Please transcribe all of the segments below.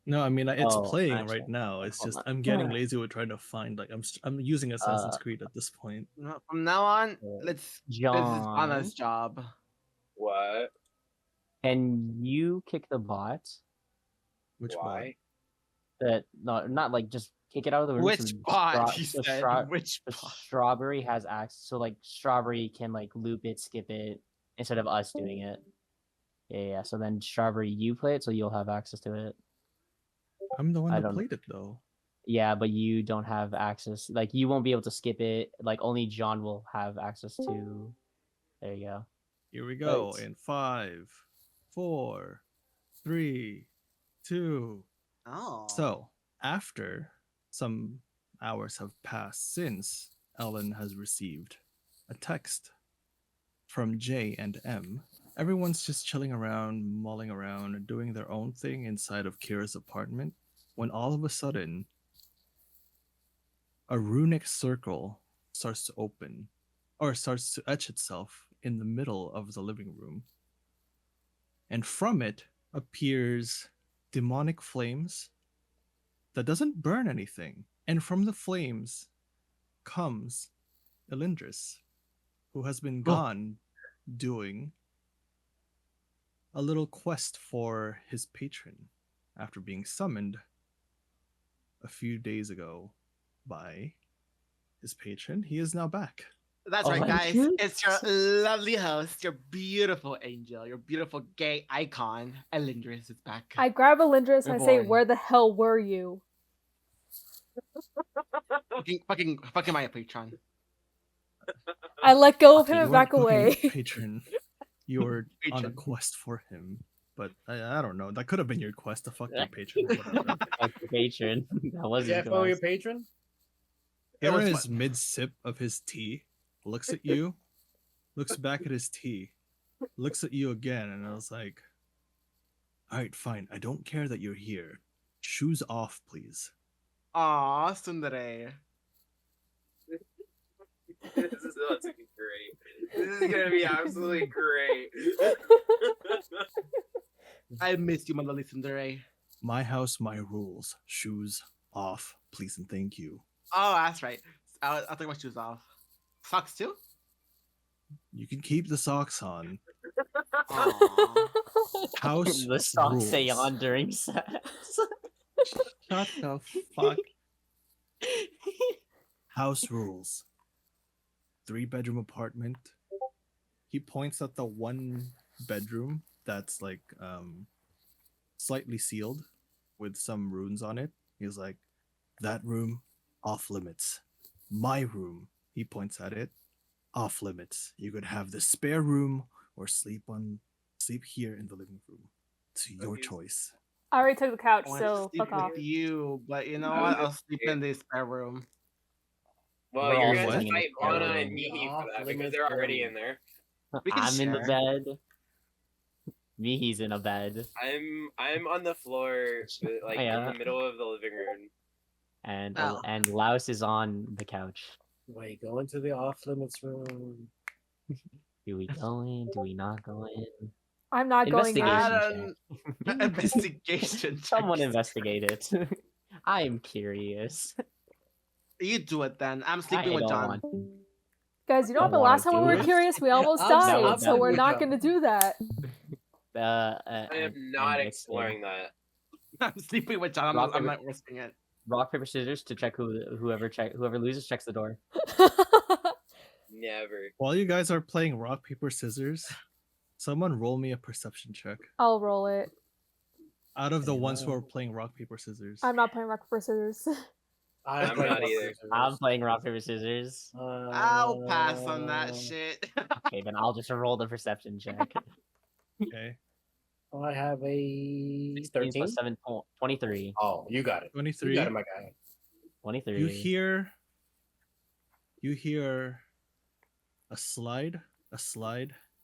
No, I mean it's Oh, playing right actually, now. wait, It's hold just on. I'm getting lazy with trying to find I'm using Uh, Assassin's Creed at this point. No, from now on, so let's this is John, Anna's job. What? can you kick the bot? Which bot? Why? That no, not like just kick it out of the room. So Which bot? He so said. Which bot? strawberry has access. So like strawberry can like loop it, skip it instead of us doing it. Yeah, yeah. So then strawberry, you play it, so you'll have access to it. I'm the one I that don't. played it though. Yeah, but you don't have access. Like you won't be able to skip it. Like only John will have access to. There you go. Here we go Right. in 5, 4, 3, 2. Oh. So after some hours have passed since Ellen has received a text from J and M, everyone's just chilling around, mulling around, doing their own thing inside of Kira's apartment when all of a sudden a runic circle starts to open or starts to etch itself in the middle of the living room. And from it appears demonic flames that doesn't burn anything. And from the flames comes Elindris, who has been Oh. gone doing a little quest for his patron after being summoned a few days ago by his patron. He is now back. That's Oh, right, guys. Elindris? It's your lovely host, your beautiful angel, your beautiful gay icon, Elindris is back. I grab Alindris and I say, Reborn. "Where the hell were you?" Fucking my patron. I let go of him You and weren't back away. fucking patron. You were on a Patron. quest for him. But I don't know. That could have been your quest to fuck your patron. Whatever. Like the patron. That was Yeah, his follow your quest. patron? It Hera was is fun. mid sip of his tea, looks at you, looks back at his tea, looks at you again, and I was like, alright, fine. I don't care that you're here. Shoes off, please. Aw, Sundere. This is about to be great. This is gonna be absolutely great. I missed you, my lovely Sundere. My house, my rules. Shoes off, please and thank you. Oh, that's right. I'll take my shoes off. Socks too? You can keep the socks on. Aw. House The song rules. say on during sex. Shut the fuck. House rules. 3-bedroom apartment. He points at the one bedroom that's like slightly sealed with some runes on it. He's like, that room off limits. My room, he points at it, off limits. You could have the spare room or sleep here in the living room. It's your choice. I already took the couch, I want to so sleep fuck off. with you, but you know I was what? gonna I'll sleep say- in the spare room. Well, We're you're all gonna have to sleeping in fight the spare Mana room. and Mihi for that because Off-limits they're already room. in there. We can I'm in the share. bed. Mihi's in a bed. I'm on the floor, like in Yeah. the middle of the living room. And Oh. and Laos is on the couch. Wait, go into the off-limits room. Do we go in? Do we not go in? I'm not going Investigation. in. Investigation. Someone checks. investigate it. I'm curious. You do it then. I'm I sleeping with don't John. want. Guys, you know what? Don't The last time wanna when we do were it. curious, we almost I'm died, so sleeping we're with not John. gonna do that. I am not I'm exploring that. I'm sleeping with John. Rock, I'm paper- not risking it. Rock paper scissors to check whoever loses checks the door. Never. While you guys are playing rock, paper, scissors, someone roll me a perception check. I'll roll it. Out of the ones who are playing rock, paper, scissors. I'm not playing rock paper scissors. I'm not either. I'm playing rock paper scissors. I'll pass on that shit. Okay, then I'll just roll the perception check. Okay. I have a 16 13. plus 7, 23. Oh, you got it. You 23. got it, my guy. 23. You hear a slide,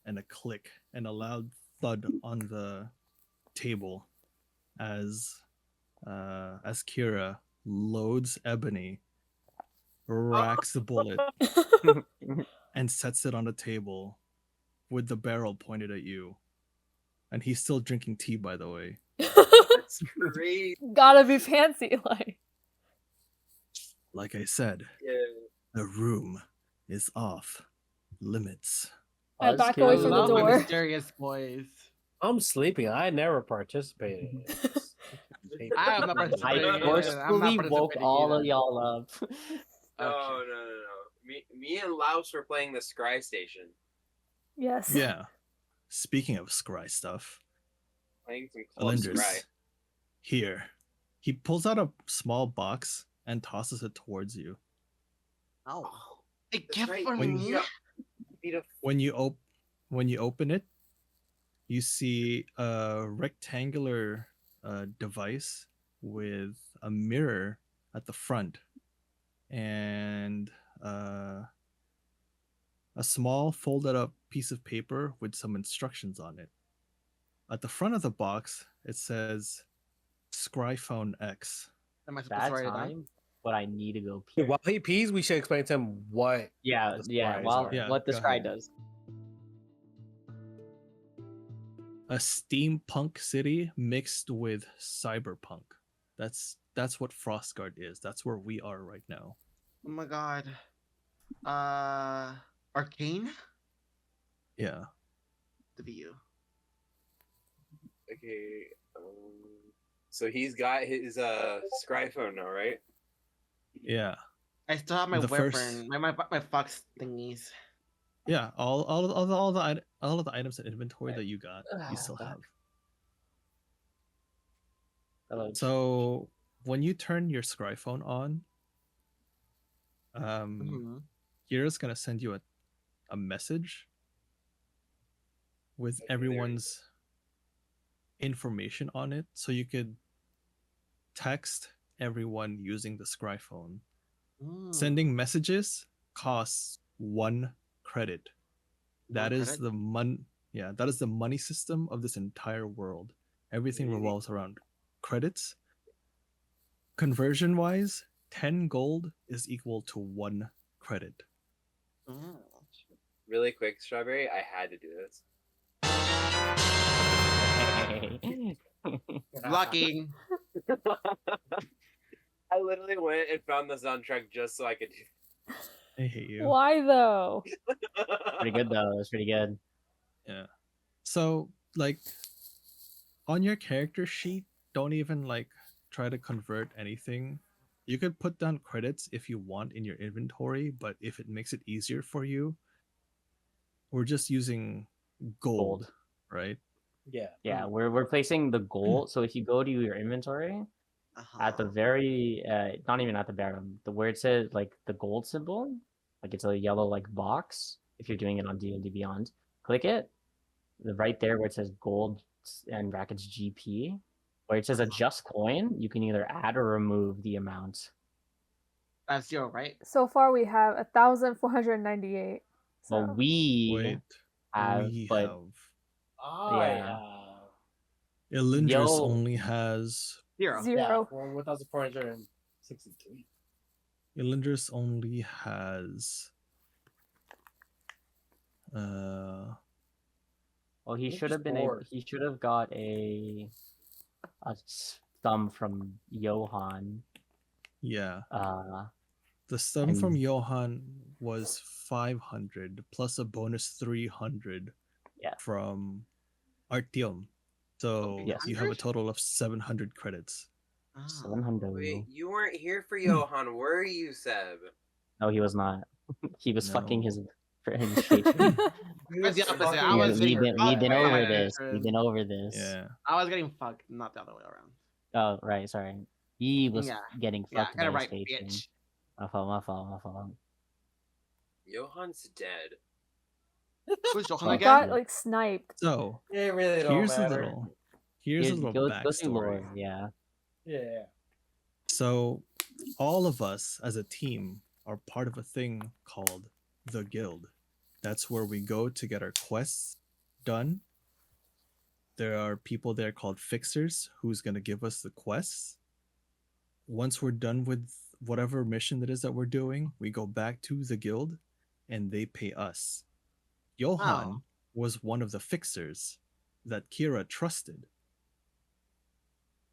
and a click, and a loud thud on the table as Kira loads Ebony, racks the bullet, and sets it on the table with the barrel pointed at you. And he's still drinking tea, by the way. That's great. Gotta be fancy, Like I said, Yeah. the room is off limits. I Us back I away kids- from the love my door. mysterious voice. I'm sleeping. I never participated in this. I am not participating. I I'm not forcefully woke participating all of either. y'all up. No, Okay. no. Me and Laos were playing the Scry Station, Yes. Yeah. Speaking of scry stuff, playing some Club Alindris, Scry. here. He pulls out a small box and tosses it towards you. A That's gift right, for when me? you- Need a When you open it, you see a rectangular device with a mirror at the front and a small folded up piece of paper with some instructions on it. At the front of the box, it says Scryphone X. Am I supposed That to write it down? time, but I need to go pee. While he pees, we should explain to him what. Yeah, The yeah. scries Well, are. Yeah, what the go scry ahead. does. A steampunk city mixed with cyberpunk. That's what Frostguard is. That's where we are right now. Oh my god. Arcane? Yeah. The view. Okay. So he's got his Scry phone now, right? Yeah. I still have my The weapon, first- my fox thingies. Yeah, all of the items in inventory that you got, you still Fuck. have. Hello. So when you turn your Scryphone on, Mhm. Kira's gonna send you a message with Okay, there you everyone's information on it, so you could text everyone using the Scryphone. Mm. Sending messages costs 1 credit. That is credit? that is the money system of this entire world. Everything Really? revolves around credits. Conversion wise, 10 gold is equal to 1 credit. Mm. Really quick, Strawberry. I had to do this. Lucky. I literally went and found the soundtrack just so I could do. I hate you. Why though? Pretty good though. That's pretty good. Yeah. So, like, on your character sheet, don't even like try to convert anything. You could put down credits if you want in your inventory, but if it makes it easier for you, we're just using gold, Gold. right? Yeah. Yeah, we're replacing the gold. So if you go to your inventory, at the very not even at the bottom, the where it says like the gold symbol, like it's a yellow like box. If you're doing it on D&D Beyond, click it. Right there where it says gold and brackets GP, where it says adjust coin, you can either add or remove the amount. That's 0, right? So far we have 1,498. Well, So we Wait, have, we but have. Yeah. Elindris Yo- only has. 0. 0. 1,463. Elindris only has. well, he Which should is have been able. four. He should have got a thumb from Johan. Yeah. Uh, The sum from And- Johan was 500 plus a bonus 300 Yeah. from Artyom. So Yes. you have a total of 700 credits. Oh. 700. Wait, you weren't here for Johan, were you, Seb? No, he was not. He was fucking No. his friend Shake. That's the opposite. I Yeah, was getting we've fucked been by over my this. We've friend. been over this. Yeah. I was getting fucked, not the other way around. Oh, right. Sorry. He was Yeah. getting Yeah, fucked get it by right, his patron. bitch. My fault. My fault. My fault. Johan's dead. Who's Johan Fuck. I again? got like sniped. So It really don't here's matter. here's a Go- little go through backstory. lore, yeah. Yeah. So all of us as a team are part of a thing called the Guild. That's where we go to get our quests done. There are people there called fixers who's going to give us the quests. Once we're done with whatever mission it is that we're doing, we go back to the Guild and they pay us. Johan Oh. was one of the fixers that Kira trusted.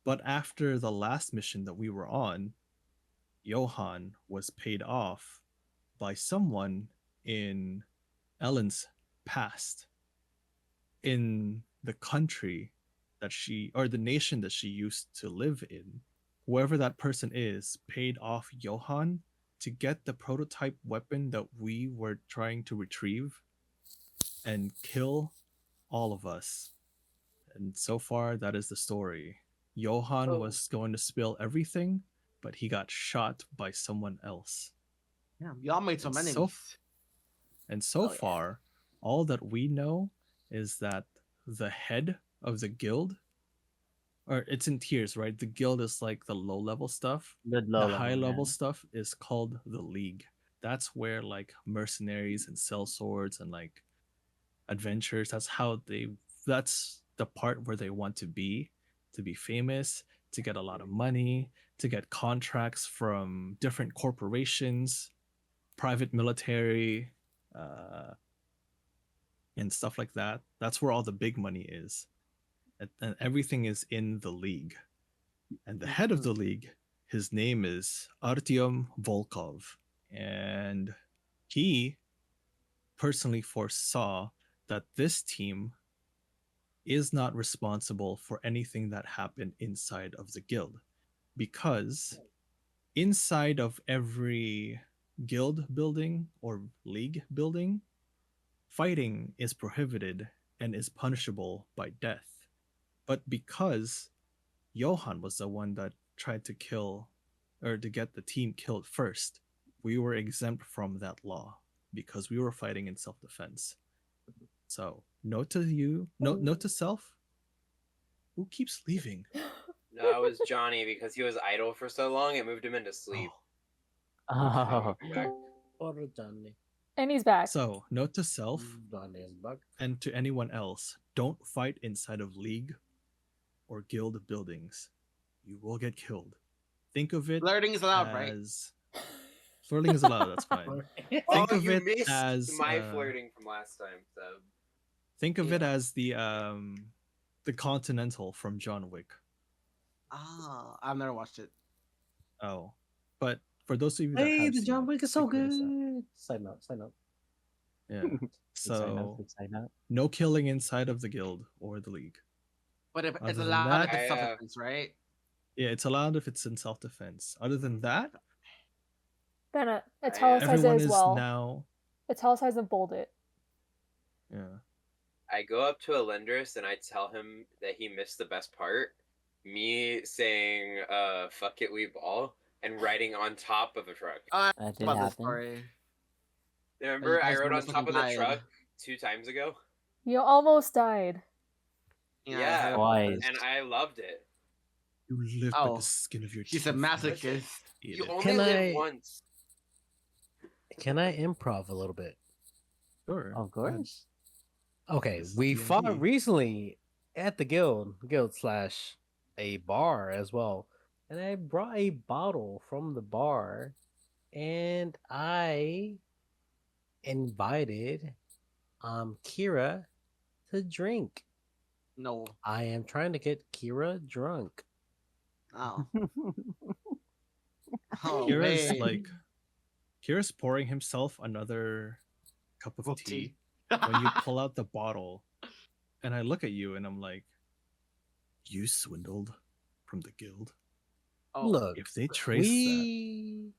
But after the last mission that we were on, Johan was paid off by someone in Ellen's past, in the country that she, or the nation that she used to live in. Whoever that person is paid off Johan to get the prototype weapon that we were trying to retrieve and kill all of us. And so far, that is the story. Johan Oh. was going to spill everything, but he got shot by someone else. Yeah, y'all made some And enemies. And so Oh, yeah. far, all that we know is that the head of the guild, or it's in tiers, right? The guild is like the low level stuff. The The low high level yeah. stuff is called the League. That's where like mercenaries and sell swords and like adventures. That's the part where they want to be famous, to get a lot of money, to get contracts from different corporations, private military, and stuff like that. That's where all the big money is. And everything is in the League. And the head of the League, his name is Artyom Volkov. And he personally foresaw that this team is not responsible for anything that happened inside of the guild, because inside of every guild building or league building, fighting is prohibited and is punishable by death. But because Johan was the one that tried to kill, or to get the team killed first, we were exempt from that law because we were fighting in self-defense. So, note to self. Who keeps leaving? No, it was Johnny because he was idle for so long. It moved him into sleep. Oh. Back. Poor Johnny. And he's back. So, note to self Johnny is back. and to anyone else, don't fight inside of league or guild buildings. You will get killed. Think of it Flirting is allowed, right? as flirting is allowed, that's fine. Think of you it missed as my flirting from last time. So think of it as the Continental from John Wick. Ah, I've never watched it. Oh. But for those of you that Hey, have the seen John it, Wick is so think of it as that. good. Side note, side note. Yeah. Sign up, So sign up. no killing inside of the guild or the league. But if Other it's than allowed, that, if it's I, self-defense, right? Yeah, it's allowed if it's in self-defense. Other than that, Then I, italicize it everyone as is well. now. Italicize and bold it. Yeah. I go up to Alindris and I tell him that he missed the best part. Me saying, fuck it, we ball, and riding on top of a truck. That did About this happen. story. Remember, I guys rode on almost top of the fucking truck died. 2 times ago? You almost died. Yeah, Yeah, I heard about Twice. this. And I loved it. You live by Oh, the skin of your She's a teeth. masochist. Eat You it. only Can live I- once. Can I improv a little bit? Sure. Of go ahead. course. Okay, This is we D&D. fought recently at the guild slash a bar as well, and I brought a bottle from the bar, and I invited Kira to drink. No. I am trying to get Kira drunk. Oh. Oh, Kira's man. like Kira's pouring himself another cup of Of tea tea. when you pull out the bottle, and I look at you and I'm like, you swindled from the guild. Oh, Look, If they trace that,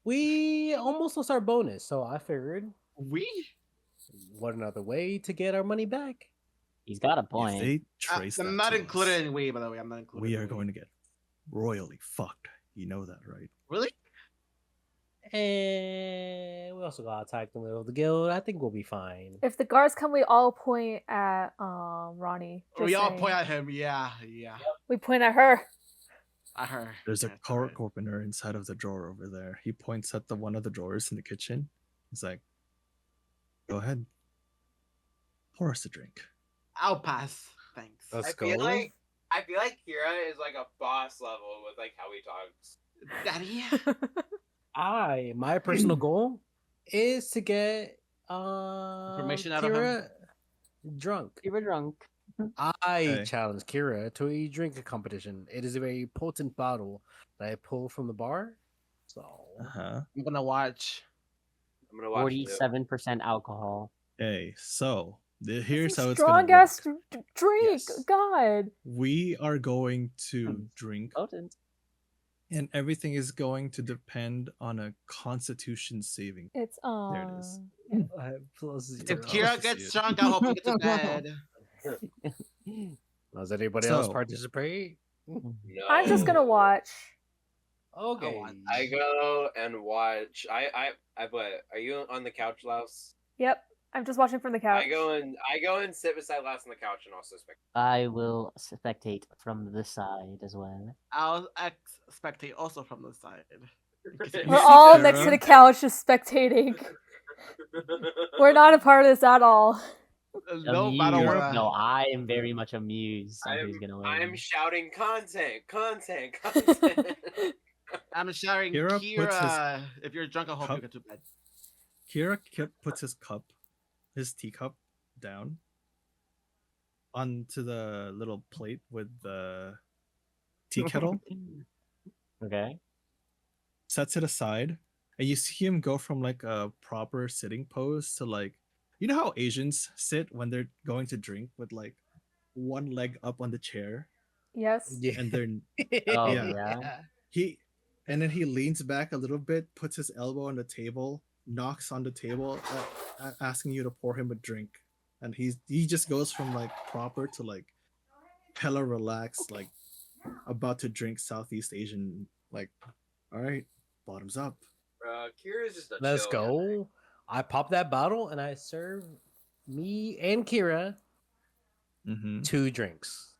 we almost lost our bonus, so I figured we? what another way to get our money back? He's got a if point. they trace that I'm not to included us, in we, by the way. I'm not included. we in are going to get royally fucked. You know that, right? Really? And we also got attacked in the middle of the guild. I think we'll be fine. If the guards come, we all point at Ronnie. We Just all saying. point at him. Yeah, yeah. We point at her. I heard. There's a That's car right. opener inside of the drawer over there. He points at the one of the drawers in the kitchen. He's like, "Go ahead, pour us a drink." I'll pass. Thanks. Let's I go. feel like Kira is like a boss level with like how he talks. Daddy? My personal goal is to get Information out of him. Kira drunk. You were drunk. I Okay. challenge Kira to a drinking competition. It is a very potent bottle that I pull from the bar. So Uh-huh. I'm gonna watch. I'm gonna watch it. 47% alcohol. Okay, so That's here's a how it's gonna strong ass work. drink. Yes. God. We are going to Hmm. drink, Potent. and everything is going to depend on a Constitution saving. It's There it is. I have plus If zero. Kira to gets see it. drunk, I hope you get to bed. Does anybody else So- participate? No. I'm just gonna watch. Okay. I go and watch. I what? Are you on the couch, Laos? Yep. I'm just watching from the couch. I go and sit beside Laos on the couch and also spectate. I will spectate from the side as well. I'll spectate also from the side. We're see all Kara? next to the couch just spectating. We're not a part of this at all. No, I don't Amused. Europe- wanna. No, I am very much amused on who's gonna win. I'm shouting content. I'm shouting Kira puts his Kira. If you're drunk, I hope you cup- get to bed. Kira puts his teacup down onto the little plate with the tea kettle, Okay. sets it aside, and you see him go from like a proper sitting pose to like, you know how Asians sit when they're going to drink with like one leg up on the chair, Yes. Yeah. and they're Oh, Yeah. yeah. and then he leans back a little bit, puts his elbow on the table, knocks on the table, asking you to pour him a drink, and he just goes from like proper to like hella relaxed, like about to drink Southeast Asian, like, all right, bottoms up. Kira's just a Let's chill guy. go. I pop that bottle and I serve me and Kira Mm-hmm. 2 drinks.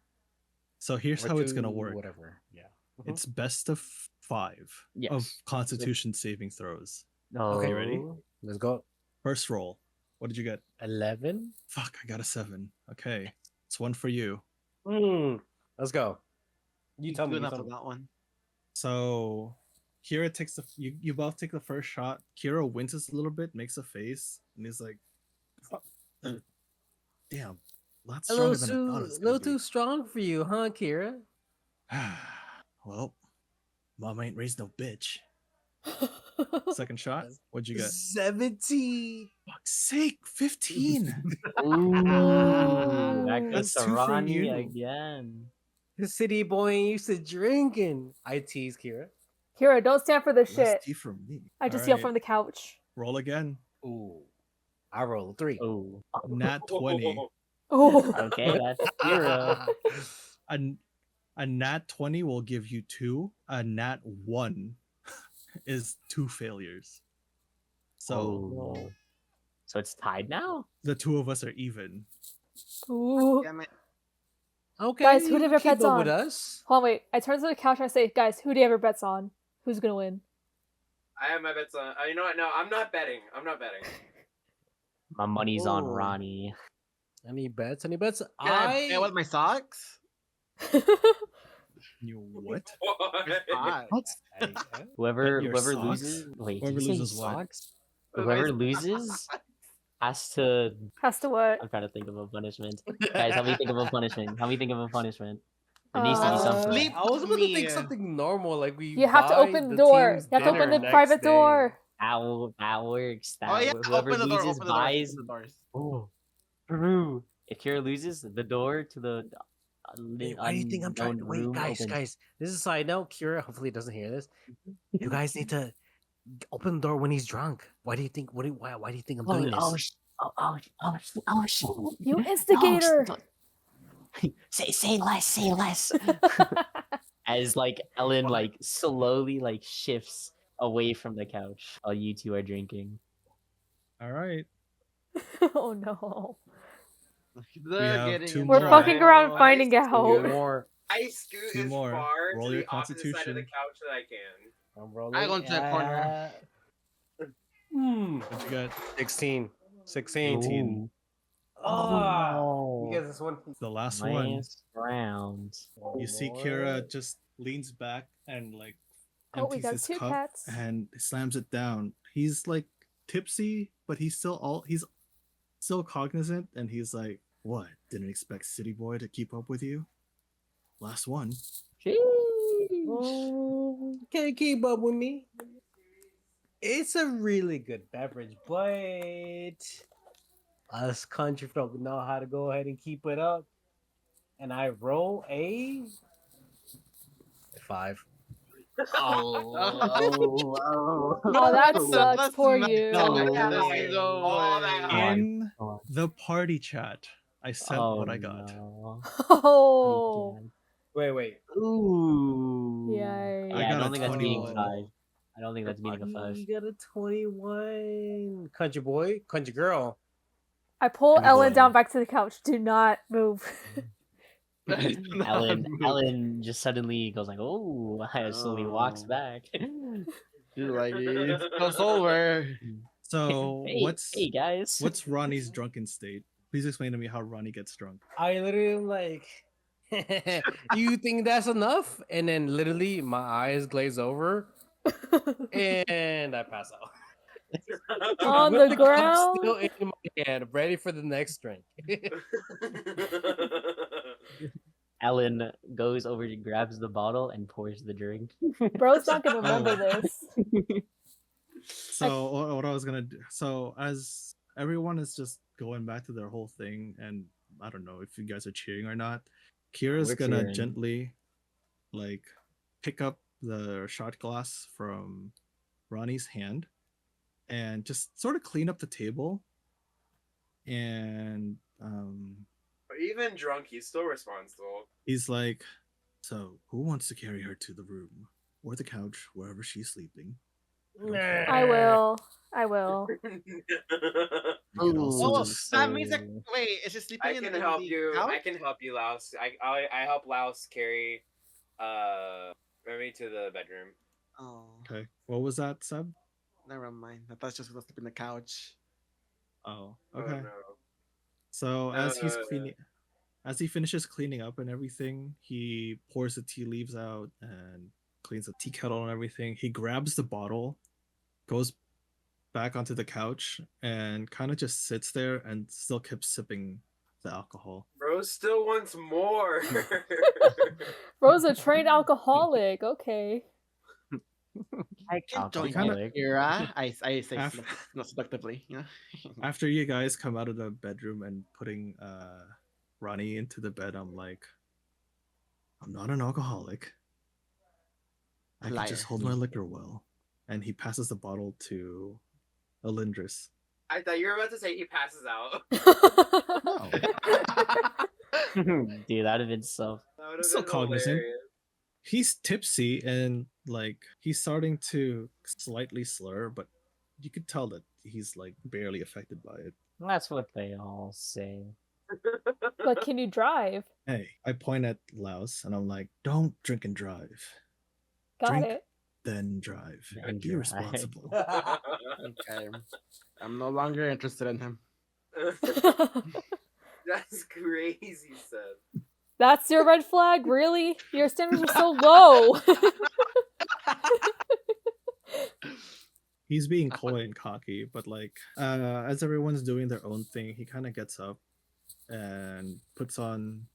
So here's Or how it's gonna 2 work. Whatever. Yeah. It's best of 5 of Yes. Constitution saving throws. Okay, ready? Let's go. First roll. What did you get? 11. Fuck, I got a 7. Okay, it's one for you. Let's go. You tell me. Good You enough tell for me. that one. So Kira takes you both take the first shot. Kira winces a little bit, makes a face, and he's like, "Damn, lots A little stronger than I thought it too, was little gonna too strong for you, huh, Kira? be." Well, mom ain't raised no bitch. Second shot. What'd you get? 17. Fuck's sake, 15. Ooh, that That's goes to 2 from Ronnie you. again. The city boy ain't used to drinking. I tease Kira. Kira, don't stand for this Less shit. D from me. I just All yell right, from the couch. roll again. Ooh. I roll a 3. Oh, Nat 20. Oh. okay, that's Kira. A nat 20 will give you 2. A nat 1 is 2 failures. So Oh. So it's tied now? the 2 of us are even. Ooh. Damn it. Okay. Guys, who you did your keep bets up with on? us. Hold on, wait. I turn to the couch and I say, guys, who do you have your bets on? Who's gonna win? I have my bets on. You know what? No, I'm not betting. My money's on Ooh. Ronnie. Any bets? Any bets? Can I with my socks? You what? Socks. Whoever your whoever socks? loses, wait, Whoever did you say loses what? socks? With my Whoever socks. loses has to. Has to what? I'm trying to think of a punishment. Guys, help me think of a punishment. Help me think of a punishment. There needs to be something. Sleep I was about to think me. something normal, like we. You have to buy open the the door. team's You have to open dinner the next private day. door. That works. That Oh yeah, whoever open the door. loses Open the doors. buys. Open the doors. Oh, Peru. If Kira loses, the door to the Wait, why do you think I'm trying? unknown Wait, room guys, opens. guys. This is a side note. Kira hopefully doesn't hear this. You guys need to open the door when he's drunk. Why do you think? Why do you think I'm doing this? Shit. You instigator. Say less. As like Ellen like slowly like shifts away from the couch while you two are drinking. All right. Oh no. They're have getting 2 in We're more. fucking around trouble. finding I out. More. I scoot 2 as more. far Roll to your the opposite side of the Constitution. couch that I can. I'm rolling. I go into the corner. What'd you get? 16. 16. 18. Ah, no. you guys, this one. The last one. Nice round. You see Kira just leans back and like Oh, we empties got his 2 cup cats. and slams it down. He's like tipsy, but he's still cognizant, and he's like, What? Didn't expect City Boy to keep up with you? Last one. Sheesh. Can't keep up with me. It's a really good beverage, but us country folk know how to go ahead and keep it up. And I roll a 5. Oh, Oh, that So sucks. let's Poor smash you. this way. no All way. that In Come on. the party chat, I sent Oh, what I got. no. Oh. Wait. Ooh. Yikes. I Yeah, I got don't a think that's beating 21. 5. I don't think that's beating a 5. You got a 21. Country boy, country girl. I pull Country Ellen boy. down back to the couch. Do not move. Ellen just suddenly goes like, "Oh!" slowly walks Oh. back. You're like, it's close over. So hey guys, what's Ronnie's drunken state? Please explain to me how Ronnie gets drunk. I literally am like, you think that's enough? And then literally my eyes glaze over and I pass out. On With the cup ground? still in my hand, ready for the next drink. Ellen goes over, grabs the bottle, and pours the drink. Bro's not gonna remember Oh. this. So what I was gonna do? So as everyone is just going back to their whole thing, and I don't know if you guys are cheering or not. Kira's We're gonna cheering. gently, like, pick up the shot glass from Ronnie's hand, and just sort of clean up the table. And But even drunk, he's still responsible. he's like, "So who wants to carry her to the room or the couch, wherever she's sleeping?" I will. I will. You can also Oh, just that means that. Wait, is she sleeping I in can the help you. couch? I can help you, Laos. I help Laos carry Remy to the bedroom. Oh, Okay. What was that, Seb? never mind. I thought she was gonna sleep in the couch. Oh, Oh, okay. no. So as he's Uh, cleaning, as he finishes cleaning up and everything, he pours the tea leaves out and cleans the tea kettle and everything. He grabs the bottle, goes back onto the couch, and kind of just sits there and still keeps sipping the alcohol. Bro still wants more. Bro's a trained alcoholic. Okay. I can join you, Alcoholic. Kira. I say Af- not seductively. You know? After you guys come out of the bedroom and putting Ronnie into the bed, I'm like, I'm not an alcoholic. I can just Liar. hold my liquor well. And he passes the bottle to Alindris. I thought you were about to say he passes out. No, Dude, that'd have been so. That would have So been cognizant. hilarious. he's tipsy and like he's starting to slightly slur, but you could tell that he's like barely affected by it. That's what they all say. But can you drive? Hey, I point at Laos and I'm like, don't drink and drive. Got Drink, it. then drive. And Be drive. responsible. Okay. I'm no longer interested in him. That's crazy, Seb. That's your red flag? Really? Your standards are so low. He's being coy and cocky, but like as everyone's doing their own thing, he kind of gets up and puts on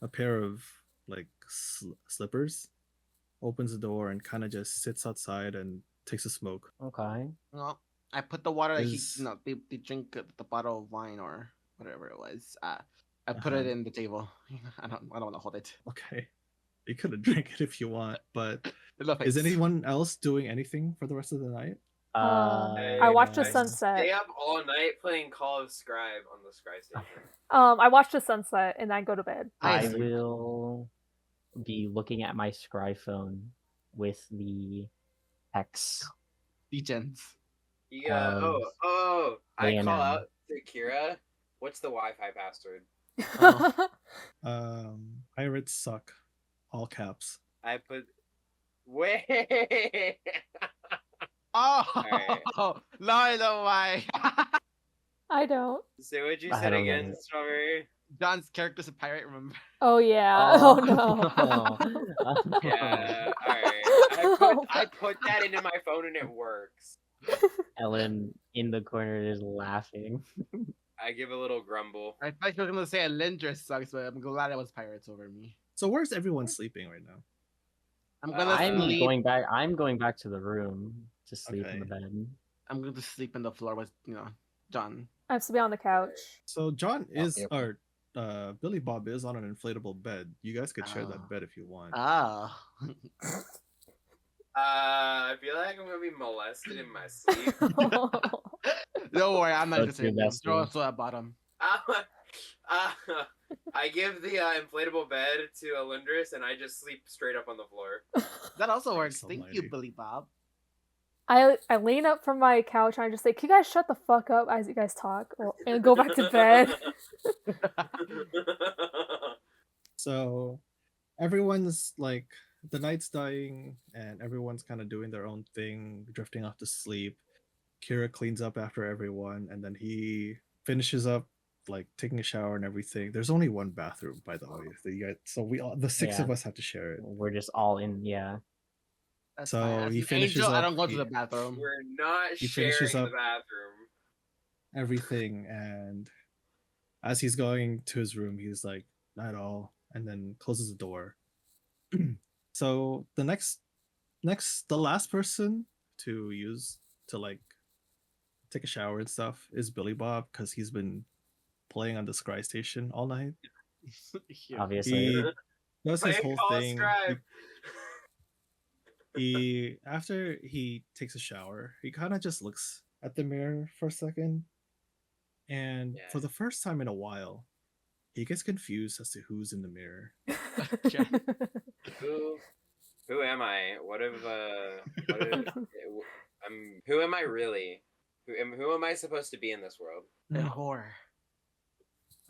a pair of like slippers, opens the door, and kind of just sits outside and takes a smoke. Okay. No, I put the water that Is- they drink the bottle of wine or whatever it was. I put it in the table. I don't want to hold it. Okay, you could have drank it if you want, but No is thanks. anyone else doing anything for the rest of the night? I watched the I sunset. Stay up all night playing Call of Scribe on the Scry station. I watched the sunset and then go to bed. I Nice. will be looking at my Scry phone with the X. Degens. Yeah. I A&M. call out to Kira. What's the Wi-Fi password? Oh. Pirates suck, all caps. I put. Wait. Oh, Alright. now I know why. I don't. Say what you I said don't again, know. Strawberry. John's character's a pirate, remember? Oh yeah. Oh, no. Yeah. All right. I put that into my phone and it works. Ellen in the corner is laughing. I give a little grumble. I thought you were gonna say Alindra sucks, but I'm glad it was pirates over me. So where's everyone sleeping right now? I'm gonna I'm sleep. going back. I'm going back to the room to sleep in the Okay. bed. I'm going to sleep on the floor with John. I have to be on the couch. So John is, yep. or Billy Bob is on an inflatable bed. You guys could share Oh. that bed if you want. Ah. I feel like I'm gonna be molested in my sleep. Don't worry, I'm not That's interested in your them. Throw bestie. us at bottom. I give the inflatable bed to Alindris, and I just sleep straight up on the floor. That also works. Christ Thank you, almighty. Billy Bob. I lean up from my couch and I just say, "Can you guys shut the fuck up as you guys talk?" And go back to bed. So everyone's like, the night's dying and everyone's kind of doing their own thing, drifting off to sleep. Kira cleans up after everyone and then he finishes up like taking a shower and everything. There's only one bathroom, by the way. So we all, the six of Yeah. us have to share it. We're just all in. Yeah. That's So fine. As he an finishes angel, I up, don't go to he- the bathroom. We're not He sharing finishes the up- bathroom. everything, and as he's going to his room, he's like, "Not all," and then closes the door. So the the last person to like take a shower and stuff is Billy Bob because he's been playing on the Scry station all night. Obviously. He does his Play whole Call thing. Scribe. He after he takes a shower, he kind of just looks at the mirror for a second, and for Yeah. the first time in a while, he gets confused as to who's in the mirror. Who am I? Who am I really? Who am I supposed to be in this world? A whore.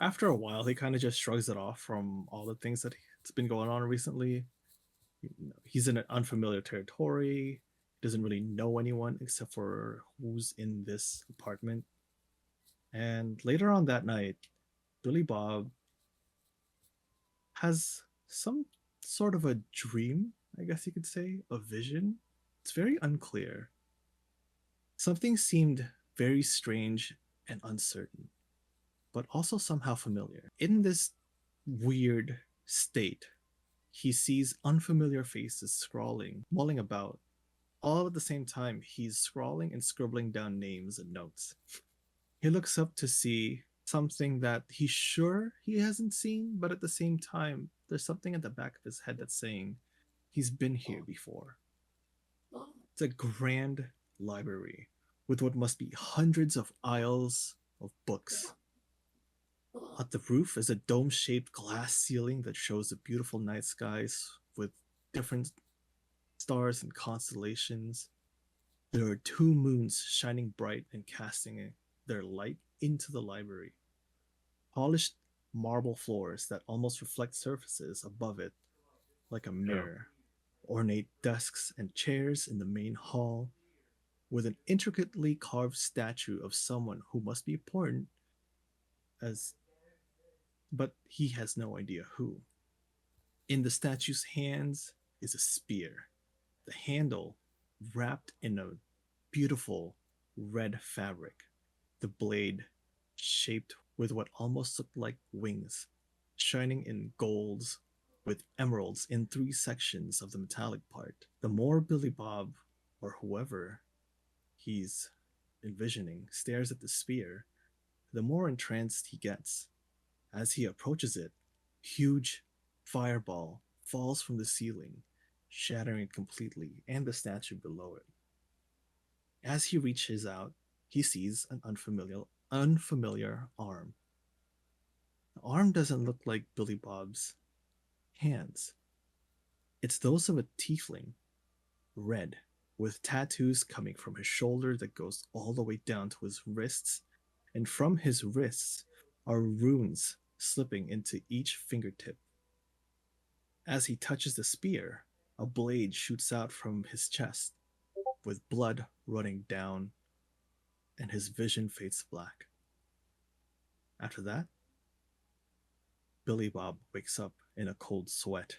After a while, he kind of just shrugs it off from all the things that's been going on recently. He's in an unfamiliar territory, doesn't really know anyone except for who's in this apartment. And later on that night, Billy Bob has some sort of a dream, I guess you could say, a vision. It's very unclear. Something seemed very strange and uncertain, but also somehow familiar. In this weird state, he sees unfamiliar faces scrawling, mulling about. All at the same time, he's scrawling and scribbling down names and notes. He looks up to see something that he's sure he hasn't seen, but at the same time, there's something at the back of his head that's saying he's been here before. It's a grand library with what must be hundreds of aisles of books. At the roof is a dome-shaped glass ceiling that shows the beautiful night skies with different stars and constellations. There are 2 moons shining bright and casting their light into the library. Polished marble floors that almost reflect surfaces above it like a mirror. Ornate desks and chairs in the main hall with an intricately carved statue of someone who must be important but he has no idea who. In the statue's hands is a spear, the handle wrapped in a beautiful red fabric, the blade shaped with what almost looked like wings, shining in golds with emeralds in 3 sections of the metallic part. The more Billy Bob, or whoever he's envisioning, stares at the spear, the more entranced he gets. As he approaches it, huge fireball falls from the ceiling, shattering it completely and the statue below it. As he reaches out, he sees an unfamiliar arm. The arm doesn't look like Billy Bob's hands. It's those of a tiefling, red, with tattoos coming from his shoulder that goes all the way down to his wrists, and from his wrists are runes slipping into each fingertip. As he touches the spear, a blade shoots out from his chest, with blood running down, and his vision fades to black. After that, Billy Bob wakes up in a cold sweat.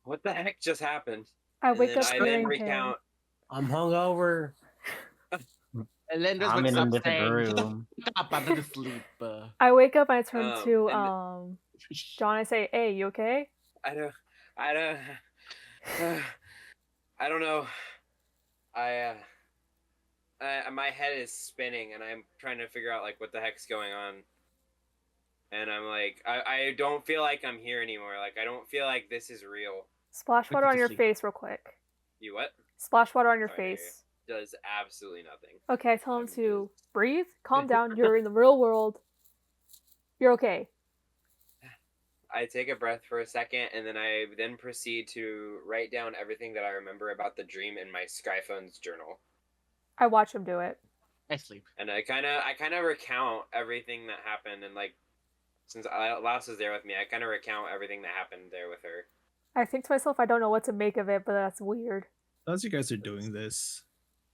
What the heck just happened? I And wake then up I then hearing him. recount. I'm hungover. Elendris I'm wakes in a up different saying, room. "Up, I'm going to sleep." I wake up and I turn to and John. I say, "Hey, you okay?" I don't, I don't, I don't know. My head is spinning, and I'm trying to figure out like what the heck's going on. And I'm like, I don't feel like I'm here anymore. Like I don't feel like this is real. Splash Put water you on to your sleep. face real quick. You what? Splash water on your Sorry, face. does absolutely nothing. Okay, I tell him I'm to breathe, calm down. You're in the real world. You're okay. I take a breath for a second, and then I then proceed to write down everything that I remember about the dream in my Skyphone's journal. I watch him do it. I sleep. And I kind of recount everything that happened, and like since Laos is there with me, I kind of recount everything that happened there with her. I think to myself, I don't know what to make of it, but that's weird. As you guys are doing this,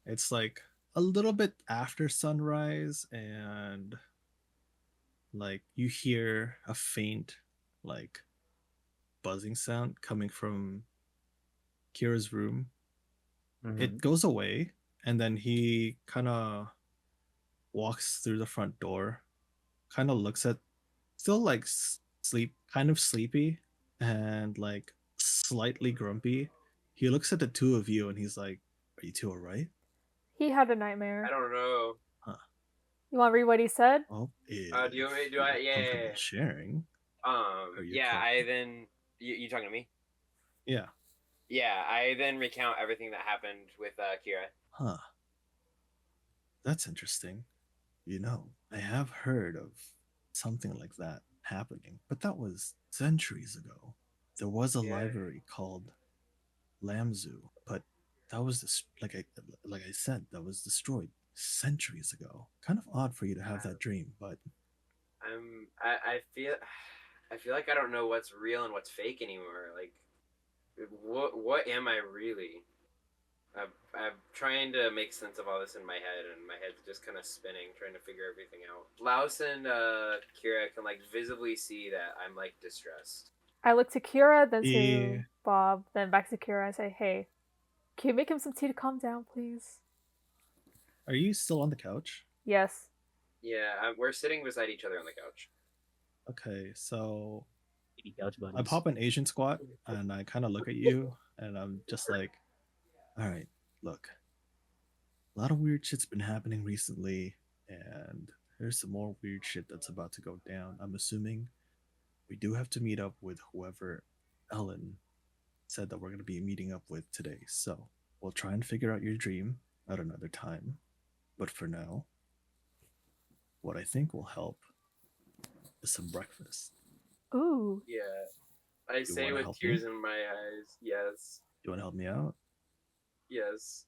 it's like a little bit after sunrise, and like you hear a faint, like buzzing sound coming from Kira's room. Mhm. It goes away, and then he kind of walks through the front door, kind of looks at, still like sleep, kind of sleepy, and like slightly grumpy. He looks at the two of you, and he's like, "Are you two alright?" He had a nightmare. I don't know. You want to read what he said? Well, if Do you want me? Do you're I? Yeah. comfortable sharing. Are you Yeah. I comfortable? then you talking to me? Yeah. Yeah. I then recount everything that happened with Kira. Huh. That's interesting. You know, I have heard of something like that happening, but that was centuries ago. There was a Yeah. library called Lamzu, but that was like I said, that was destroyed centuries ago. Kind of odd for you to have that dream, but I feel like I don't know what's real and what's fake anymore. Like, what am I really? I'm trying to make sense of all this in my head, and my head's just kind of spinning, trying to figure everything out. Laos and Kira can like visibly see that I'm like distressed. I look to Kira, then to Yeah. Bob, then back to Kira. I say, "Hey, can you make him some tea to calm down, please?" Are you still on the couch? Yes. Yeah, we're sitting beside each other on the couch. Okay, so Couch I buddies. pop an Asian squat and I kind of look at you and I'm just like, all right, look, a lot of weird shit's been happening recently, and there's some more weird shit that's about to go down. I'm assuming we do have to meet up with whoever Ellen said that we're going to be meeting up with today. So we'll try and figure out your dream at another time. But for now, what I think will help is some breakfast. Ooh. Yeah, I say wanna with help tears me? in my eyes, yes, You want to help me out? yes.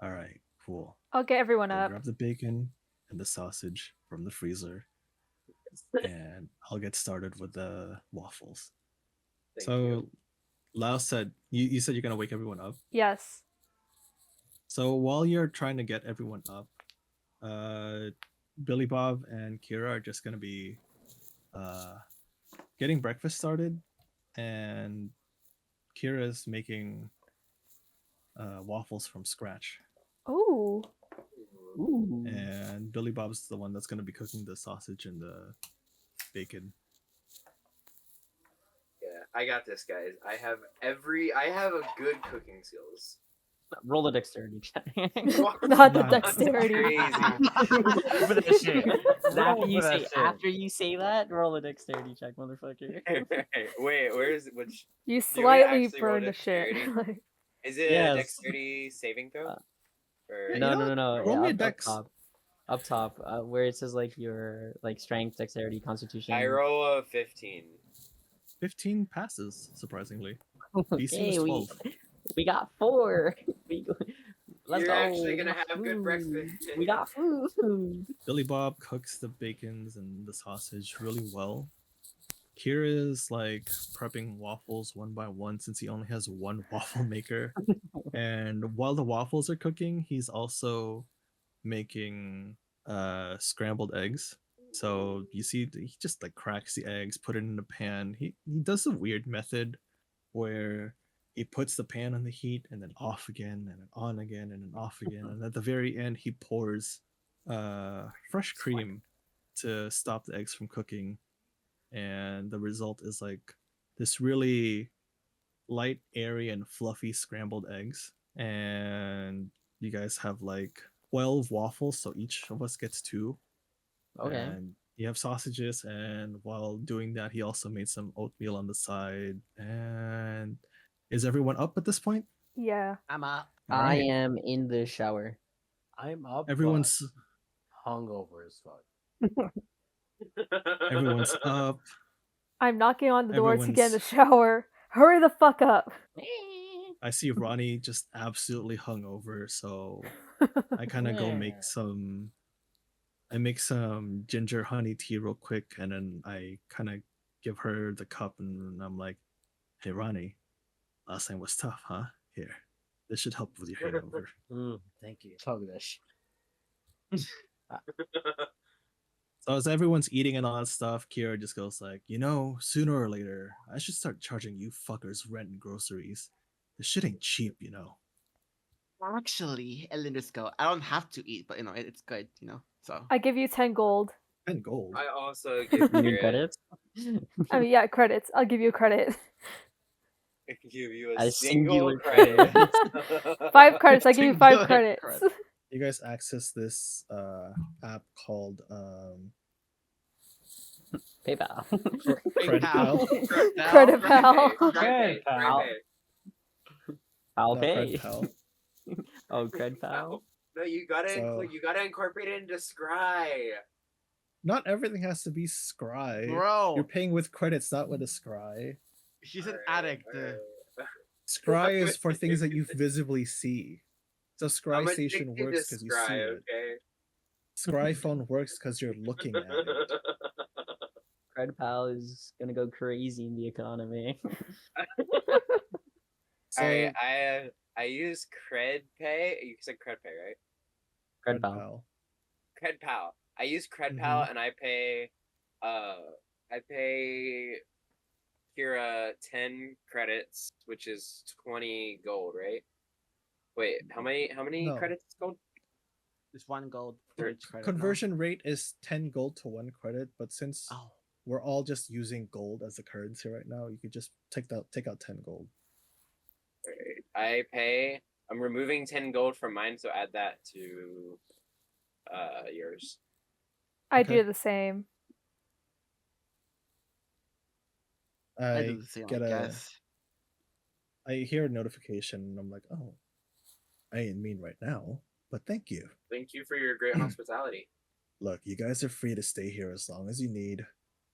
All right, cool. I'll get everyone Go up. grab the bacon and the sausage from the freezer, and I'll get started with the waffles. Thank So, you. Lao said, you said you're going to wake everyone up. Yes. So while you're trying to get everyone up, Billy Bob and Kira are just going to be getting breakfast started, and Kira's making waffles from scratch. Ooh. Ooh. And Billy Bob's the one that's going to be cooking the sausage and the bacon. Yeah, I got this, guys. I have a good cooking skills. Roll a dexterity check. Not the Nah, dexterity. Crazy. For that shit. Roll for that shit. After you say that, roll a dexterity check, motherfucker. Wait, where's which? You we slightly actually roll burn the shit. dexterity? Is it a Yes. dexterity saving throw? Uh, Or Yeah, No, you know no, no, what? no. Roll me a Up dex. top. Up top, where it says like your like strength, dexterity, constitution. I roll a 15. 15 passes, surprisingly. DC was Okay, 12. we got 4. Let's You're go. actually We gonna got have good food. breakfast. We got food. Billy Bob cooks the bacons and the sausage really well. Kira is like prepping waffles one by one since he only has one waffle maker. And while the waffles are cooking, he's also making scrambled eggs. So you see he just like cracks the eggs, put it in a pan. He does a weird method where He puts the pan on the heat and then off again and then on again and then off again. And at the very end, he pours fresh cream to stop the eggs from cooking. And the result is like this really light, airy, and fluffy scrambled eggs. And you guys have like 12 waffles, so each of us gets 2. Okay. And you have sausages, and while doing that, he also made some oatmeal on the side. And is everyone up at this point? Yeah. I'm up. All I right. am in the shower. I'm up. Everyone's but hungover as fuck. everyone's up. I'm knocking on the door to get in the Everyone's- shower. Hurry the fuck up. I see Ronnie just absolutely hungover, so I kind of go Yeah. make some. I make some ginger honey tea real quick, and then I kind of give her the cup, and I'm like, "Hey, Ronnie, last night was tough, huh? Here, this should help with your hangover." Thank you. Chug that shit. So as everyone's eating and all that stuff, Kira just goes like, sooner or later, I should start charging you fuckers rent and groceries. This shit ain't cheap, Actually, Elindrisco, I don't have to eat, but it's good, So I give you 10 gold. And gold. I also give You mean Kira. credits? I mean, yeah, credits. I'll give you a credit. I can give you A a single singular credit. 5 credits. I give you 5 Singular credits. credit. You guys access this app called PayPal. Credpal. Credit Pal. Credit Pal. I'll No, pay. Credpal. Oh, cred pal. No, you gotta So- you gotta incorporate it into Scry. Not everything has to be Scry. Bro, You're paying with credits, not with a Scry. he's an Alright, addict. alright. Scry is for things that you visibly see. So I'm Scry Station addicted works to because you see Scry, it. okay? Scry Phone works because you're looking at it. Cred pal is gonna go crazy in the economy. So, Alright, I use Cred Pay. You said Cred Pay, right? Cred pal. Credpal. Cred Pal. I use Cred Mm-hmm. Pal and I pay Kira 10 credits, which is 20 gold, right? Wait, how many No. credits is gold? It's 1 gold The for each credit. conversion rate is 10 gold to 1 credit, but since No? Oh, we're all just using gold as the currency right now, you could just take out 10 gold. Alright, I'm removing 10 gold from mine, so add that to yours. I Okay. do the same. I do I the same, get I a guess. I hear a notification and I'm like, oh, I ain't mean right now, but thank you. Thank you for your great hospitality. Look, you guys are free to stay here as long as you need,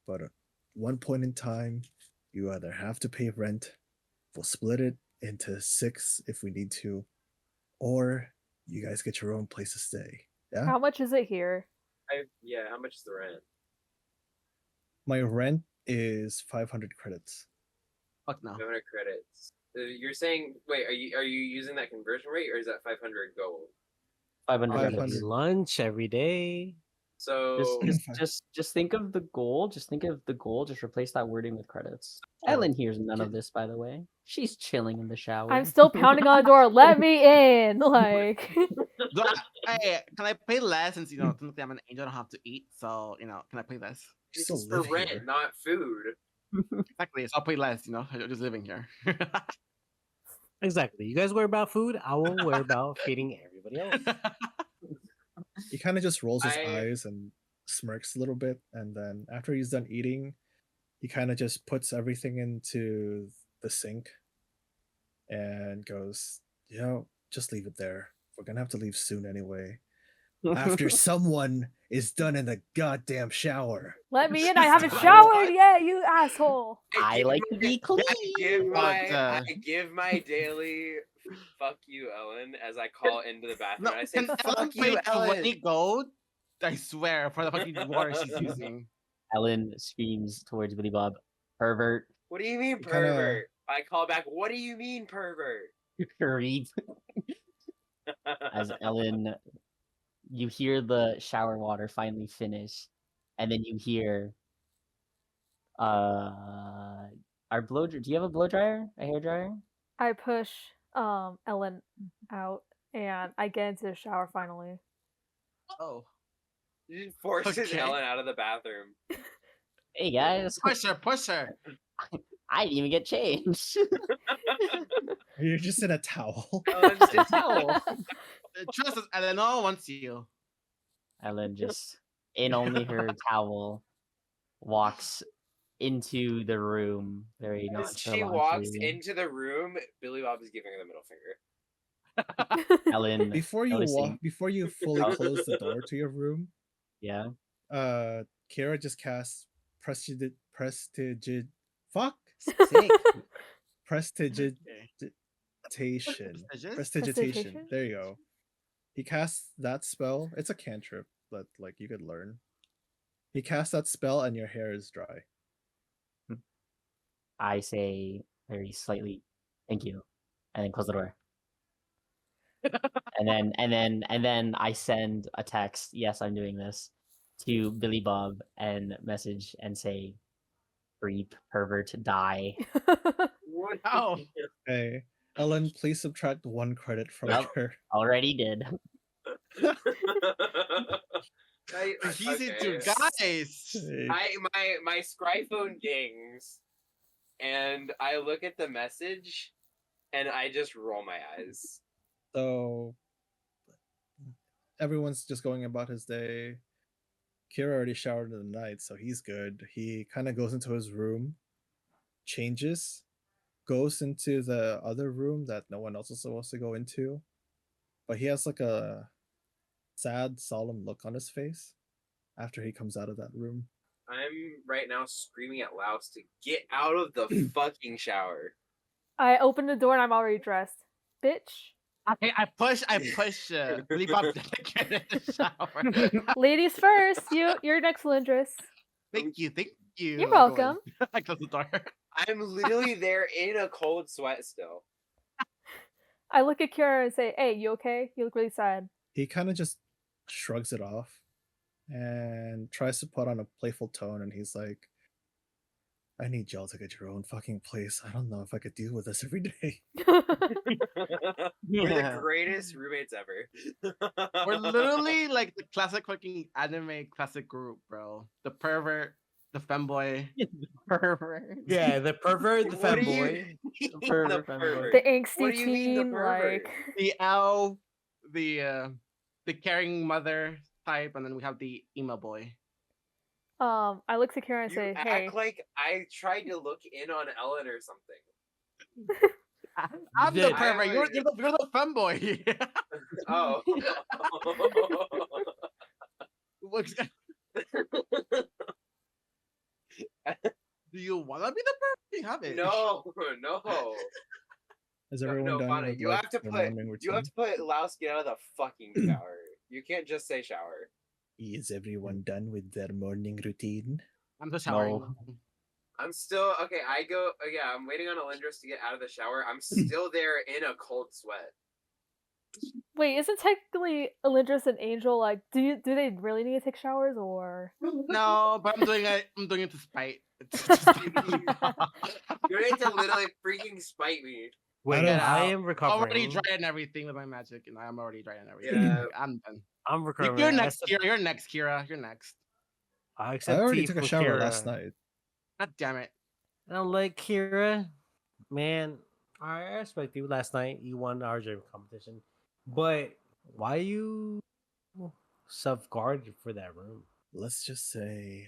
but at one point in time, you either have to pay rent, we'll split it into 6 if we need to, or you guys get your own place to stay. Yeah? How much is it here? How much is the rent? My rent is 500 credits. Fuck no. 500 credits. You're saying, wait, are you using that conversion rate, or is that 500 gold? 500 500. credits. Lunch every day. So Just think of the goal. Just think of the goal. Just replace that wording with credits. Ellen hears none of this, by the way. She's chilling in the shower. I'm still pounding on the door. Let me in. Like, Hey, can I pay less since technically I'm an angel, I don't have to eat, so can I pay less? You this still is for live rent, here. not food. Exactly, so I'll pay less, I'm just living here. Exactly. You guys worry about food. I will worry about feeding everybody else. He kind of just rolls his I- eyes and smirks a little bit, and then after he's done eating, he kind of just puts everything into the sink and goes, just leave it there. We're gonna have to leave soon anyway. After someone is done in the goddamn shower. let me in. I haven't What? showered yet, you asshole. I like to be clean. I give my daily fuck you, Ellen, as I call into the bathroom. No, and I say, can fuck Ellen you, pay Ellen. 20 gold? I swear, for the fucking water she's using. Ellen screams towards Billy Bob, pervert, What do you mean, kinda- pervert? I call back, what do you mean, pervert? creep. As Ellen, you hear the shower water finally finish, and then you hear, our blow. Do you have a blow dryer? A hair dryer? I push Ellen out and I get into the shower finally. Oh. You just forces Okay. Ellen out of the bathroom. Hey guys, Push her, push her. I didn't even get changed. You're just in a towel. Ellen's Just a just towel. Trust us, Eleanor wants you. Ellen just, in only her towel, walks into the room very as she walks nonchalantly. into the room, Billy Bob is giving her the middle finger. Ellen, Before you noticing- before you fully Oh. close the door to your room, yeah. Kira just casts prestige fuck Sick. prestidigitation. Prestigious? Prestidigitation. There you go. He casts that spell. It's a cantrip that like you could learn. He casts that spell and your hair is dry. I say very slightly, thank you, and then close the door. and then I send a text. Yes, I'm doing this to Billy Bob and message and say, "Creep, pervert, die." What? Oh. Okay. Ellen, please subtract 1 credit from Yep. her. Already did. He's into Okay. guys. My scry phone dings, and I look at the message, and I just roll my eyes. So everyone's just going about his day. Kira already showered in the night, so he's good. He kind of goes into his room, changes, goes into the other room that no one else is supposed to go into, but he has like a sad, solemn look on his face after he comes out of that room. I'm right now screaming at Laos to get out of the fucking shower. I open the door and I'm already dressed. Bitch. I push Billy Bob to get in the shower. Ladies first. You're next, Lindris. Thank you. You're welcome. I close the door. I'm literally there in a cold sweat still. I look at Kira and say, "Hey, you okay? You look really sad." He kind of just shrugs it off and tries to put on a playful tone, and he's like, I need y'all to get your own fucking place. I don't know if I could deal with this every day. We're the greatest roommates ever. We're literally like the classic fucking anime classic group, bro. The pervert, the femboy. Pervert. Yeah, the pervert, the What do you femboy. mean Pervert, the femboy. pervert? The angsty What do you mean the teen, pervert? like The elf, the caring mother type, and then we have the emo boy. I look to Kira and You say, act "Hey." like I tried to look in on Ellen or something. I'm the did. pervert. You're the femboy. Oh. Looks- Do you want to be the pervert? You have it. No. Is No, everyone done Bonnie, with you like, have to their put morning you routine? have to put Laos get out of the fucking shower. You can't just say shower. Is everyone done with their morning routine? I'm just showering. No. I'm still okay. I go. Yeah, I'm waiting on Alindris to get out of the shower. I'm still there in a cold sweat. Wait, isn't technically Elindris an angel? Like, do they really need to take showers or? No, but I'm doing it to spite. You're ready to literally freaking spite me. Wait, don't- I am already recovering. dry and everything with my magic, and I'm already dry and everything. Yeah. I'm done. I'm recovering. You're I next, accept- Kira. You're next, Kira. You're next. I I accept already tea took a from shower Kira. last night. God damn it. And I'm like, Kira, man, I respect you. Last night you won our dream competition, but why you self-guard for that room? Let's just say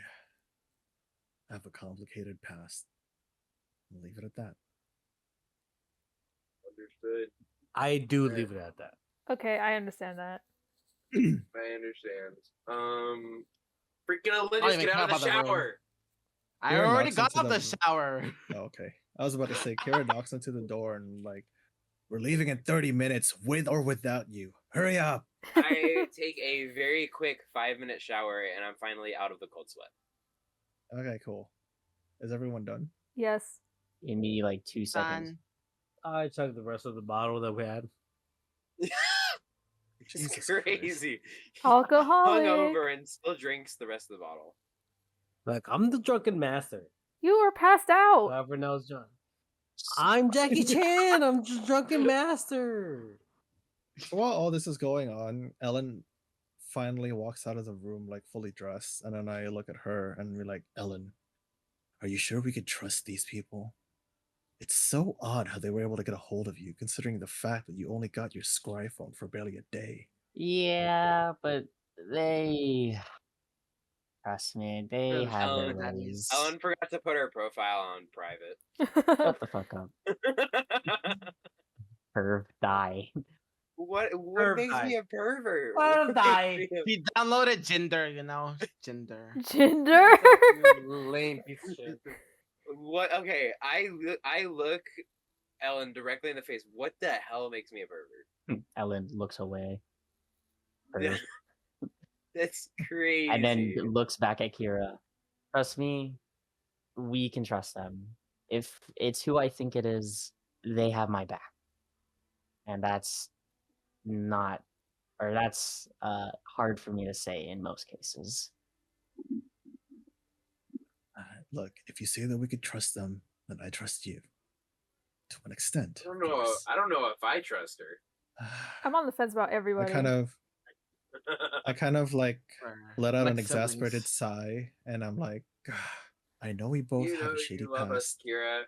I have a complicated past. I'll leave it at that. Understood. I do Yeah. leave it at that. Okay, I understand that. I understand. Freaking Alindris, even get care out of the about the room. shower. I Kira already knocks got into out the the- shower. Oh, okay. I was about to say, Kira knocks into the door and like, we're leaving in 30 minutes with or without you. Hurry up. I take a very quick 5-minute shower, and I'm finally out of the cold sweat. Okay, cool. Is everyone done? Yes. Give me like 2 seconds. Done. I chugged the rest of the bottle that we had. It's Jesus Christ. crazy. Alcoholic. Hungover and still drinks the rest of the bottle. Like, I'm the drunken master. You were passed out. Whoever knows John. I'm Jackie Chan. I'm drunken master. So while all this is going on, Ellen finally walks out of the room like fully dressed, and then I look at her and we're like, Ellen, are you sure we could trust these people? It's so odd how they were able to get a hold of you, considering the fact that you only got your scry phone for barely a day. Yeah, but they trust me. They Really? have their Ellen ways. Ellen forgot to put her profile on private. Shut the fuck up. Perv, die. What Perv makes die. me a pervert? Perv What die. makes me a- He downloaded Jinder, Jinder. Gender. You lame piece of shit. What? Okay, I look Ellen directly in the face. What the hell makes me a pervert? Ellen looks away. Perv. That's crazy. And then looks back at Kira. Trust me, we can trust them. If it's who I think it is, they have my back. And that's not, or that's hard for me to say in most cases. Look, if you say that we could trust them, then I trust you. To an extent. I don't of know. course. I don't know if I trust her. I'm on the fence about I everybody. kind of like let out Like an exasperated siblings. sigh, and I'm like, I know we both You have know a shady you love us, past, Kira.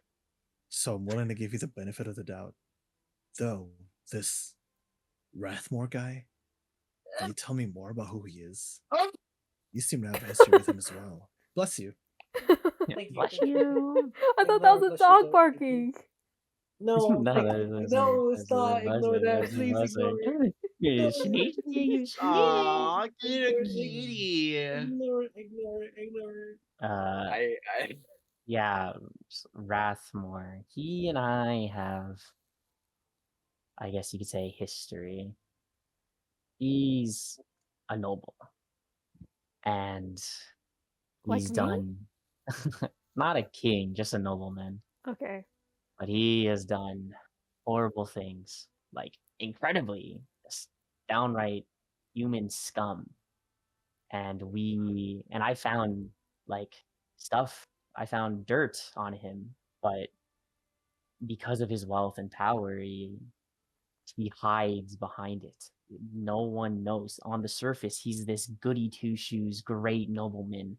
so I'm willing to give you the benefit of the doubt. Though this Rathmore guy, can you tell me more about who he is? You seem to have a history with him as well. Bless you. Thank you. Bless Thank you. I thought that was a Bless you, dog Joe. barking. No, No, thank that you. is- No, that's stop. Ignore that. that's Please ignore it. You sneak, you sneak. Aww, Kira Ignore it. cutie. Ignore it. Ignore it. Ignore it. I Yeah, Rathmore. He and I have, I guess you could say, history. He's a noble, and Like he's me? done not a king, just a nobleman. Okay. But he has done horrible things, like incredibly, just downright human scum. And I found like stuff. I found dirt on him, but because of his wealth and power, he hides behind it. No one knows. On the surface, he's this goody two shoes, great nobleman,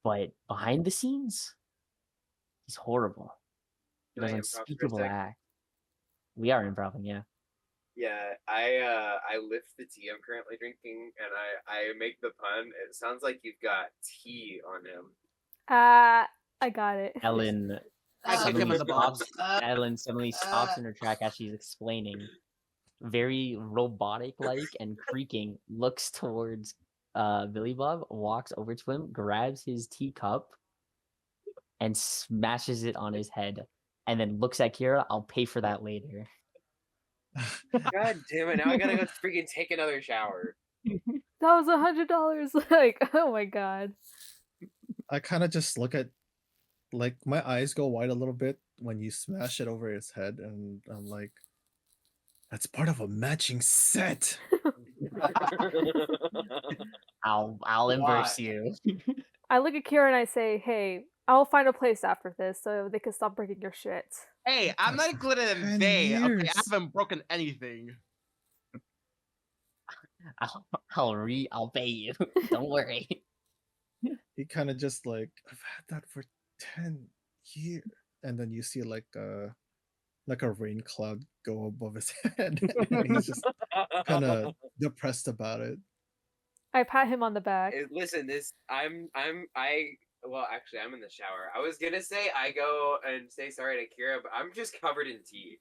but behind the scenes, he's horrible. He Can does I improv for a unspeakable sec? act. We are improving, yeah. Yeah, I lift the tea I'm currently drinking, and I make the pun. It sounds like you've got tea on him. I got it. Ellen I kick him in the balls. Ellen suddenly stops in her track as she's explaining, very robotic-like and creaking, looks towards Billy Bob, walks over to him, grabs his teacup, and smashes it on his head, and then looks at Kira. I'll pay for that later. God damn it! Now I gotta go freaking take another shower. That was $100. Like, oh my god. I kind of just look at, like, my eyes go wide a little bit when you smash it over his head, and I'm like, that's part of a matching set. I'll embrace you. I look at Kira and I say, hey, I'll find a place after this so they can stop breaking your shit. Hey, I'm not included in 10 they. Okay, I years. haven't broken anything. I'll pay you. Don't worry. He kind of just like, I've had that for 10 years. And then you see like a rain cloud go above his head. And he's just kind of depressed about it. I pat him on the back. Listen, well, actually, I'm in the shower. I was gonna say I go and say sorry to Kira, but I'm just covered in tea.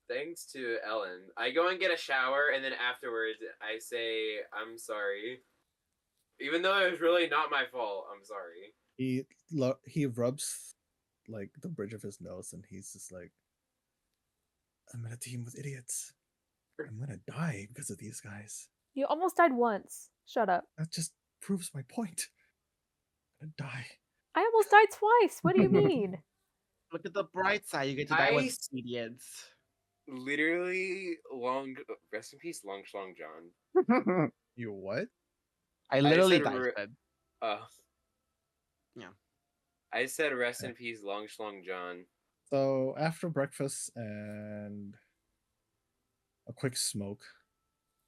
Thanks to Ellen. I go and get a shower, and then afterwards, I say I'm sorry, even though it was really not my fault. I'm sorry. He rubs like the bridge of his nose, and he's just like, I'm in a team with idiots. I'm gonna die because of these guys. You almost died once. Shut up. That just proves my point. I'm gonna die. I almost died twice. What do you mean? Look at the bright side. You get to die I with idiots. Literally, rest in peace, Long Schlong John. You what? I literally said died. Yeah. Yeah. I said rest in peace, Long Schlong John. So after breakfast and a quick smoke,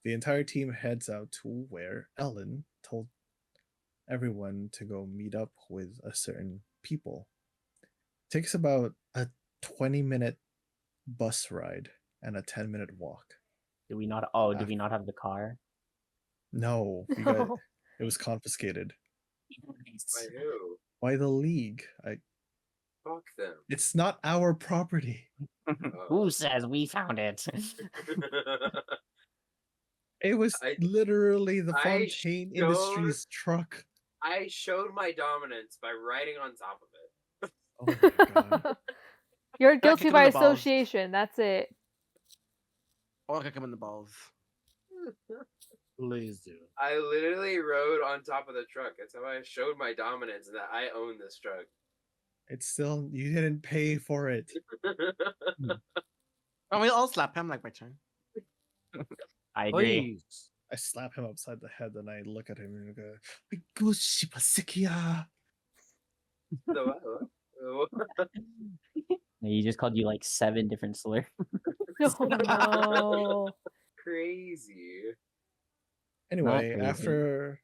the entire team heads out to where Ellen told everyone to go meet up with a certain people. Takes about a 20-minute bus ride and a 10-minute walk. Do we not? Oh, do Ah. we not have the car? No, we got No. it was confiscated By who? by the league. Fuck them. It's not our property. Who says we found it? It was I- literally the I Fontaine showed- Industries truck. I showed my dominance by riding on top of it. Oh my god. You're kick guilty him by in the balls. association. That's it. Or kick him in the balls. Please do. I literally rode on top of the truck. That's how I showed my dominance and that I own this truck. It's still you didn't pay for it. Oh, we'll slap him like by turn. I agree. Please. I slap him upside the head and I look at him and go, "Gushipasikia." So, He just called you like 7 different slurs. Oh no. crazy. Anyway, crazy.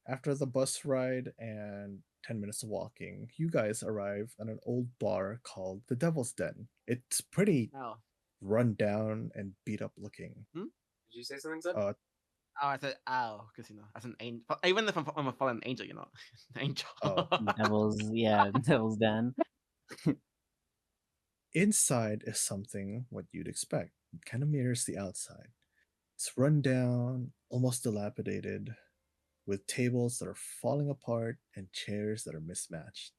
after the bus ride and 10 minutes of walking, you guys arrive at an old bar called the Devil's Den. It's pretty Oh. run down and beat up looking. Did you say something, Zed? Uh, Oh, I said ow, because as an angel. Even if I'm a fallen angel, angel. Oh. Devil's Den. Inside is something what you'd expect. It kind of mirrors the outside. It's run down, almost dilapidated, with tables that are falling apart and chairs that are mismatched.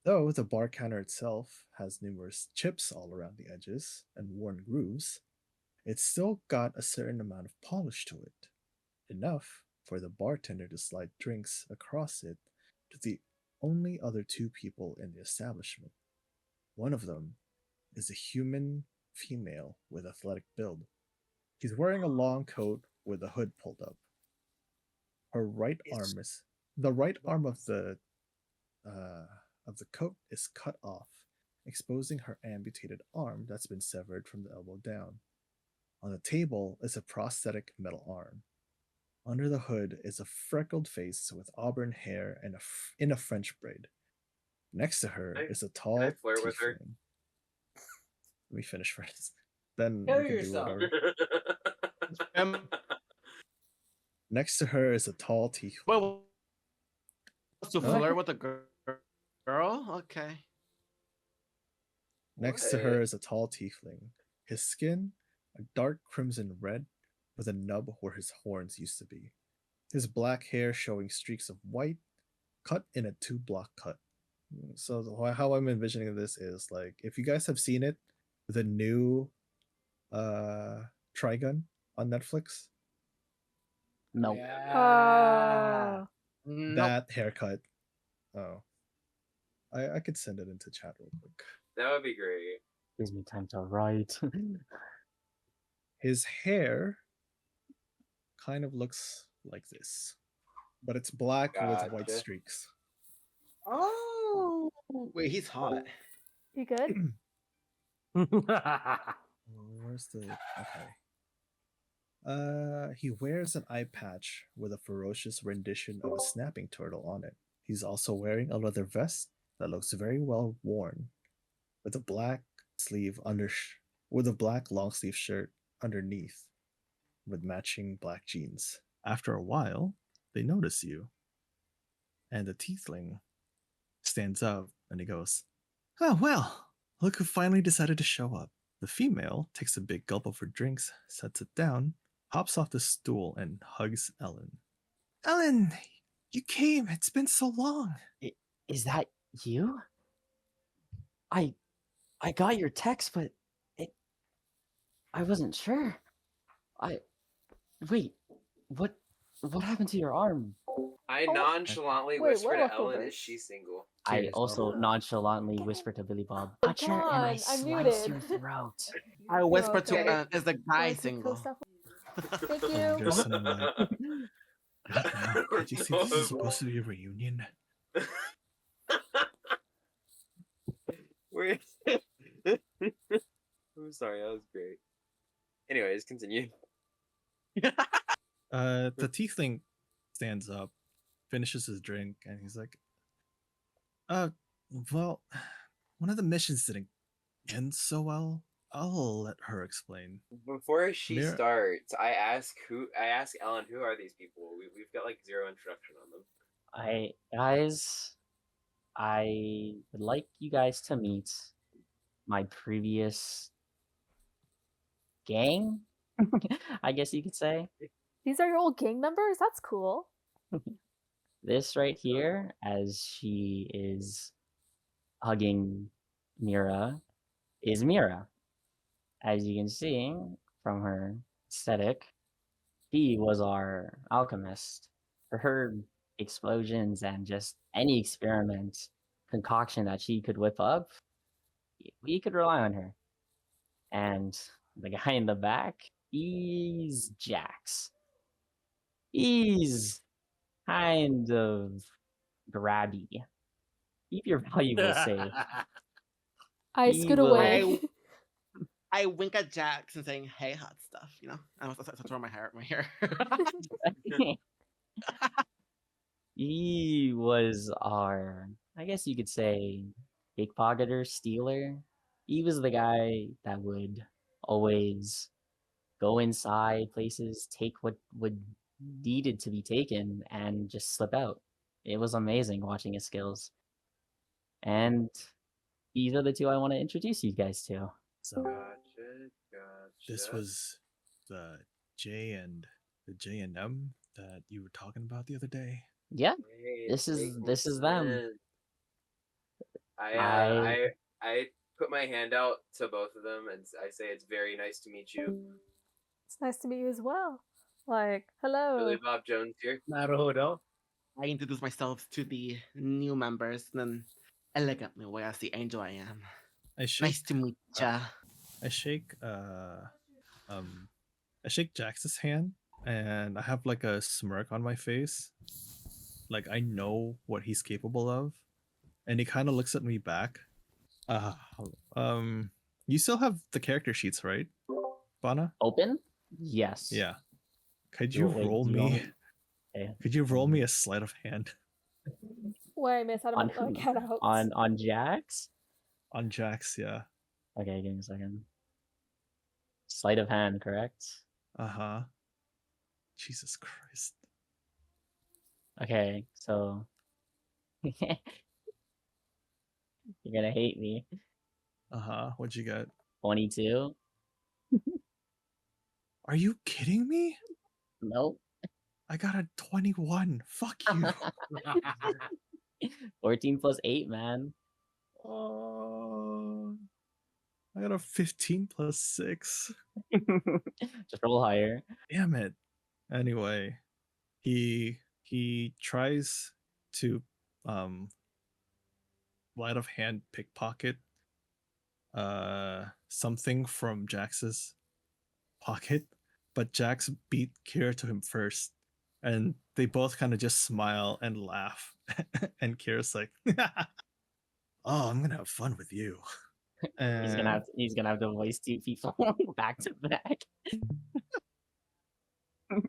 Though the bar counter itself has numerous chips all around the edges and worn grooves, it's still got a certain amount of polish to it. Enough for the bartender to slide drinks across it to the only other 2 people in the establishment. One of them is a human female with athletic build. She's wearing a long coat with a hood pulled up. Her right arm is the right arm of the coat is cut off, exposing her amputated arm that's been severed from the elbow down. On the table is a prosthetic metal arm. Under the hood is a freckled face with auburn hair and in a French braid. Next to her is a tall can I flirt with her? tiefling. Let me finish first. Then Kill we can yourself. do whatever. Next to her is a tall tiefling. Well, to Huh? flirt with a girl? Okay. Next to her is a tall tiefling. His skin, a dark crimson red, with a nub where his horns used to be. His black hair showing streaks of white, cut in a 2-block cut. So how I'm envisioning this is like, if you guys have seen it, the new Trigun on Netflix, No. Yeah. Nope. that haircut. Oh, I could send it into chat real quick. That would be great. Gives me time to write. His hair kind of looks like this, but it's black with white Gotcha. streaks. Oh, wait, he's hot. You good? Where's the okay? He wears an eye patch with a ferocious rendition of a snapping turtle on it. He's also wearing a leather vest that looks very well worn, with a black with a black long sleeve shirt underneath, with matching black jeans. After a while, they notice you, and the tiefling stands up and he goes, "Oh well, look who finally decided to show up." The female takes a big gulp of her drinks, sets it down, hops off the stool, and hugs Ellen. "Ellen, you came. It's been so long." Is that you? I got your text, but I wasn't sure. Wait, what happened to your arm? I nonchalantly Wait, whisper what to Ellen, leftovers? is she single? I Cheers, also Bob. nonchalantly whispered to Billy Bob, Oh, "Butcher, and I God, slice I'm your muted. throat." I whisper okay. to Ellen, is the guy Wanna keep single? stuff? Thank And you. there's someone like, "Did you see this is supposed to be a reunion?" Wait. I'm sorry, that was great. Anyways, continue. The tiefling stands up, finishes his drink, and he's like, well, one of the missions didn't end so well. I'll let her explain. Before she Mir- starts, I ask Ellen, who are these people? We've got like zero introduction on them. I would like you guys to meet my previous gang, I guess you could say. These are your old gang members? That's cool. This right here, as she is hugging Mira, is Mira. As you can see from her aesthetic, she was our alchemist. For her explosions and just any experiment concoction that she could whip up, we could rely on her. And the guy in the back, he's Jax. He's kind of grabby. Keep your valuables safe. I He scoot will- away. I wink at Jax and saying, "Hey, hot stuff," you know. I was throw my hair. He was our, I guess you could say, pickpocketer, stealer. He was the guy that would always go inside places, take what would needed to be taken, and just slip out. It was amazing watching his skills. And these are the two I want to introduce you guys to. So Gotcha. this was the J and M that you were talking about the other day. Yeah, Hey, this it is makes them. sense. I put my hand out to both of them and I say it's very nice to meet you. It's nice to meet you as well. Like, hello. Billy Bob Jones here. Naruto. I introduce myself to the new members, and then elegantly, way as the angel I am. I shake Nice to meet ya. I shake Jax's hand, and I have like a smirk on my face. Like I know what he's capable of. And he kind of looks at me back. You still have the character sheets, right, Bana? Open? Yes. Yeah. Could you Wait, roll do you me? want me- Okay. Could you roll me a sleight of hand Wait, miss, I On don't who? get out. On Jax? on Jax? Yeah. Okay, give me a second. Sleight of hand, correct? Uh-huh. Jesus Christ. Okay, so you're gonna hate me. Uh-huh. What'd you get? 22? Are you kidding me? Nope. I got a 21. Fuck you. 14 plus 8, man. Oh, I got a 15 plus 6. Just roll higher. Damn it. Anyway, he tries to light of hand pickpocket something from Jax's pocket, but Jax beat Kira to him first, and they both kind of just smile and laugh. And Kira's like, "Oh, I'm gonna have fun with you." And He's gonna have to voice two people back to back.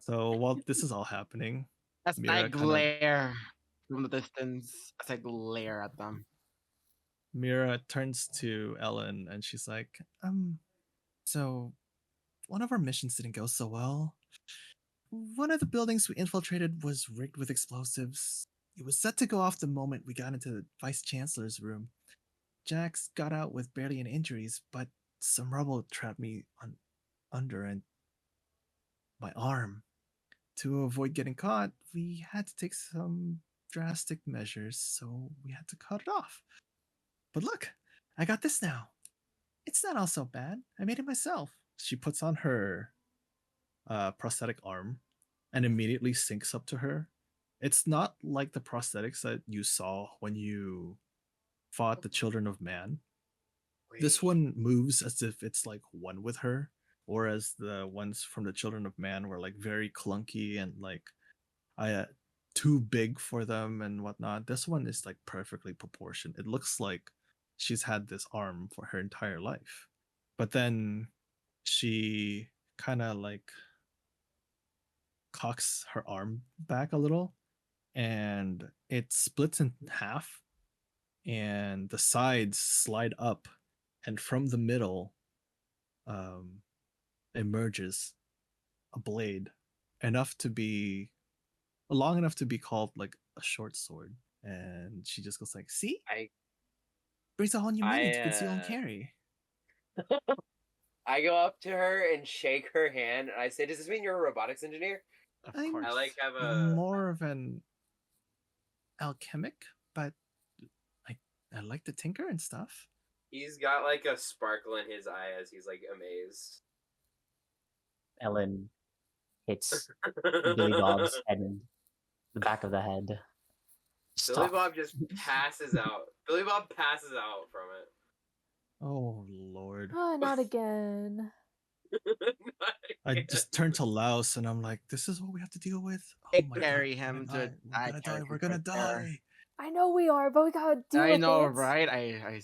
so while this is all happening, As Mira I kinda- glare from the distance, as I glare at them. Mira turns to Ellen and she's like, so one of our missions didn't go so well. One of the buildings we infiltrated was rigged with explosives. It was set to go off the moment we got into the Vice Chancellor's room. Jax got out with barely any injuries, but some rubble trapped me under and my arm. To avoid getting caught, we had to take some drastic measures, so we had to cut it off. But look, I got this now. It's not all so bad. I made it myself. She puts on her prosthetic arm and immediately syncs up to her. It's not like the prosthetics that you saw when you fought the Children of Man. This one moves as if it's like one with her, whereas the ones from the Children of Man were like very clunky and like too big for them and whatnot. This one is like perfectly proportioned. It looks like she's had this arm for her entire life. But then she kind of like cocks her arm back a little and it splits in half and the sides slide up and from the middle um, emerges a blade enough to be long enough to be called like a short sword. And she just goes like, "See, I brings a whole new meaning to I conceal and carry." I go up to her and shake her hand, and I say, "Does this mean you're a robotics engineer?" Of I'm course. I like have a more of an alchemic, but I I like to tinker and stuff. He's got like a sparkle in his eye as he's like amazed. Ellen hits Billy Bob's head in the back of the head. Billy Stop. Bob just passes out. Billy Bob passes out from it. Oh Lord. Oh, not again. I just turned to Laos and I'm like, this is what we have to deal with. Oh They my carry god, him we're to gonna die. We're gonna die. territory We're gonna right there. die. I know we are, but we gotta deal I with know, it. right? I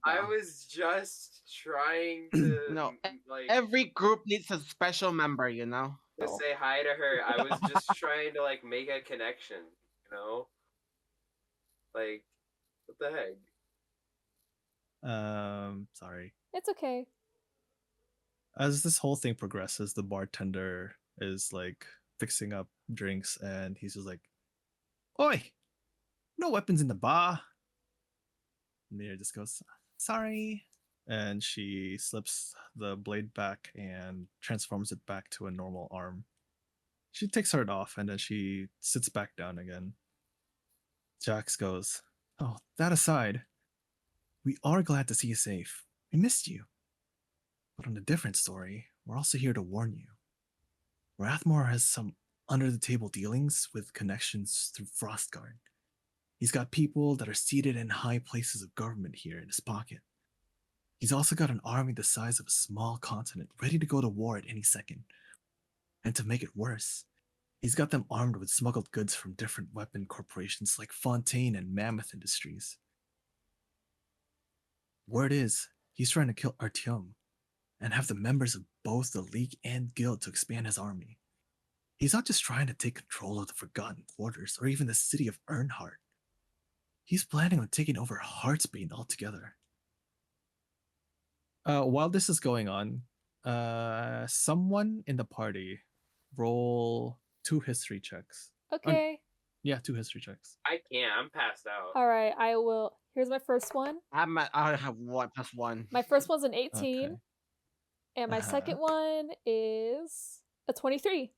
I know. was just trying to No, like every group needs a special member, you know. to say hi to her. I was just trying to like make a connection, you know? Like, what the heck? Sorry. It's okay. As this whole thing progresses, the bartender is like fixing up drinks and he's just like, "Oi, no weapons in the bar." Mira just goes, "Sorry." And she slips the blade back and transforms it back to a normal arm. She takes it off and then she sits back down again. Jax goes, "Oh, that aside, we are glad to see you safe. We missed you. But on a different story, we're also here to warn you. Rathmore has some under the table dealings with connections through Frostguard. He's got people that are seated in high places of government here in his pocket. He's also got an army the size of a small continent ready to go to war at any second. And to make it worse, he's got them armed with smuggled goods from different weapon corporations like Fontaine and Mammoth Industries. Word is, he's trying to kill Artyom and have the members of both the League and Guild to expand his army. He's not just trying to take control of the Forgotten Quarters or even the city of Earnhardt. He's planning on taking over Heartsbane altogether. While this is going on, someone in the party roll 2 history checks. Okay. Yeah, 2 history checks. I can't. I'm passed out. All right. I will. Here's my first one. I have 1+1. My first one's an 18, Okay. and my second one is a 23.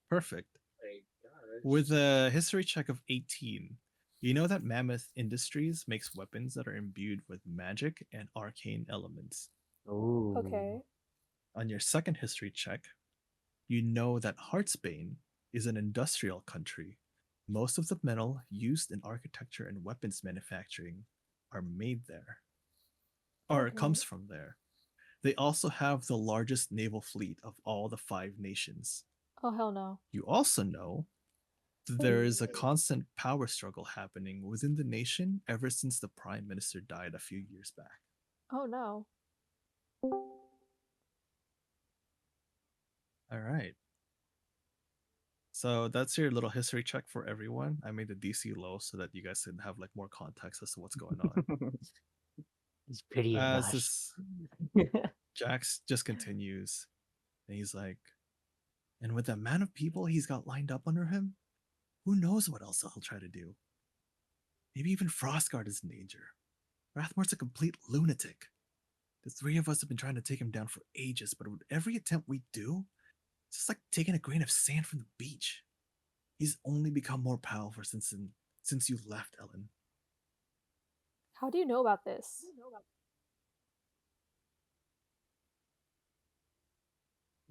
Perfect. My gosh. With a history check of 18, you know that Mammoth Industries makes weapons that are imbued with magic and arcane elements. Ooh. Okay. On your second history check, you know that Heartsbane is an industrial country. Most of the metal used in architecture and weapons manufacturing are made there, or Okay. comes from there. They also have the largest naval fleet of all the 5 nations. Oh, hell no. You also know that there is a constant power struggle happening within the nation ever since the Prime Minister died a few years back. Oh, no. All right. So that's your little history check for everyone. I made the DC low so that you guys can have like more context as to what's going on. He's pretty As abashed. this Jax just continues, and he's like, and with the amount of people he's got lined up under him, who knows what else he'll try to do? Maybe even Frostguard is in danger. Rathmore's a complete lunatic. The 3 of us have been trying to take him down for ages, but with every attempt we do, it's just like taking a grain of sand from the beach. He's only become more powerful since you left, Ellen. How do you know about this?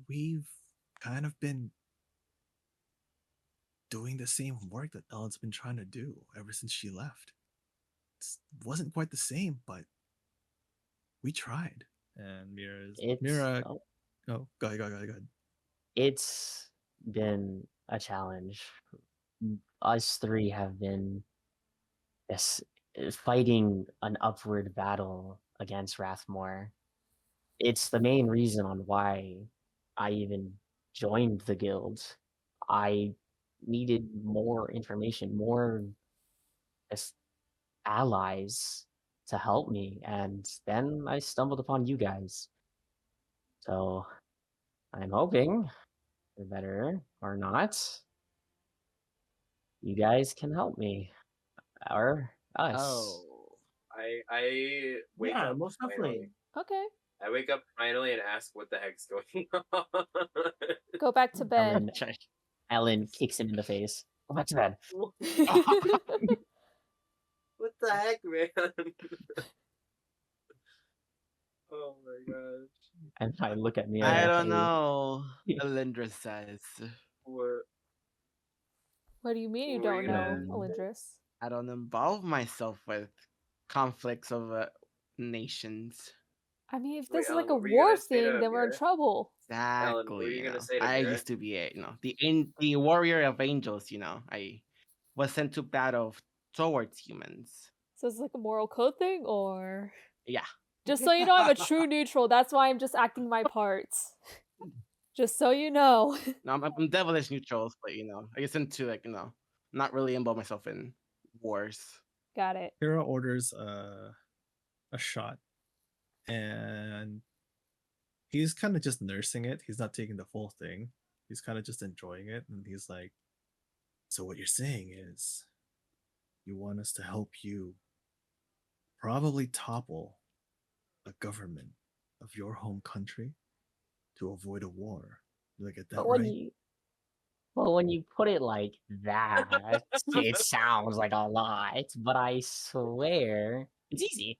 We've kind of been doing the same work that Ellen's been trying to do ever since she left. It wasn't quite the same, but we tried. And Mira. Oh, Oh, go ahead. it's been a challenge. Us 3 have been fighting an upward battle against Rathmore. It's the main reason on why I even joined the guild. I needed more information, more allies to help me, and then I stumbled upon you guys. So I'm hoping, for better or not, you guys can help me or us. Oh. I wake Yeah, up most finally. definitely. Okay. I wake up finally and ask what the heck's going on. Go back to bed. Ellen kicks him in the face. Go back to bed. What the heck, man? Oh my gosh. And I look at me. I don't know. Alindra says. What? What do you mean you What were don't you know, gonna- Alindris? I don't involve myself with conflicts of nations. I mean, if Wait, this is Ellen, like a what were you war gonna say to thing, then we're in Amira? trouble. Ellen, what were Exactly. you gonna say to I Mira? used to be the warrior of angels. I was sent to battle towards humans. So it's like a moral code thing, or Yeah. just so you know, I'm a true neutral. That's why I'm just acting my parts. Just so you know. No, I'm devilish neutrals, but I get into not really involve myself in wars. Got it. Kira orders a shot, and he's kind of just nursing it. He's not taking the full thing. He's kind of just enjoying it, and he's like, "So what you're saying is, you want us to help you probably topple a government of your home country to avoid a war? Did I get that But when right?" when you put it like that, it sounds like a lot. But I swear, it's easy.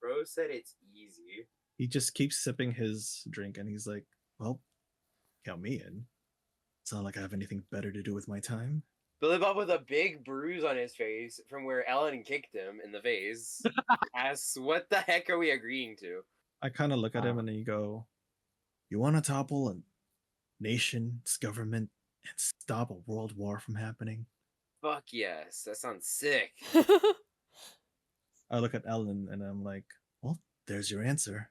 Bro said it's easy. He just keeps sipping his drink, and he's like, "Well, count me in. It's not like I have anything better to do with my time." Billy Bob with a big bruise on his face from where Ellen kicked him in the face asks, "What the heck are we agreeing to?" I kind of look at him and then you go, "You want to topple a nation's government and stop a world war from happening?" Fuck yes, that sounds sick. I look at Ellen and I'm like, "Well, there's your answer.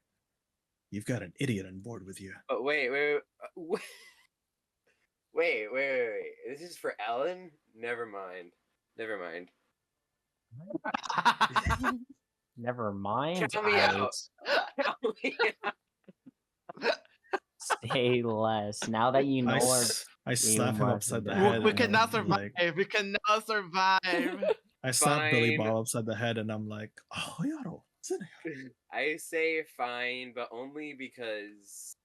You've got an idiot on board with you." But wait. This is for Ellen? Never mind. Never mind. Count me out. Say less. Now that you know I slap him must upside the have head. We and cannot I'm survive. like- We cannot survive. I slap Billy Fine. Bob upside the head and I'm like, "Oh, yaro, I say fine, but only because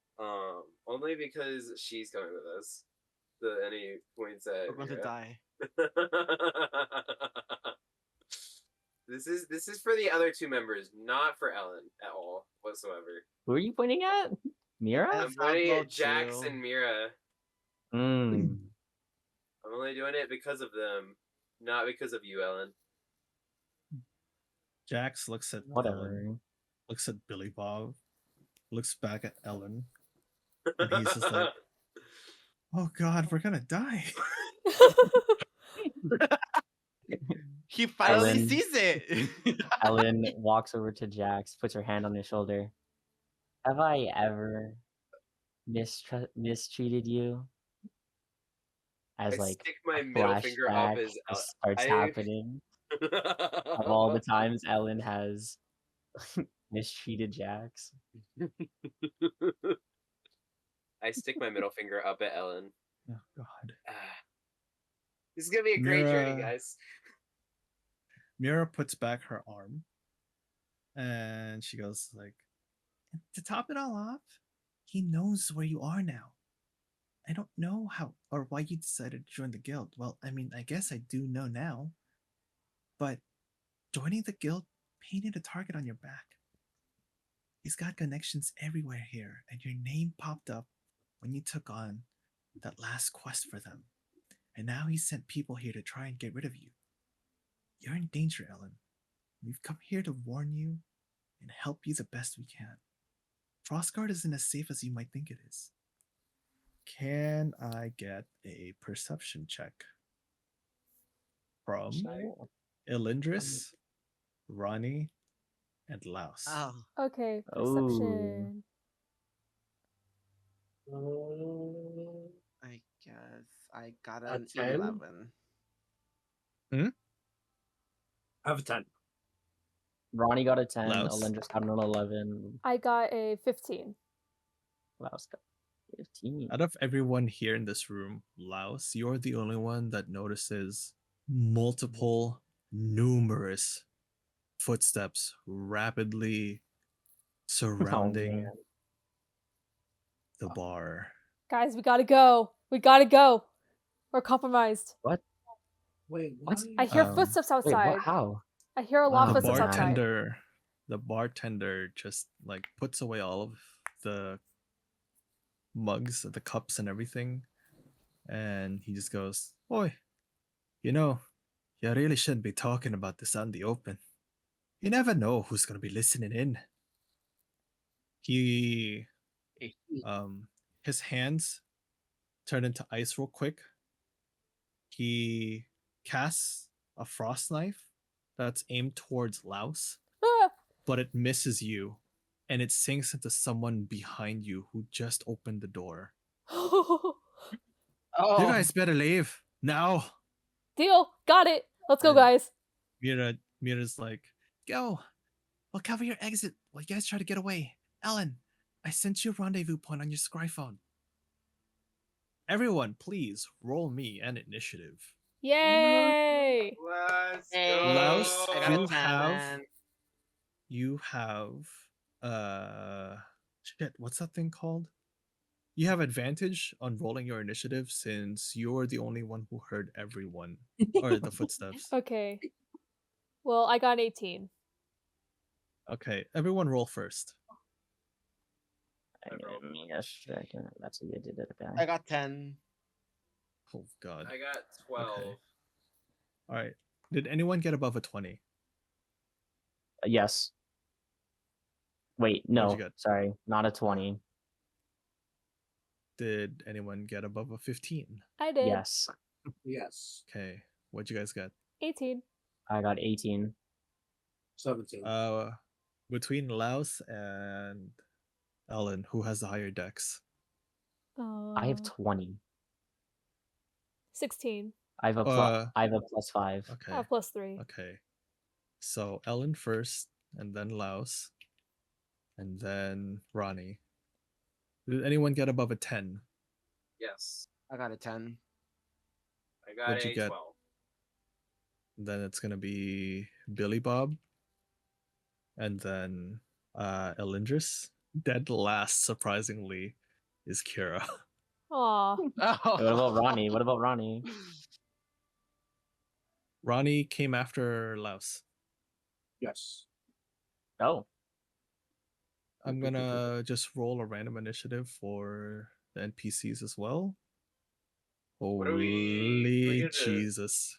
she's coming with us. Any points at We're going to Mira. die. This is for the other two members, not for Ellen at all whatsoever. Who are you pointing at? Mira? I'm That's pointing Albo at Jax too. and Mira. Mm. I'm only doing it because of them, not because of you, Ellen. Jax looks at Ellen, Whatever. looks at Billy Bob, looks back at Ellen, and he's just like, "Oh God, we're gonna die." He finally Ellen. sees it. Ellen walks over to Jax, puts her hand on his shoulder. Have I ever mistreated you? As I like stick my a middle finger up flashback as just starts I- happening of all the times Ellen has mistreated Jax. I stick my middle finger up at Ellen. Oh God. This is gonna be a great journey, Mira- guys. Mira puts back her arm, and she goes like, "To top it all off, he knows where you are now. I don't know how or why you decided to join the guild. Well, I mean, I guess I do know now. But joining the guild painted a target on your back. He's got connections everywhere here, and your name popped up when you took on that last quest for them. And now he sent people here to try and get rid of you. You're in danger, Ellen. We've come here to warn you and help you the best we can. Frostguard isn't as safe as you might think it is. Can I get a perception check from Elindris Ronnie, and Laos. Oh, Okay, Oh. perception. I guess I got A an 10? 11. I have a 10. Ronnie got a 10. Laos? Alindris got an 11. I got a 15. Laos got 15. Out of everyone here in this room, Laos, you're the only one that notices multiple, numerous footsteps rapidly surrounding man. the bar. Guys, we gotta go. We gotta go. We're compromised. What? Wait, What? why? I hear Um, footsteps Wait, outside. what? How? I hear a lot Wow. of The footsteps outside. bartender just like puts away all of the mugs, the cups and everything, and he just goes, "Oi, you know, you really shouldn't be talking about this out in the open. You never know who's gonna be listening in." He his hands turn into ice real quick. He casts a frost knife that's aimed towards Laos, Ah! but it misses you, and it sinks into someone behind you who just opened the door. Oh, You guys better leave now. Deal. Got it. Let's go, And guys. Mira's like, go. We'll cover your exit while you guys try to get away. Ellen, I sent you a rendezvous point on your scry phone. Everyone, please roll me an initiative. Yay! Let's hey, Laos, go. I got a you 10. have you have shit, what's that thing called? You have advantage on rolling your initiative since you're the only one who heard everyone or the footsteps. Okay. Well, I got an 18. Okay, everyone roll first. Give me a second. That's what you did it, I okay. got 10. Oh god. I got 12. Okay. All right. Did anyone get above a 20? Yes. Wait, What'd no. you get? Sorry. Not a 20. Did anyone get above a 15? I did. Yes. Yes. Okay. What'd you guys get? 18. I got 18. 17. Between Laos and Ellen, who has the higher dex? I have 20. 16. I have a I have a plus 5. Okay. I have plus 3. Okay. So Ellen first, and then Laos, and then Ronnie. Did anyone get above a 10? Yes. I got a 10. I got What'd you a get? 12. Then it's gonna be Billy Bob, and then Elindris. Dead last, surprisingly, is Kira. Aw. Oh. What about Ronnie? What about Ronnie? Ronnie came after Laos. Yes. Oh. I'm gonna just roll a random initiative for the NPCs as well. What are we- Holy we get to- Jesus.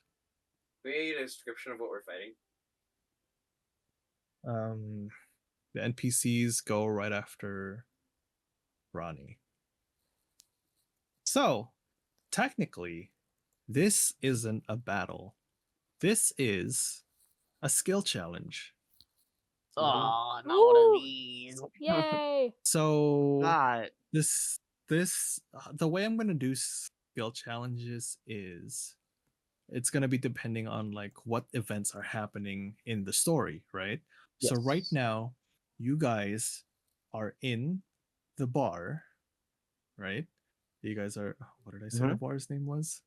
We need a description of what we're fighting. The NPCs go right after Ronnie. So, technically, this isn't a battle. This is a skill challenge. Oh, not one Woo! of these. Yay! So, God. the way I'm gonna do skill challenges is it's gonna be depending on like what events are happening in the story, right? So right Yes. now, you guys are in the bar, right? You guys are, what did I say the bar's name was?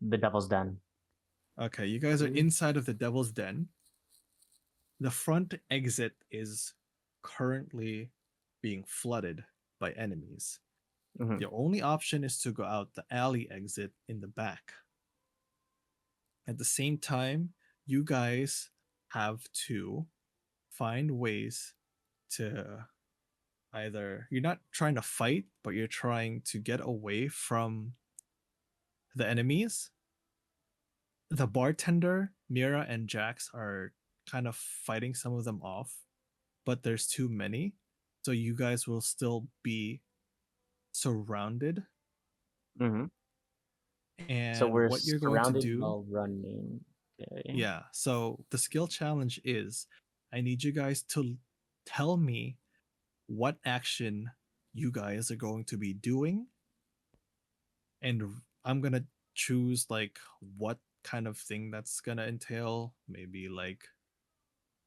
The Devil's Den. Okay, you guys are inside of the Devil's Den. The front exit is currently being flooded by enemies. Mhm. Your only option is to go out the alley exit in the back. At the same time, you guys have to find ways to either, you're not trying to fight, but you're trying to get away from the enemies. The bartender, Mira, and Jax are kind of fighting some of them off, but there's too many. So you guys will still be surrounded. Mm-hmm. And So we're what you're going to surrounded do, while running. Okay. Yeah. So the skill challenge is I need you guys to tell me what action you guys are going to be doing, and I'm gonna choose like what kind of thing that's gonna entail. Maybe like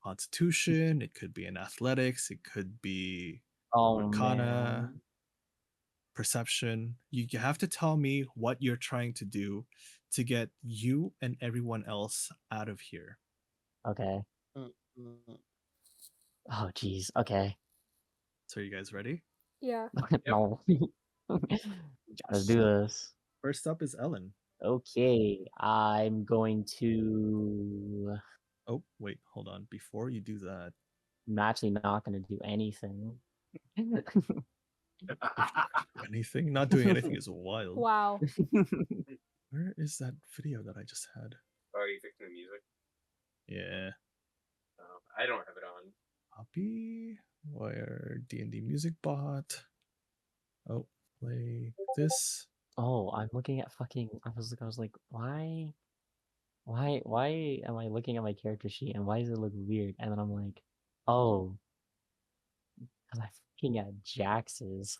constitution, it could be in athletics, it could be Oh arcana, man. perception. You have to tell me what you're trying to do to get you and everyone else out of here. Okay. Mm, mm. Oh jeez. Okay. So, are you guys ready? Yeah. No. Let's do this. First up is Ellen. Okay. I'm going to. Oh, wait, hold on. Before you do that, I'm actually not going to do anything. anything? Not doing anything is wild. Wow. Where is that video that I just had? Oh, are you fixing the music? Yeah. I don't have it on. Copy. Where D&D music bot. Oh, play this. Oh, I'm looking at fucking. I was like, why am I looking at my character sheet and why does it look weird? And then I'm like, oh, because I'm looking at Jax's.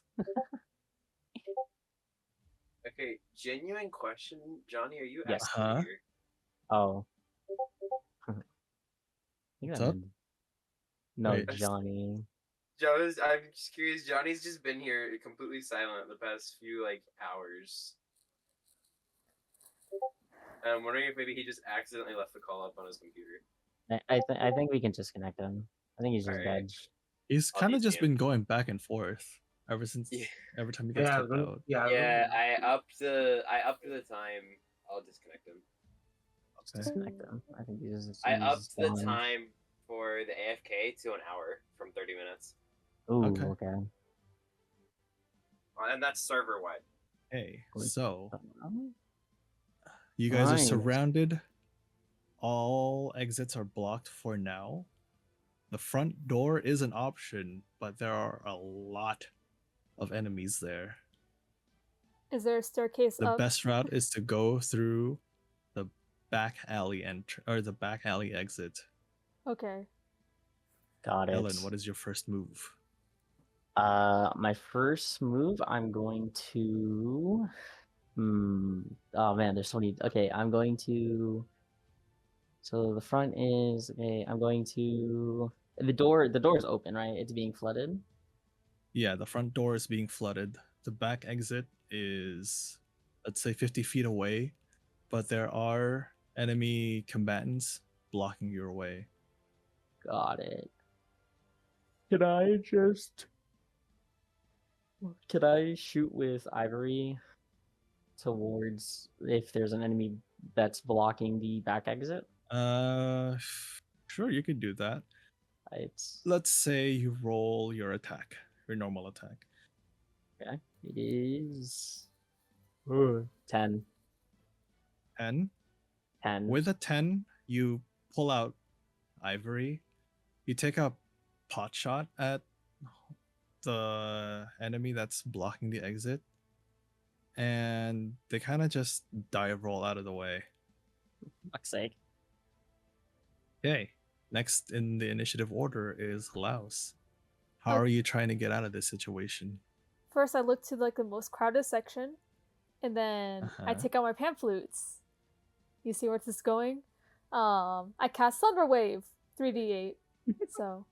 Okay, genuine question, Johnny. Are you Yes. actually Uh-huh. here? Oh. I think What's that up? meant- No, Wait. Johnny. I'm just curious. Johnny's just been here completely silent the past few like hours. And I'm wondering if maybe he just accidentally left the call up on his computer. I think we can just connect him. I think he's just Alright. dead. He's I'll kind of DC just him. been going back and forth ever since Yeah. every time he gets kicked out. Yeah, I upped the time. I'll disconnect him. Just Okay. disconnect him. I think he's I he's upped the gone. time for the AFK to an hour from 30 minutes. Ooh, Okay. okay. And that's server wide. Hey, Wait. so Um, you guys are Nice. surrounded. All exits are blocked for now. The front door is an option, but there are a lot of enemies there. Is there a staircase The up? best route is to go through the back alley or the back alley exit. Okay. Got it. Ellen, what is your first move? My first move, I'm going to. Oh man, there's so many. Okay, I'm going to. So the front is okay. I'm going to. The door is open, right? It's being flooded. Yeah, the front door is being flooded. The back exit is, let's say, 50 feet away, but there are enemy combatants blocking your way. Got it. Can I just? Can I shoot with Ivory towards if there's an enemy that's blocking the back exit? Sure, you could do that. It's Let's say you roll your attack, your normal attack. okay. It is 10. 10. 10. With a 10, you pull out Ivory. You take a pot shot at the enemy that's blocking the exit, and they kind of just dive roll out of the way. Fuck's sake. Okay, next in the initiative order is Laos. How Oh. are you trying to get out of this situation? First, I look to like the most crowded section, and then I Uh-huh. take out my pan flutes. You see where this is going? I cast Thunder Wave, 3d8. So,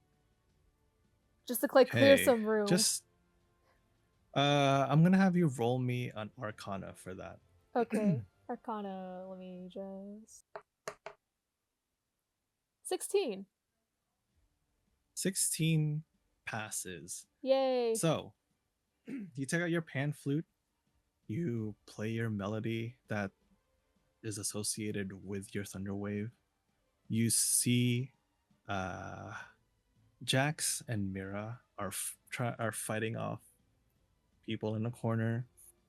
just to like clear Okay, some room. just I'm gonna have you roll me an Arcana for that. Okay, Arcana. Let me just 16. 16 passes. Yay! So, you take out your pan flute, you play your melody that is associated with your thunder wave. You see Jax and Mira are fighting off people in the corner,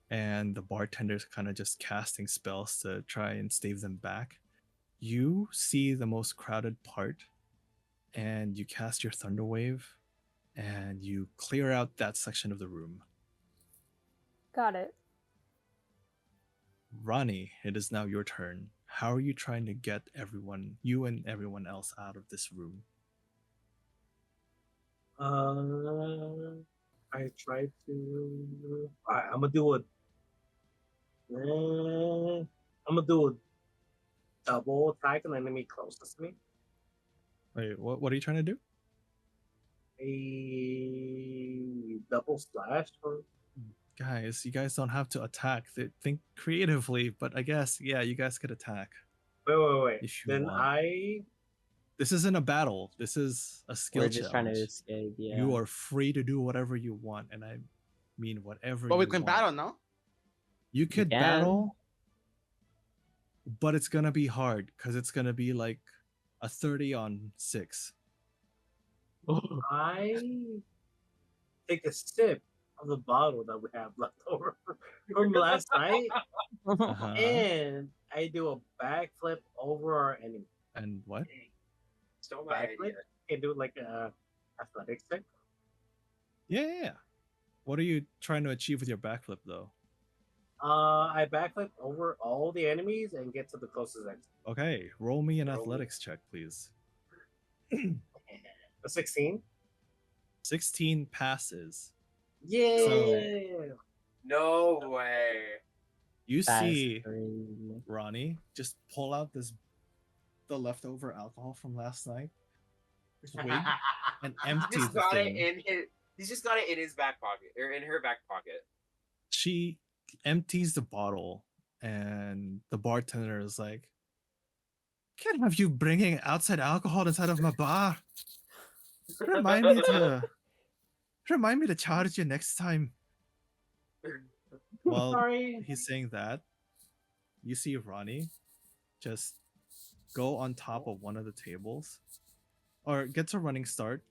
and the bartender's kind of just casting spells to try and stave them back. You see the most crowded part, and you cast your thunder wave, and you clear out that section of the room. Got it. Ronnie, it is now your turn. how are you trying to get everyone, you and everyone else, out of this room? I tried to. I'm gonna do it. I'm gonna do a double attack on the enemy closest to me. Wait, what are you trying to do? A double slash. Or... Guys, you guys don't have to attack. Think creatively, but I guess, yeah, you guys could attack. Wait. If you Then want. This isn't a battle. This is a skill We're just trying to challenge. escape. Yeah. You are free to do whatever you want, and I mean whatever But we you can want. battle, no? You could can. battle, but it's gonna be hard because it's gonna be like a 30 on 6. I take a sip of the bottle that we have left over from last night, Uh-huh. and I do a backflip over our enemy. And what? Stole my Backflip? idea. Can do like a athletics check. Yeah. What are you trying to achieve with your backflip, though? I backflip over all the enemies and get to the closest exit. Okay, roll me an athletics check, please. A 16. 16 passes. Yeah. No way. You That's see crazy. Ronnie just pull out the leftover alcohol from last night, swig, and empty Just the got thing. it in his. He's just got it in his back pocket or in her back pocket. She empties the bottle, and the bartender is like, "Can't have you bringing outside alcohol inside of my bar. Remind me to charge you next time." While Sorry. he's saying that, you see Ronnie just go on top of one of the tables, or gets a running start,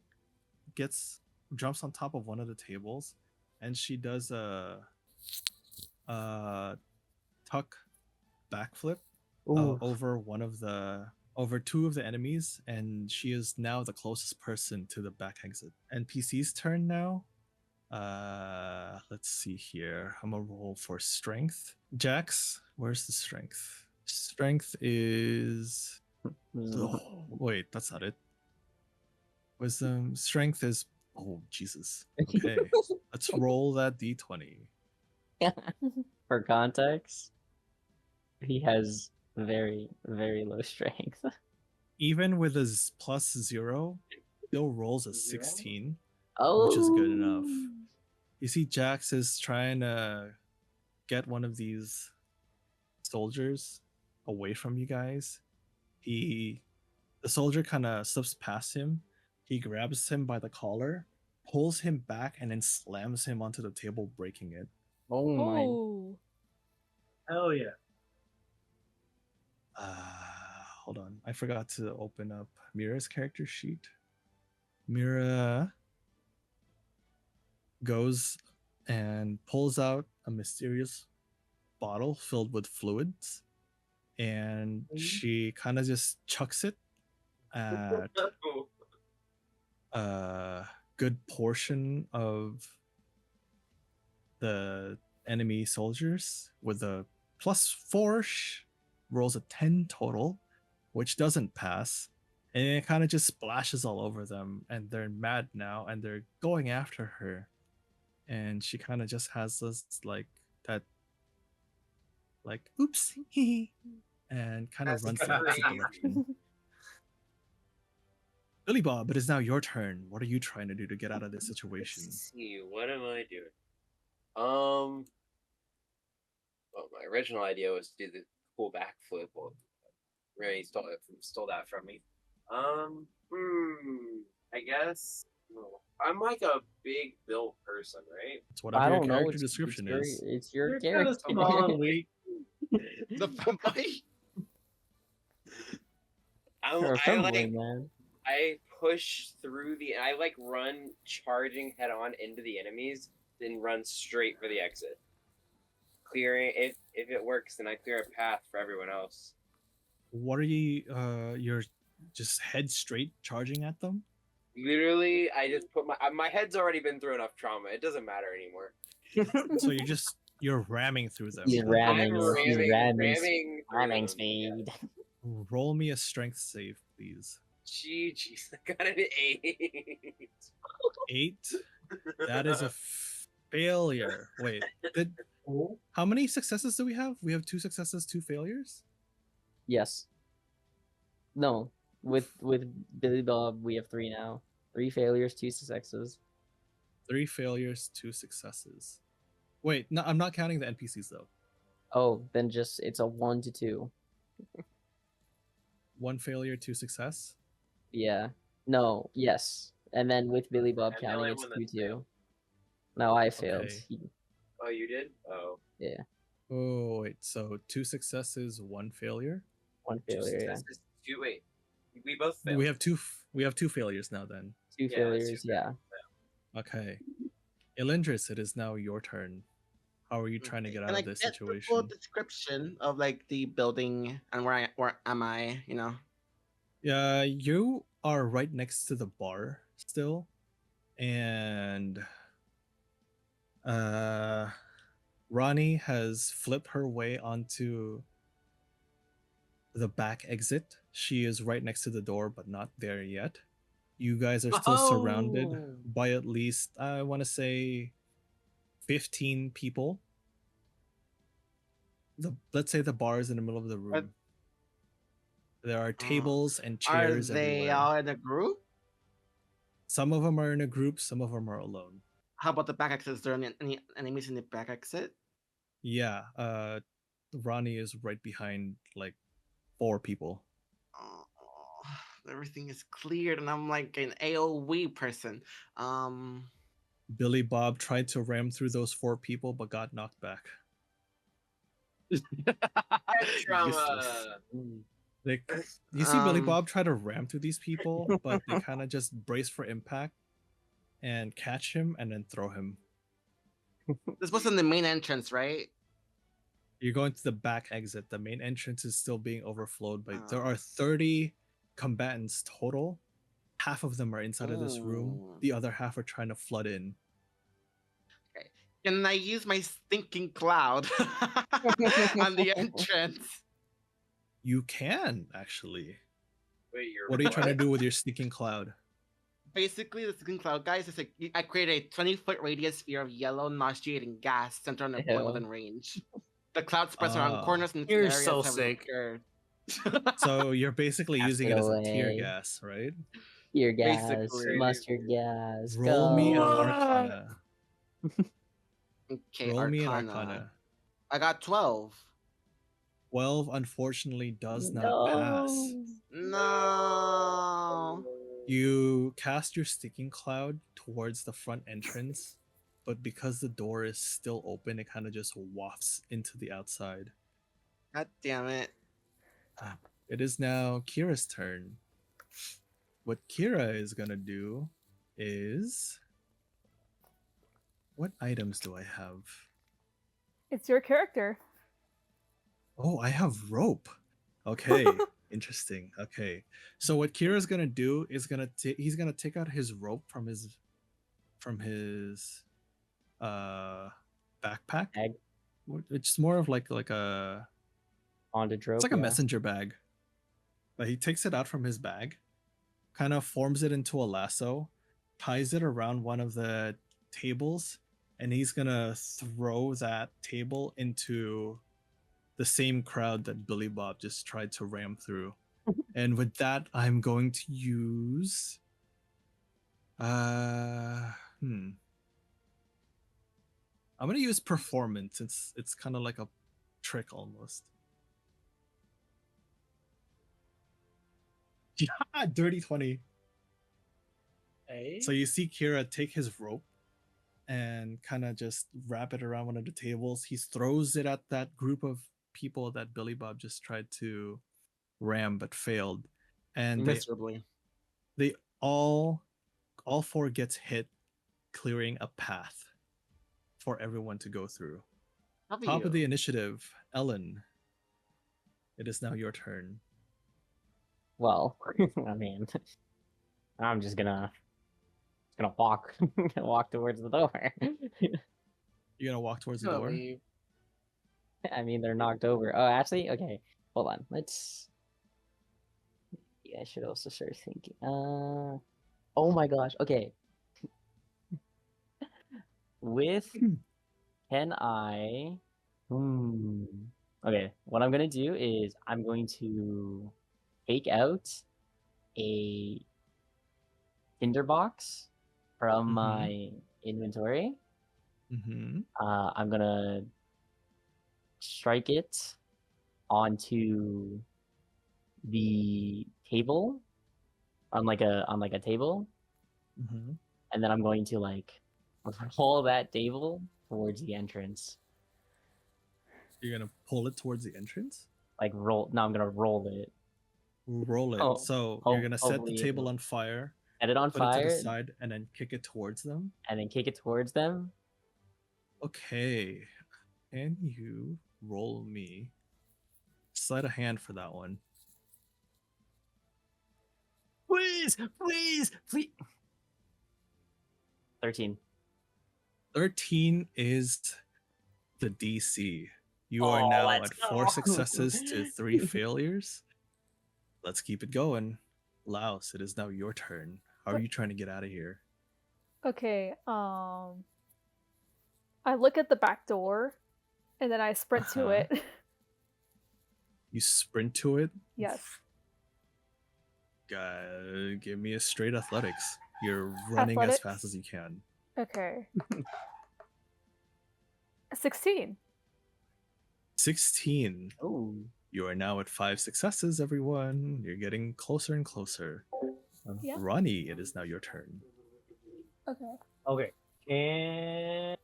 jumps on top of one of the tables, and she does a tuck backflip Ooh. over two of the enemies, and she is now the closest person to the back exit. NPC's turn now. Let's see here. I'm gonna roll for strength. Jax, where's the strength? Strength is oh, wait, that's not it. Wisdom. Strength is, oh Jesus. Okay, let's roll that d20. For context, he has very, very low strength. Even with his +0, still rolls a 16. Oh, Which is good enough. You see, Jax is trying to get one of these soldiers away from you guys. The soldier kind of slips past him. He grabs him by the collar, pulls him back, and then slams him onto the table, breaking it. Oh my! Ooh. Hell yeah. Hold on. I forgot to open up Mira's character sheet. Mira goes and pulls out a mysterious bottle filled with fluids, and she kind of just chucks it at a good portion of the enemy soldiers with a +4, rolls a 10 total, which doesn't pass, and it kind of just splashes all over them, and they're mad now, and they're going after her. And she kind of just has this oops, and kind of That's runs the opposite crazy. direction. Billy Bob, it is now your turn. What are you trying to do to get out of this situation? Let's see, what am I doing? Well, my original idea was to do the cool backflip. Well, Ray stole that from me. I guess I'm like a big built person, right? It's whatever I your don't know. character description is. It's your You're character. kinda small and weak. The fight. You're a I femboy, like man. I push through I like run charging head on into the enemies, then run straight for the exit. Clearing if it works, then I clear a path for everyone else. What are you? You're just head straight charging at them? Literally, I just put my head's already been through enough trauma. It doesn't matter anymore. So you're just You're ramming through them. He's ramming. I'm He's ramming ramming through. speed. Roll me a strength save, please. Jeez, I got an 8. 8. That is a failure. Wait, how many successes do we have? We have 2 successes, 2 failures. Yes. No. With Billy Bob, we have 3 now. 3 failures, 2 successes. 3 failures, 2 successes. Wait, no, I'm not counting the NPCs though. Oh, then just it's a 1 to 2. 1 failure, 2 success. Yeah. No. Yes. And then with Billy Bob I'm the counting, only it's one 2 that's 2. failed. No, I failed. Okay. Oh, you did? Oh. Yeah. Oh wait, so 2 successes, 1 failure. 1 Two failure. Yeah. successes. Wait. We both failed. We have 2 failures now then. 2 Yeah, that's failures. 2 Yeah. Okay. Elindris, it is now your turn. How are you trying to get out Can I of this get the full situation? description of like the building and where am I? You know. Yeah, you are right next to the bar still, and Ronnie has flipped her way onto the back exit. She is right next to the door, but not there yet. You guys are still surrounded Oh. by at least, I want to say, 15 people. Let's say the bar is in the middle of the room. There are tables and Are chairs they everywhere. all in a group? Some of them are in a group, some of them are alone. How about the back exit? Is there any enemies in the back exit? Yeah, Ronnie is right behind like 4 people. Oh, everything is cleared, and I'm like an AOE person. Billy Bob tried to ram through those 4 people but got knocked back. Trauma. Like, you see Billy Um, Bob try to ram through these people, but they kind of just brace for impact and catch him and then throw him. This wasn't the main entrance, right? You're going to the back exit. The main entrance is still being overflowed, but there Oh. are 30 combatants total. Half of them are inside of this room. Oh. The other half are trying to flood in. Okay. Can I use my stinking cloud on the entrance? You can, actually. Wait, you're What are you trying to do with your sneaking cloud? Basically, the stinking cloud, guys, is like I created a 20-foot radius sphere of yellow, nauseating gas centered on a point Ew. within range. The cloud spreads around Ah. corners and You're areas so heavily sick. secured. So you're basically Cast using it it as a tear away. gas, right? Tear gas. Basically. Mustard gas. Roll me an go. Arcana. Okay, Roll me an Arcana. Arcana. I got 12. 12 unfortunately does not No. pass. No. You cast your sticking cloud towards the front entrance, but because the door is still open, it kind of just wafts into the outside. God damn it. It is now Kira's turn. What Kira is gonna do is... What items do I have? It's your character. Oh, I have rope. Okay, interesting. Okay, so what Kira's gonna do is he's gonna take out his rope from his backpack. Bag. It's more of like a Bondage rope. it's like a yeah. messenger bag. But he takes it out from his bag, kind of forms it into a lasso, ties it around one of the tables, and he's gonna throw that table into the same crowd that Billy Bob just tried to ram through. And with that, I'm going to use I'm gonna use performance. It's kind of like a trick almost. Yeah, dirty 20. Hey. So you see Kira take his rope and kind of just wrap it around one of the tables. He throws it at that group of people that Billy Bob just tried to ram but failed. And Miserably. they all 4 gets hit, clearing a path for everyone to go through. Top of the initiative, Ellen. It is now your turn. Well, I mean, I'm just gonna walk towards the door. You're gonna walk towards the Gonna door. leave. I mean, they're knocked over. Oh, actually, okay. Hold on. Let's. Yeah, I should also start thinking. Oh my gosh. Okay. With can I? Hmm. Okay. What I'm gonna do is I'm going to take out a tinderbox from Mhm. my inventory. Mm-hmm. I'm gonna strike it onto the table on like a table, Mm-hmm. and then I'm going to like roll that table towards the entrance. You're gonna pull it towards the entrance. Like roll. No, I'm gonna roll it. Roll it. Oh, So you're gonna set the hopefully table on fire, set it on put it to the fire, side, and then kick it towards them. and then kick it towards them. Okay. Can you roll me? Slide a hand for that one. Please, please, please. 13. 13 is the DC. You are Oh, now let's at 4 go. successes to 3 failures. Let's keep it going. Laos, it is now your turn. How are you trying to get out of here? Okay, I look at the back door and then I sprint to Uh-huh. it. You sprint to it? Yes. Give me a straight athletics. You're running as fast as you can. Okay. 16. 16. Oh. You are now at 5 successes, everyone. You're getting closer and closer. Yeah. Ronnie, it is now your turn. Okay. Okay. Can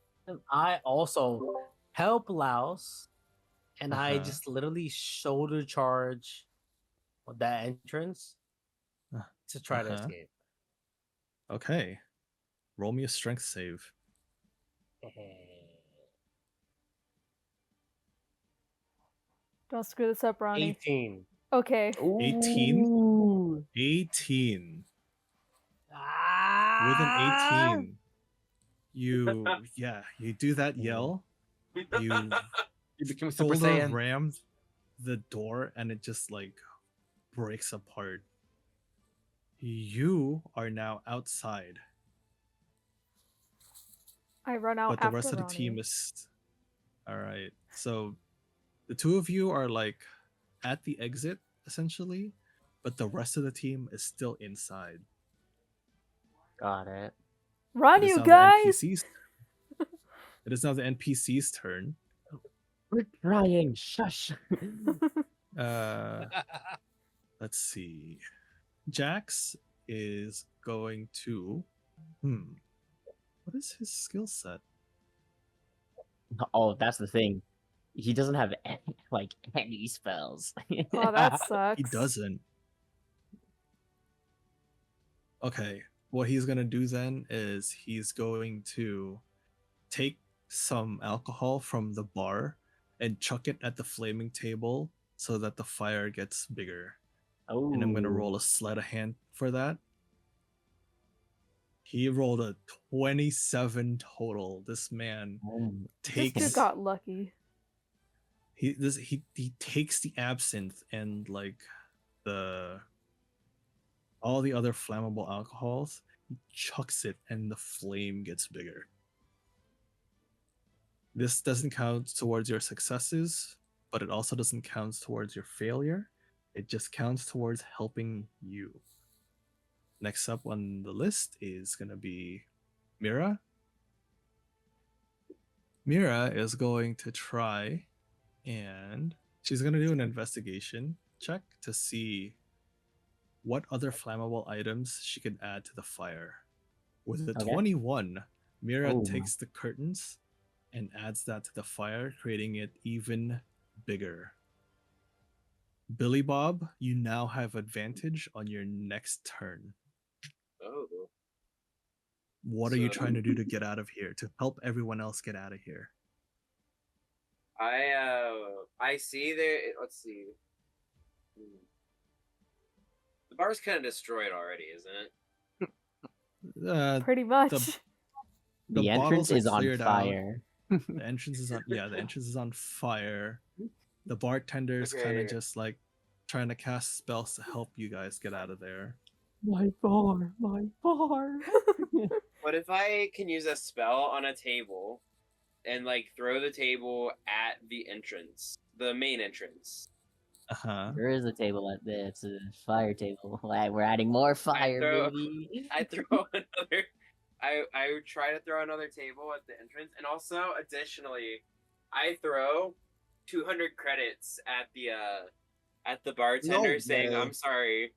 I also help Laos? And I Uh-huh. just literally shoulder charge that entrance to try to Uh-huh. escape. Okay. Roll me a strength save. Don't screw this up, Ronnie. 18. Okay. 18? Ooh. 18. Ah! With an 18, you do that yell. You You became Super shoulder Saiyan. rammed the door and it just like breaks apart. You are now outside, I run out but the after rest of the Ronnie. team is all right. So the two of you are like at the exit essentially, but the rest of the team is still inside. Got it. Run, It is you now guys! the NPC's It is now the NPC's turn. We're trying. Shush. Let's see. Jax is going to. What is his skill set? Oh, that's the thing. He doesn't have any spells. Oh, that sucks. He doesn't. Okay. What he's gonna do then is he's going to take some alcohol from the bar and chuck it at the flaming table so that the fire gets bigger. Oh. And I'm gonna roll a sleight of hand for that. He rolled a 27 total. This man This takes dude got lucky. he takes the absinthe and like all the other flammable alcohols, he chucks it and the flame gets bigger. This doesn't count towards your successes, but it also doesn't count towards your failure. It just counts towards helping you. Next up on the list is going to be Mira. Mira is going to try and she's going to do an investigation check to see what other flammable items she can add to the fire. With the 21, Mira takes the curtains and adds that to the fire, creating it even bigger. Billy Bob, you now have advantage on your next turn. Oh. What are you trying to do to get out of here, to help everyone else get out of here? I see there. Let's see. The bar's kind of destroyed already, isn't it? Pretty much. The The entrance bottles are is on cleared out. fire. The entrance is on. Yeah, the entrance is on fire. The bartender's kind of Okay. just like trying to cast spells to help you guys get out of there. My bar, my bar. What if I can use a spell on a table and like throw the table at the entrance, the main entrance? There is a table at there. It's a fire table. Like, we're adding more fire, throw- baby. I throw another. I would try to throw another table at the entrance, and also additionally, I throw 200 credits at the bartender, saying, way. "I'm sorry."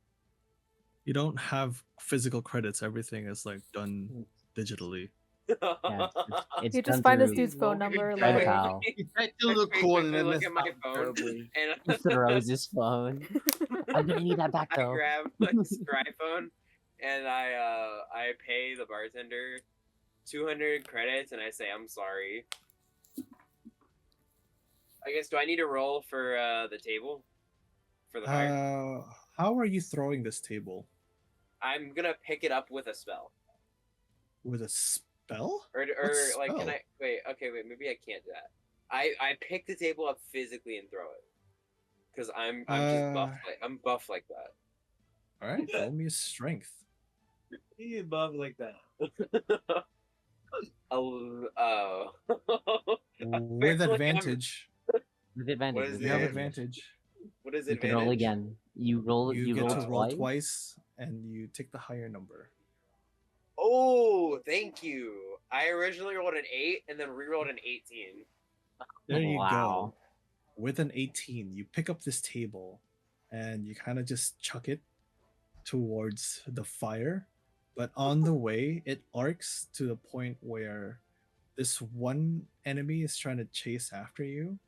You don't have physical credits. Everything is like done digitally. Yeah, it's You done just find this through dude's phone number. Red Like, Pal. He tried to look cool and I then look messed at my up phone terribly. and He throws his phone. I'm gonna need that back I though. grab my iPhone and I pay the bartender 200 credits and I say I'm sorry. I guess do I need to roll for the table for the fire? How are you throwing this table? I'm gonna pick it up with a spell. With a spell? Or What like can spell? I wait? Okay, wait. Maybe I can't do that. I pick the table up physically and throw it because I'm just buff. I'm buff like that. All right, roll me a strength. He above like that. Oh. With advantage. With advantage. What is with You have it? advantage. What is You can roll advantage? again. You roll. You You get roll to twice. roll twice, and you take the higher number. Oh, thank you. I originally rolled an 8 and then re-rolled an 18. There you Wow. go. With an 18, you pick up this table, and you kind of just chuck it towards the fire. But on the way, it arcs to the point where this one enemy is trying to chase after you.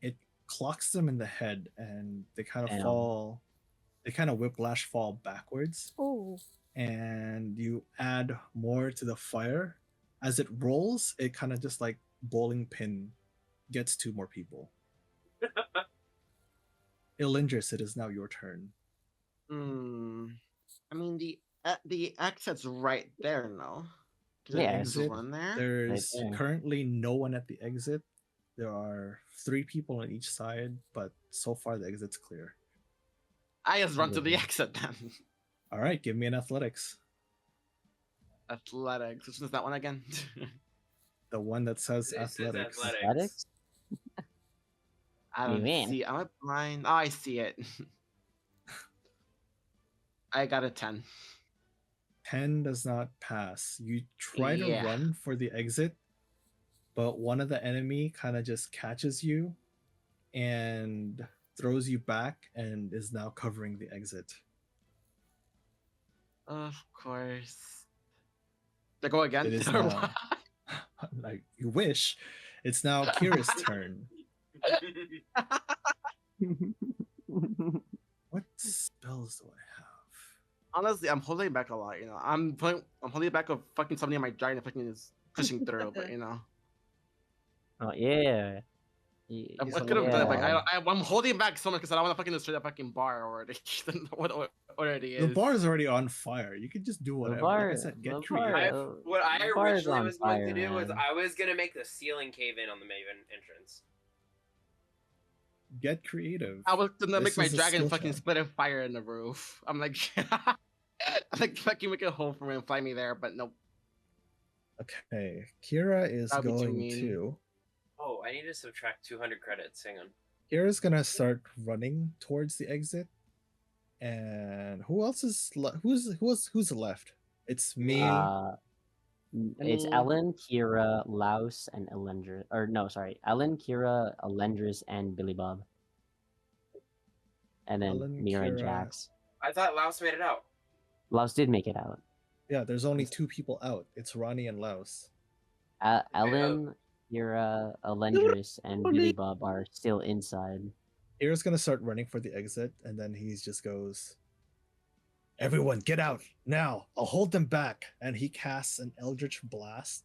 It clocks them in the head, and they kind of Damn. fall. They kind of whiplash fall backwards, ooh, and you add more to the fire. As it rolls, it kind of just like bowling pin gets to more people. Elindris, it is now your turn. I mean the exit's right there, no? Can Yeah, I just Exit. run there? There's there. currently no one at the exit. There are 3 people on each side, but so far the exit's clear. I just run to the exit then. All right, give me an athletics. Athletics. Which is that one again? The one that says It says athletics. Athletics? I You don't mean? see. Am I blind? Oh, I see it. I got a 10. 10 does not pass. You try to Yeah. run for the exit, but one of the enemy kind of just catches you and throws you back and is now covering the exit. Of course. They go again? It is Or now. Like you wish. It's now Kira's turn. What spells do I have? Honestly, I'm holding back a lot. You know, I'm holding back of fucking somebody in my giant fucking is pushing through, but you know, Oh yeah. I He's could have done it. Like yeah. I'm holding back so much because I don't want to fucking destroy that fucking bar already. what already is. The bar is already on fire. You could just do whatever. Like I said, get the creative. bar- What I the bar is originally on was going to fire, do was man. I was gonna make the ceiling cave in on the maven entrance. Get creative. I was gonna This make my is a dragon skill fucking check. split a fire in the roof. I'm like, like fucking make a hole for me and fly me there, but nope. Okay, Kira is That'd be too going mean. to. Oh, I need to subtract 200 credits. Hang on. Kira's gonna start running towards the exit. And who else is who's left? It's me. It's mean- Ellen, Kira, Laos, and Elendris. Or no, sorry, Ellen, Kira, Elendris, and Billy Bob. And then Ellen, Mira and Kira. Jax. I thought Laos made it out. Laos did make it out. Yeah, there's only 2 people out. It's Ronnie and Laos. Ellen, Kira, Elendris, and Billy Bob are still inside. Kira's gonna start running for the exit, and then he just goes, "Everyone, get out now! I'll hold them back." And he casts an Eldritch Blast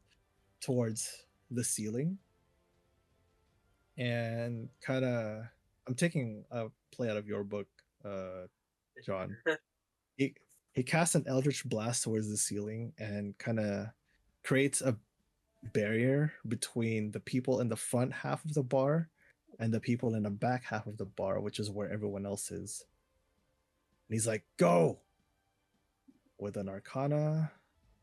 towards the ceiling, and kind of, I'm taking a play out of your book, John. He casts an Eldritch Blast towards the ceiling and kind of creates a barrier between the people in the front half of the bar and the people in the back half of the bar, which is where everyone else is. And he's like, "Go!" With an Arcana.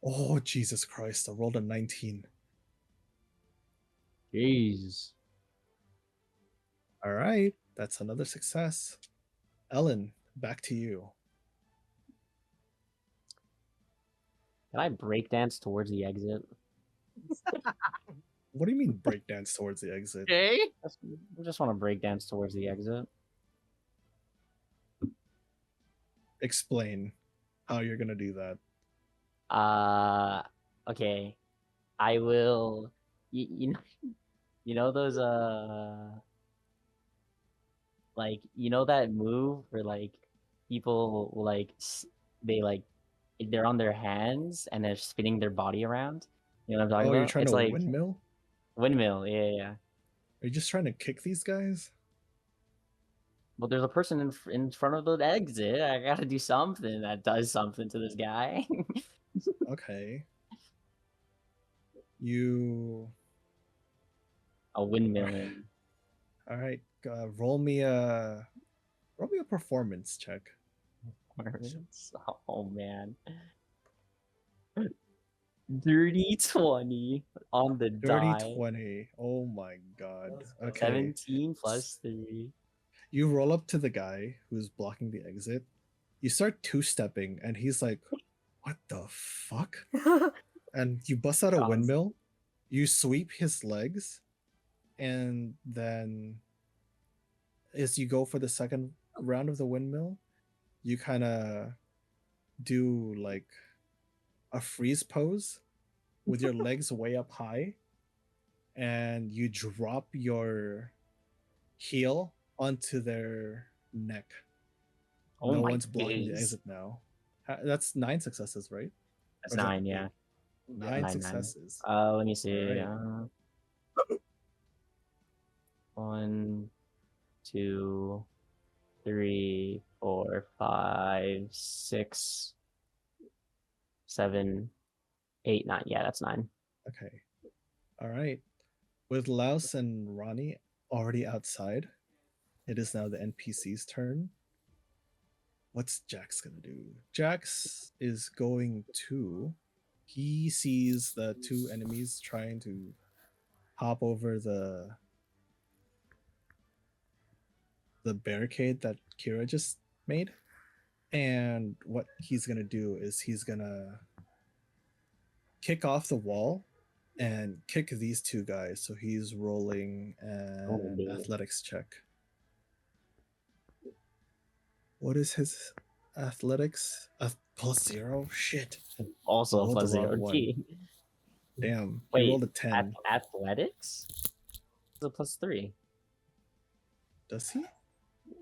Oh, Jesus Christ! I rolled a 19. Jeez. All right, that's another success. Ellen, back to you. Can I breakdance towards the exit? What do you mean breakdance towards the exit? Okay. I just want to breakdance towards the exit. Explain how you're gonna do that. Okay. I will. You know those like that move where like people will, like they like they're on their hands and they're spinning their body around. You know what I'm talking Oh, you're about? trying It's to like windmill? windmill. Yeah. Are you just trying to kick these guys? Well, there's a person in front of the exit. I gotta do something that does something to this guy. Okay. You. A windmill him. All right. Roll me a performance check. Oh man. Dirty 20 on the Dirty die. 20. Oh my god. Okay. 17 plus 3. You roll up to the guy who's blocking the exit. You start two-stepping, and he's like, "What the fuck?" And you bust out a Guys. windmill. You sweep his legs, and then as you go for the second round of the windmill, you kind of do like a freeze pose with your legs way up high, and you drop your heel onto their neck. Oh No my one's blocking the days. exit now. That's 9 successes, right? That's Or is that 9, yeah. 9 Nine. successes. Let me see. Alright. 1, 2, 3, 4, 5, 6, 7, 8, 9. Yeah, that's 9. Okay. All right. With Laos and Ronnie already outside, it is now the NPC's turn. What's Jax gonna do? Jax is going to. He sees the two enemies trying to hop over the barricade that Kira just made. And what he's gonna do is he's gonna kick off the wall and kick these two guys. So he's rolling an dear. athletics check. What is his athletics? +0? Shit. Also a Rolled the plus 0 wrong one. G. Damn. Wait, He rolled a 10. athletics? It's a plus 3. Does he?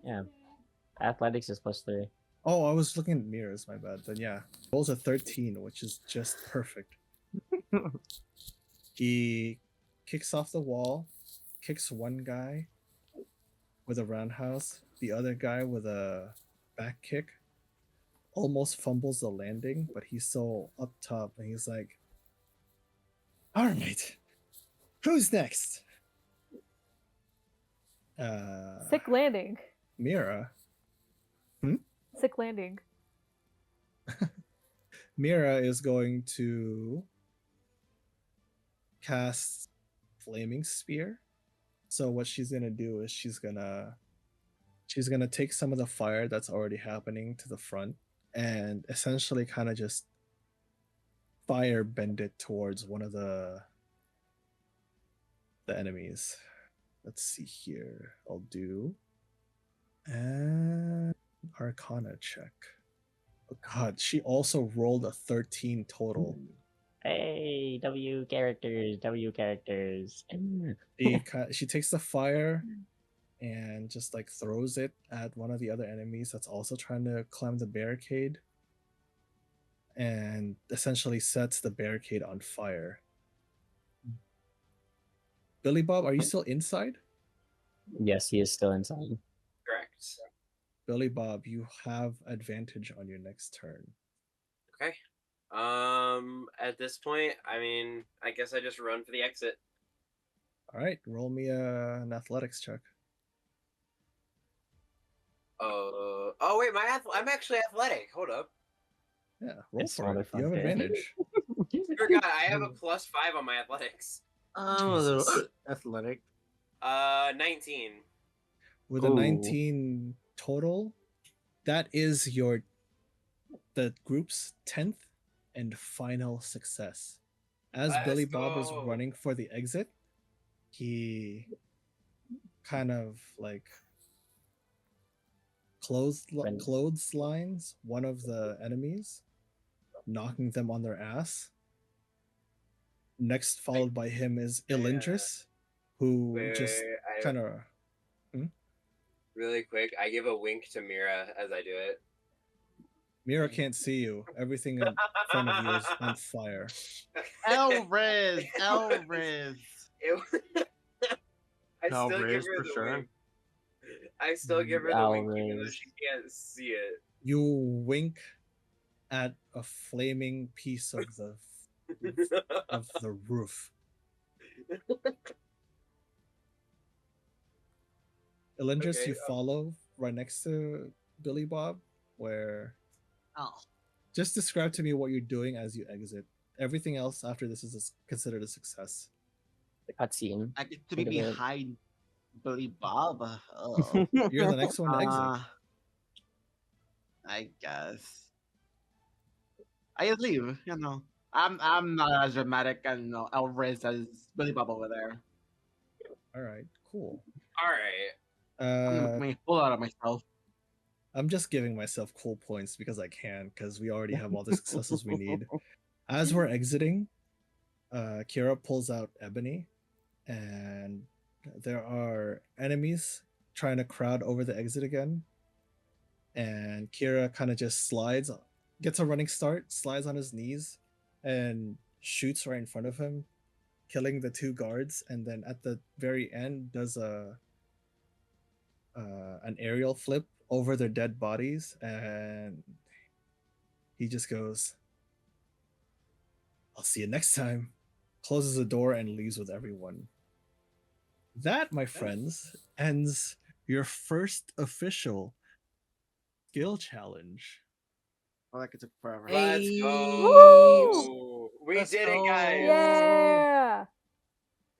Yeah. Athletics is plus 3. Oh, I was looking at mirrors, my bad. Then yeah. Rolls a 13, which is just perfect. He kicks off the wall, kicks one guy with a roundhouse, the other guy with a back kick, almost fumbles the landing, but he's still up top, and he's like, "All right, who's next?" Sick landing. Mira. Sick landing. Mira is going to cast Flaming Spear. So what she's gonna do is she's gonna take some of the fire that's already happening to the front and essentially kind of just fire bend it towards one of the enemies. Let's see here. I'll do an Arcana check. Oh god, she also rolled a 13 total. Hey, W characters. She takes the fire and just like throws it at one of the other enemies that's also trying to climb the barricade and essentially sets the barricade on fire. Billy Bob, are you still inside? Yes, he is still inside. Correct. Billy Bob, you have advantage on your next turn. Okay. At this point, I mean, I guess I just run for the exit. All right, roll me an athletics check. Oh wait, I'm actually athletic. Hold up. Yeah, roll This for it. You have motherfucker. advantage. Forgot I have a +5 on my athletics. I'm a little Jesus. athletic. 19. With a Ooh. 19 total, that is the group's 10th and final success. As Let's Billy Bob was go. running for the exit, he kind of like When- clotheslines one of the enemies, knocking them on their ass. Next, followed by him is Elindris, who just I kind of really quick. I give a wink to Mira as I do it. Mira can't see you. Everything in front of you is on fire. Elriz, Elriz. I still give Elriz, her for the sure. wink. I still give her the wink even though Elriz. she can't see it. You wink at a flaming piece of the roof. Elindris, Okay, you follow right next to Billy Bob, where Oh, just describe to me what you're doing as you exit. Everything else after this is considered a success. The cutscene. I get to be Think of it. behind Billy Bob. Oh. You're the next one to exit. I guess. I just leave, you know. I'm not as dramatic and Elriz as Billy Bob over there. All right, cool. All right. I'm gonna make a fool out of myself. I'm just giving myself cool points because I can, because we already have all the successes we need. As we're exiting, Kira pulls out Ebony, and there are enemies trying to crowd over the exit again. And Kira kind of just gets a running start, slides on his knees, and shoots right in front of him, killing the two guards. And then at the very end, does an aerial flip over their dead bodies, and he just goes, "I'll see you next time." Closes the door and leaves with everyone. That, my friends, ends your first official skill challenge. Oh, that could take forever. Let's Hey, go. We let's did it, go. guys. Yeah.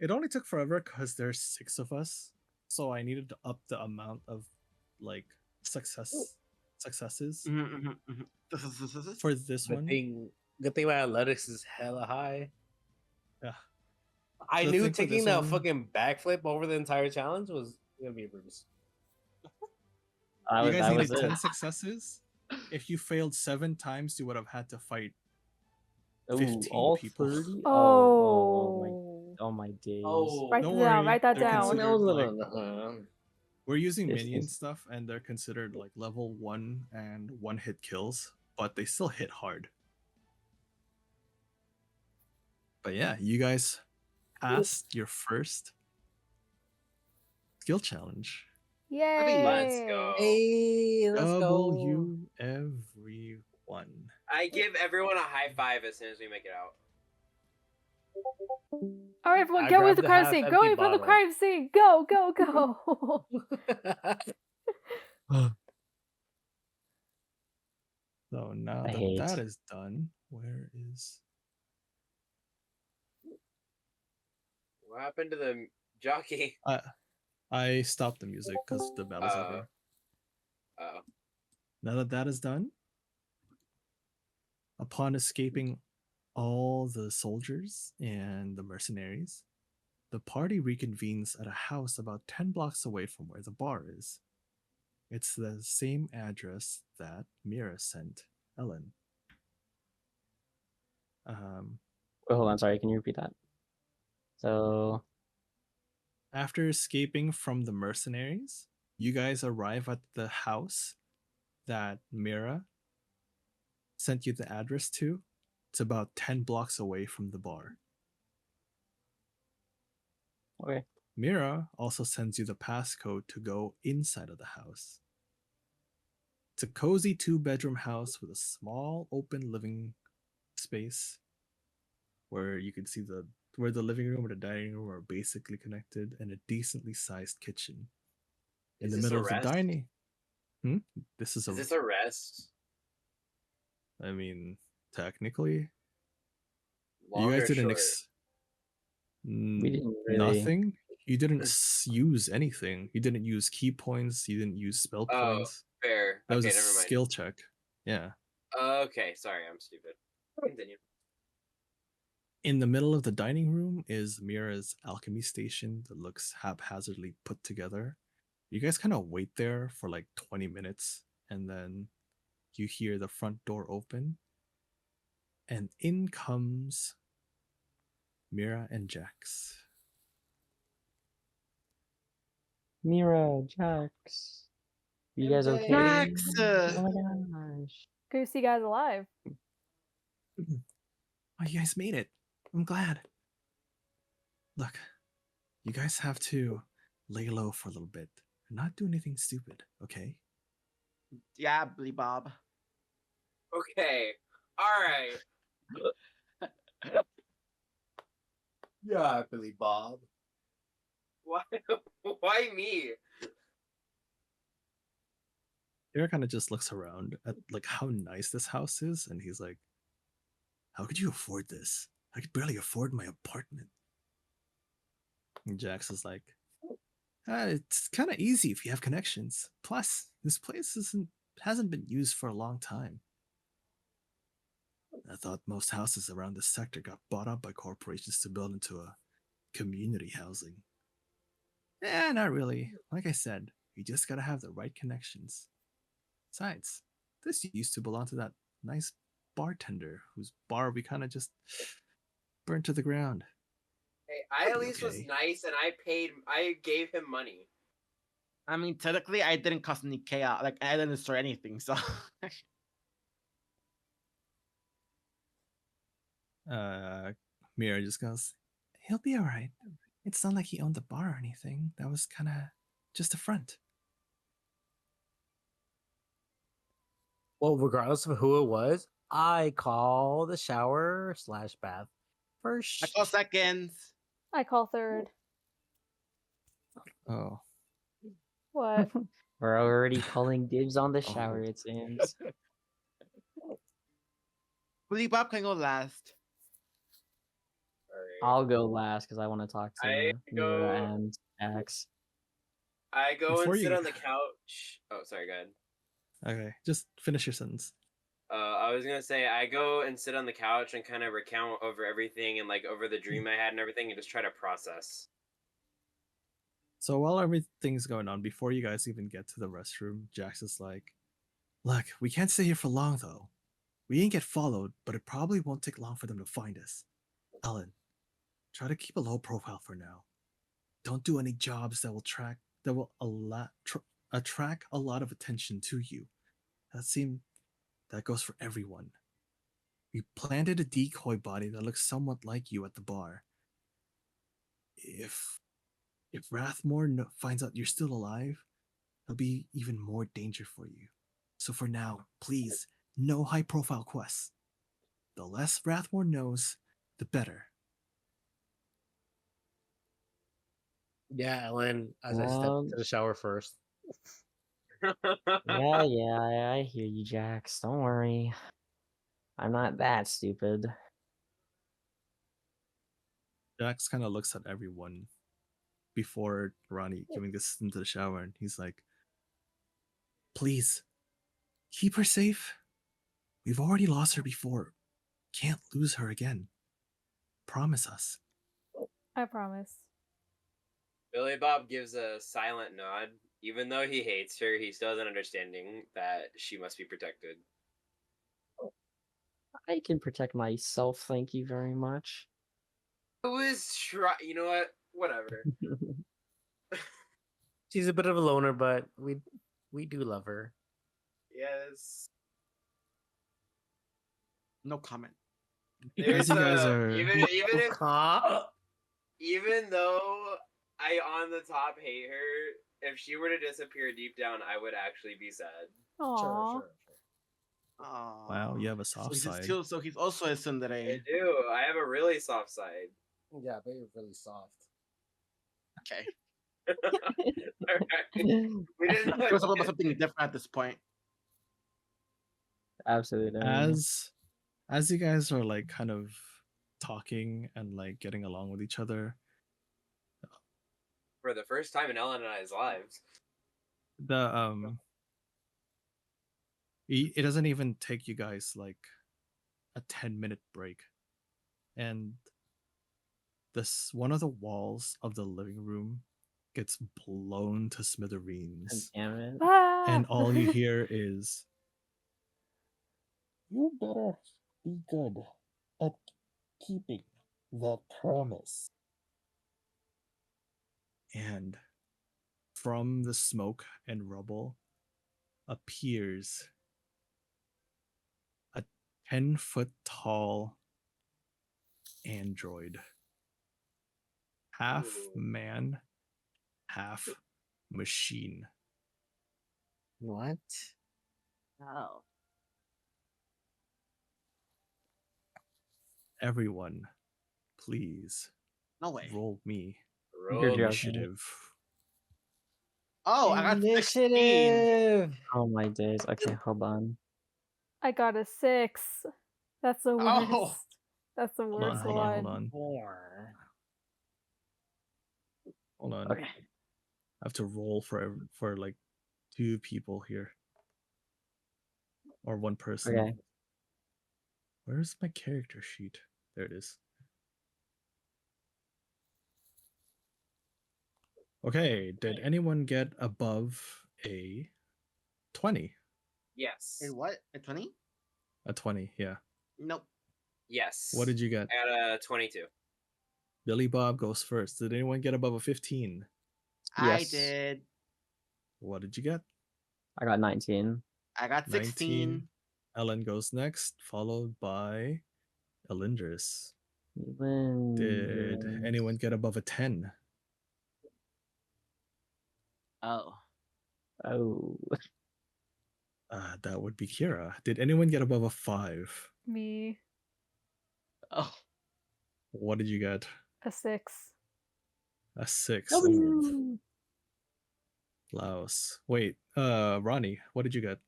It only took forever because there's 6 of us, so I needed to up the amount of like successes for this Good one. thing my athletics is hella high. Yeah. I The knew thing for taking this that one- fucking backflip over the entire challenge was gonna be a bruise. You guys needed it. 10 successes. If you failed 7 times, you would have had to fight Ooh, 15 all people. 30? Oh. Oh my days. Write Don't that down. worry, Write that they're down. considered, we're using This minion is- stuff, and they're considered like level 1 and 1-hit kills, but they still hit hard. But yeah, you guys passed your first skill challenge. Yay. Let's go. Hey, let's go. W everyone. I give everyone a high five as soon as we make it out. All right, everyone, I go with grabbed the the crime scene. Go half-empty in from the bottle. crime scene. Go, go, go. So now I that hate. that is done, where is What happened to the jockey? I stopped the music because the battle's over. Oh. Now that that is done, upon escaping all the soldiers and the mercenaries, the party reconvenes at a house about 10 blocks away from where the bar is. It's the same address that Mira sent Ellen. Wait, hold on, sorry, can you repeat that? So After escaping from the mercenaries, you guys arrive at the house that Mira sent you the address to. It's about 10 blocks away from the bar. okay. Mira also sends you the passcode to go inside of the house. It's a cozy 2-bedroom house with a small open living space where you can see where the living room and the dining room are basically connected, and a decently sized kitchen. In Is the this middle a of the rest? dining. This is Is this a rest? I mean, technically, Long you guys or didn't short? We didn't really. nothing. You didn't use anything. You didn't use key points. You didn't use spell Oh, points. fair. That was Okay, a never mind. skill check. Yeah. Okay, sorry, I'm stupid. Continue. In the middle of the dining room is Mira's alchemy station that looks haphazardly put together. You guys kind of wait there for like 20 minutes, and then you hear the front door open, and in comes Mira and Jax. Mira, Jax. You guys okay? Jax! Oh my gosh. Good to see you guys alive. Oh, you guys made it. I'm glad. Look, you guys have to lay low for a little bit and not do anything stupid, okay? Yeah, Billy Bob. Okay, all right. Yeah, Billy Bob. Why? Why me? Eric kind of just looks around at like how nice this house is, and he's like, "How could you afford this? I could barely afford my apartment." And Jax is like, "It's kind of easy if you have connections. Plus, this place hasn't been used for a long time. I thought most houses around this sector got bought up by corporations to build into a community housing. Not really. Like I said, you just gotta have the right connections. Besides, this used to belong to that nice bartender whose bar we kind of just burnt to the ground. Hey, I I'll at be least was okay." nice and I gave him money. I mean, technically, I didn't cause any chaos. Like, I didn't destroy anything, so. Mira just goes, "He'll be all right. It's not like he owned the bar or anything. That was kind of just a front." Well, regardless of who it was, I call the shower / bath first. I call seconds. I call third. Oh, What? We're already calling dibs on the shower, Oh. it seems. Billy Bob can go last. All right. I'll go last because I want to talk to I Mira go- and Jax. I go Before and sit you- on the couch. Oh, sorry, go ahead. okay. Just finish your sentence. I was gonna say I go and sit on the couch and kind of recount over everything and like over the dream I had and everything and just try to process. So while everything's going on, before you guys even get to the restroom, Jax is like, "Look, we can't stay here for long though. We ain't get followed, but it probably won't take long for them to find us. Ellen, try to keep a low profile for now. Don't do any jobs that will attract a lot of attention to you. That goes for everyone. We planted a decoy body that looks somewhat like you at the bar. If Rathmore finds out you're still alive, there'll be even more danger for you. So for now, please, no high-profile quests. The less Rathmore knows, the better." Yeah, Ellen, as I step into the shower first. Yeah, I hear you, Jax. Don't worry. I'm not that stupid. Jax kind of looks at everyone before Ronnie giving this into the shower, and he's like, "Please, keep her safe. We've already lost her before. Can't lose her again. Promise us." I promise. Billy Bob gives a silent nod. Even though he hates her, he still has an understanding that she must be protected. I can protect myself, thank you very much. I was you know what? Whatever. She's a bit of a loner, but we do love her. Yes. No comment. Because you guys are even though I on the top hate her, if she were to disappear deep down, I would actually be sad. Aww. Sure. Wow, you have a soft side. So he's also a I tsundere. do. I have a really soft side. Yeah, but you're really soft. Okay. Alright. We didn't know He was talking about it. something different at this point. Absolutely. As you guys are like kind of talking and like getting along with each other, For the first time in Ellen and I's lives. the it doesn't even take you guys like a 10-minute break, and this one of the walls of the living room gets blown to God smithereens, damn it. Ah! and all you hear is You better be good at keeping that promise. and from the smoke and rubble appears a 10-foot tall android, half Ooh. man, half machine. What? Oh. Everyone, please No way. roll me You're joking. initiative. Oh, I got 16. Initiative. Oh my days. Okay, hold on. I got a 6. That's the worst. Oh. That's the Hold on, worst hold one. on, hold on. 4. Hold on. Okay. I have to roll for like 2 people here. Or 1 person. Okay. Where's my character sheet? There it is. Okay, did anyone get above a 20? Yes. Hey, what? A 20? A 20, yeah. Nope. Yes. What did you get? At a 22. Billy Bob goes first. Did anyone get above a 15? I Yes. did. What did you get? I got 19. I got 16. Ellen goes next, followed by Elindris. Even Did anyone get above a 10? Oh. Oh. That would be Kira. Did anyone get above a 5? Me, Oh. What did you get? a 6. A 6. W. Laos. Wait, Ronnie, what did you get?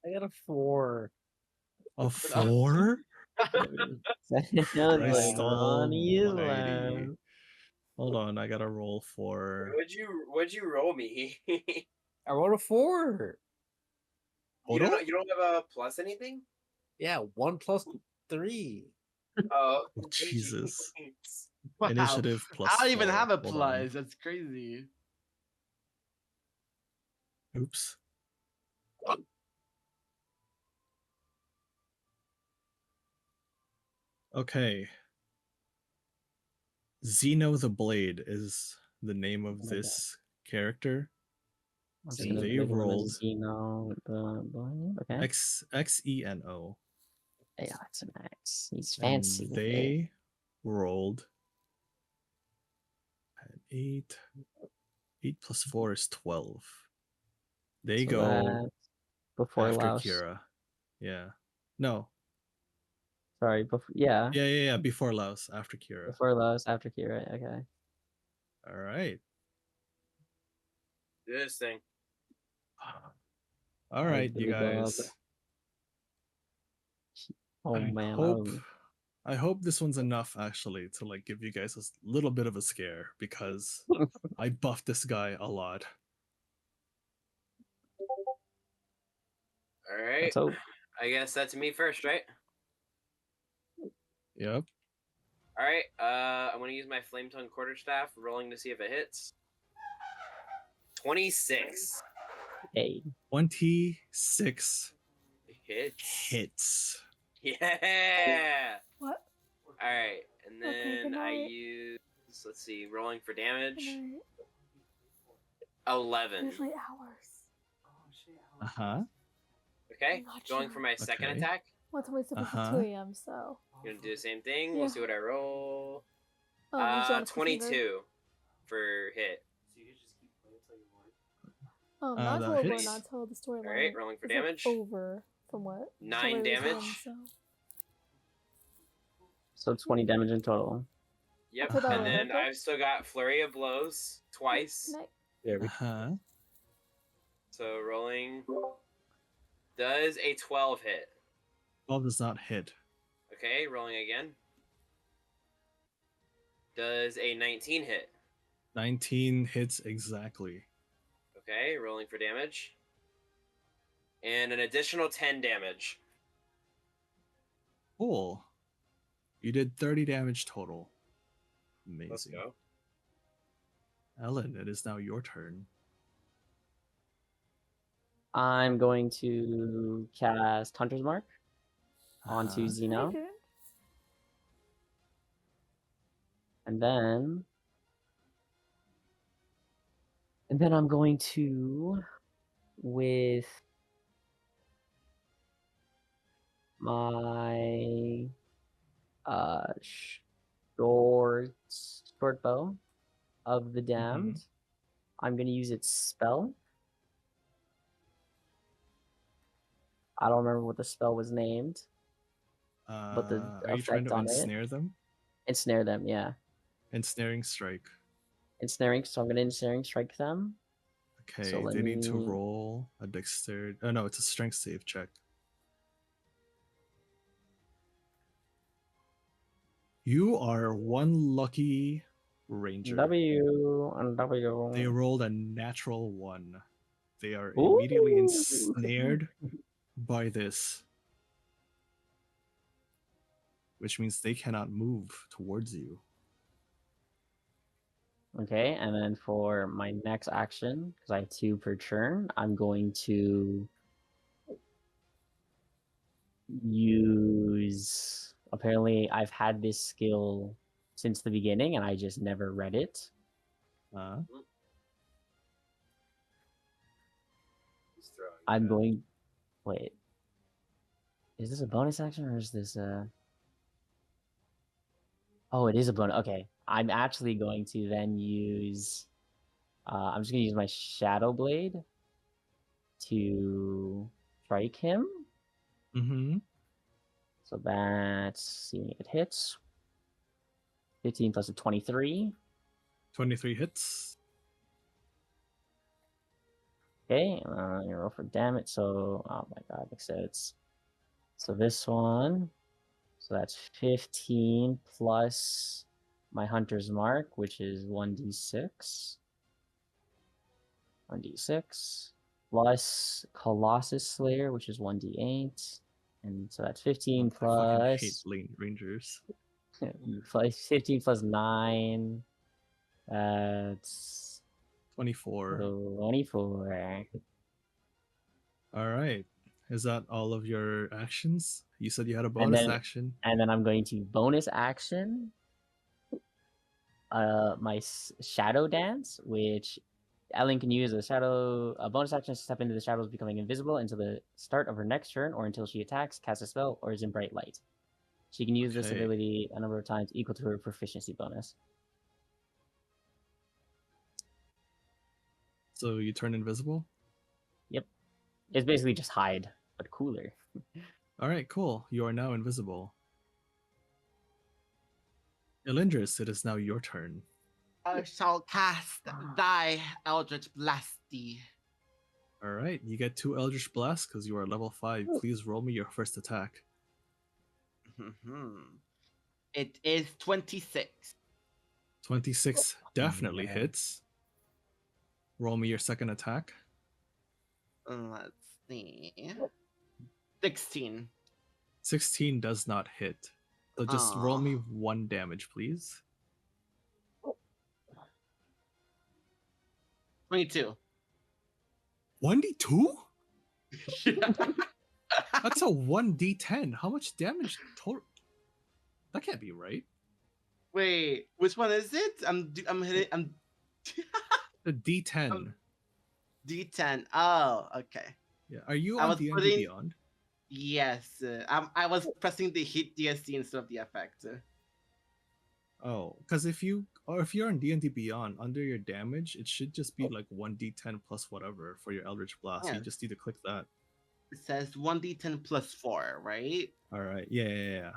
I got a 4. A 4? Sounds Christ like Ronnie almighty. left. Hold on, I gotta roll for. What'd you roll me? I rolled a 4. Total? You don't have a plus anything? Yeah, 1 plus 3. Oh, Oh, Jesus. Wow. Initiative plus I don't even 4. have a Hold on. plus. That's crazy. Oops. Okay. Zeno the Blade is the name of this character. So And the they big one rolled is Xeno, the blind. Okay. Xeno. Yeah, it's an X. He's And fancy. with it. they rolled an 8. 8 plus 4 is 12. They So go that's before after Laos. Kira. Yeah. No. Sorry, before yeah. Yeah. Before Laos, after Kira. Before Laos, after Kira. Okay. All right. Do this thing. All right, you Billy Bob. guys. Oh I man. hope I hope this one's enough actually to like give you guys a little bit of a scare because I buffed this guy a lot. All right. Let's hope. I guess that's me first, right? Yep. All right. I'm gonna use my flame tongue quarterstaff, rolling to see if it hits. 26 Hey. 26 hits. hits. Yeah. What? All right, and Okay, good then I night. use. Let's see, rolling for damage. Good night. 11. Usually hours. Uh-huh. Okay, I'm not going sure. for my second Okay. attack. What's always supposed to Uh-huh. 2 a.m. So. Gonna do the same thing. Yeah. We'll see what I roll. Oh, he's on a 22 for hit. Not that tell over, hits. not tell the storyline. Alright, rolling for It's like damage. over from what 9 Hilary was saying, damage. so. So 20 damage in total. Yep, For that and then Roberto? I've still got Flurry of Blows twice. Can I- There we Uh-huh. So rolling. Does a 12 hit? 12 does not hit. Okay, rolling again. Does a 19 hit? 19 hits exactly. Okay, rolling for damage. And an additional 10 damage. Cool. You did 30 damage total. Amazing. Let's go. Ellen, it is now your turn. I'm going to cast Hunter's Mark onto Uh-huh. Zeno. Okay. And then I'm going to, with my short bow of the damned, I'm going to use its spell. I don't remember what the spell was named, but the Are you trying effect to on ensnare them? ensnare them, yeah. Ensnaring strike. Ensnaring, so I'm going to ensnaring strike them. Okay, So let they need to me- roll a dexterity. Oh no, it's a strength save check. You are one lucky ranger. W and W. They rolled a natural 1. They are immediately Ooh. ensnared by this, which means they cannot move towards you. Okay, and then for my next action, because I have 2 per turn, I'm going to use. Apparently, I've had this skill since the beginning, and I just never read it. Just throwing I'm that. going. Wait, is this a bonus action or is this a? Oh, it is a bonus. Okay, I'm actually going to then use. I'm just gonna use my Shadow Blade to strike him. Mm-hmm. So that's seeing if it hits. 15 plus a 23. 23 hits. Okay, you roll for damage. So, oh my god, like I said, so this one. So that's 15 plus my Hunter's Mark, which is 1d6. 1d6 plus Colossus Slayer, which is 1d8. And so that's 15 I fucking hate plus lane rangers. plus 15 plus 9. That's 24. 24. All right. Is that all of your actions? You said you had a And bonus then- action. And then I'm going to bonus action my Shadow Dance, which Ellen can use a bonus action to step into the shadows, becoming invisible until the start of her next turn, or until she attacks, casts a spell, or is in bright light. She can use this Okay. ability a number of times equal to her proficiency bonus. So you turn invisible? It's basically just hide, but cooler. All right, cool. You are now invisible. Elindris, it is now your turn. I shall cast thy Eldritch Blasty. All right, you get 2 Eldritch Blasts because you are level 5. Please roll me your first attack. It is 26. 26 definitely Yeah. hits. Roll me your second attack. Let's see. 16. 16 does not hit. So just roll me 1 damage, please. 22. 1d2? That's a 1d10. How much damage total? That can't be right. Wait, which one is it? I'm hitting. I'm The d10. D10. Oh, okay. Yeah. Are you I on was D&D putting- Beyond? Yes, I was pressing the hit DSC instead of the effect. Oh, because if you're on D&D Beyond, under your damage, it should just be like 1d10 plus whatever for your Eldritch Blast. Yeah. You just need to click that. It says 1d10 plus 4, right? All right. Yeah.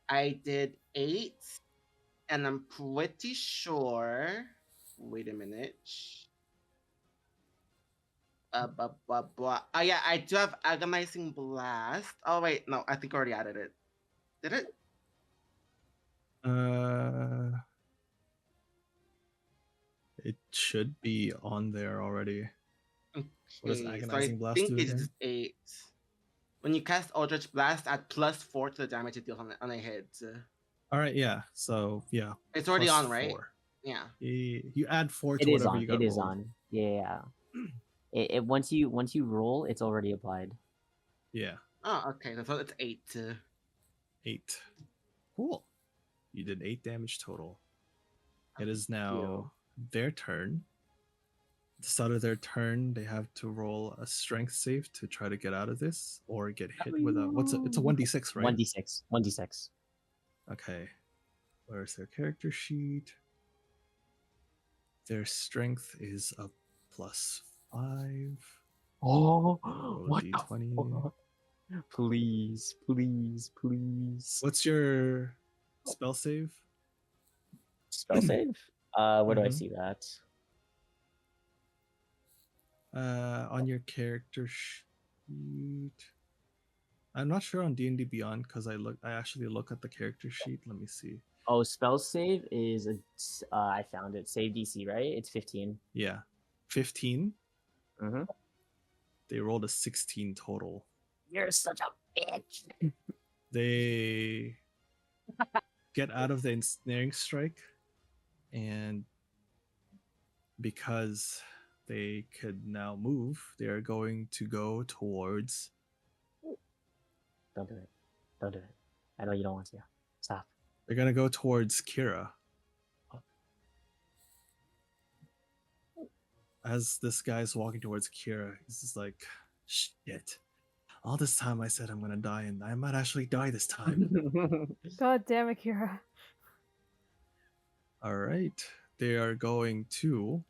I did 8, and I'm pretty sure. Wait a minute. Oh yeah, I do have agonizing blast. Oh wait, no, I think I already added it. Did it? It should be on there already. What does Okay, so I Agonizing Blast think do it's again? just 8. When you cast Eldritch Blast, add +4 to the damage it deals on a hit. All right, yeah. So yeah, It's already plus on, right? 4. Yeah. You add 4 It to is whatever on. you got It is rolled. on. Yeah. It once you roll, it's already applied. Yeah, Oh, okay. So it's 8. 8. Cool. You did 8 damage total. It is you. now their turn. At the start of their turn, they have to roll a strength save to try to get out of this or get hit with a it's a 1d6, right? 1d6. 1d6. Okay. Where's their character sheet? Their strength is a +5. Oh, Roll a what d20. the fuck? Please. What's your spell save? Spell save? Where do I Mhm. see that? On your character sheet. I'm not sure on D&D Beyond because I actually look at the character sheet. Let me see. Oh, spell save is I found it. Save DC, right? It's 15. Yeah, 15. Mm-hmm. They rolled a 16 total. You're such a bitch. They get out of the ensnaring strike, and because they could now move, they are going to go towards. Don't do it. Don't do it. I know you don't want to. Stop. They're gonna go towards Kira. As this guy's walking towards Kira, he's just like, "Shit! All this time I said I'm gonna die, and I might actually die this time." God damn it, Kira. All right, they are going to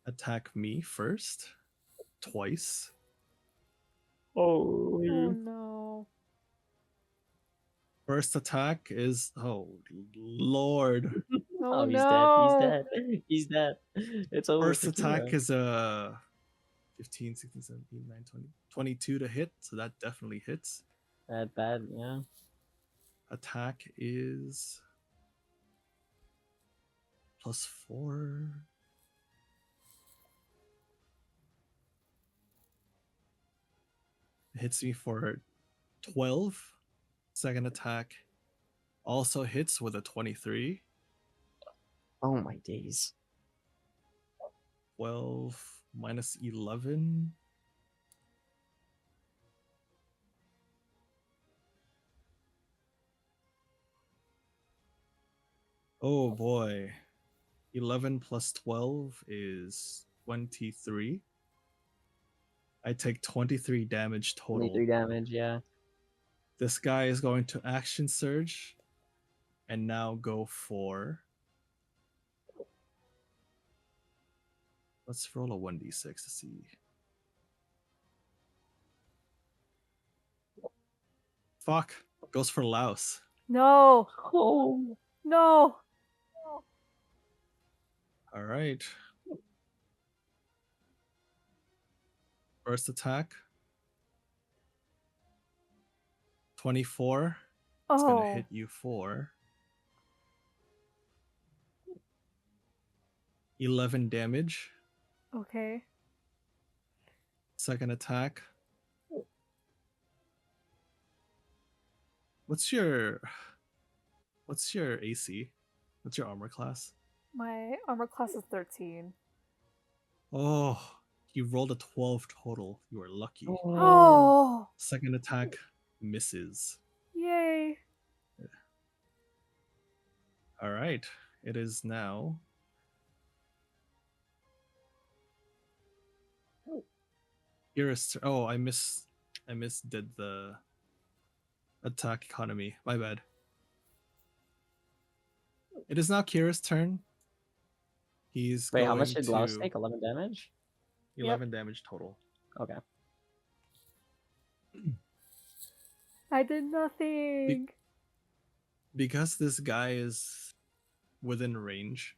attack me first, twice. Oh no. First attack is Lord. Oh, he's no. dead. He's dead. It's over. First for attack Kira. is a 15, 16, 17, 9, 20, 22 to hit, so that definitely hits. That bad, yeah. Attack is +4. It hits me for 12. Second attack also hits with a 23. Oh my days. 12 minus 11. Oh boy. 11 plus 12 is 23. I take 23 damage total. 23 damage, yeah. This guy is going to action surge and now go for. Let's roll a 1d6 to see. Fuck. Goes for Laos. No. Oh. No. All right. First attack. 24. It's Oh. going to hit you for 11 damage. Okay. Second attack. What's your AC? What's your armor class? My armor class is 13. Oh, you rolled a 12 total. You are lucky. Oh. Second attack misses. Yay. All right. It is now Kira's oh, I did the attack economy. My bad. It is now Kira's turn. He's Wait, going how much did Laos to take? 11 damage? 11 damage total. Okay. I did nothing. Because this guy is within range,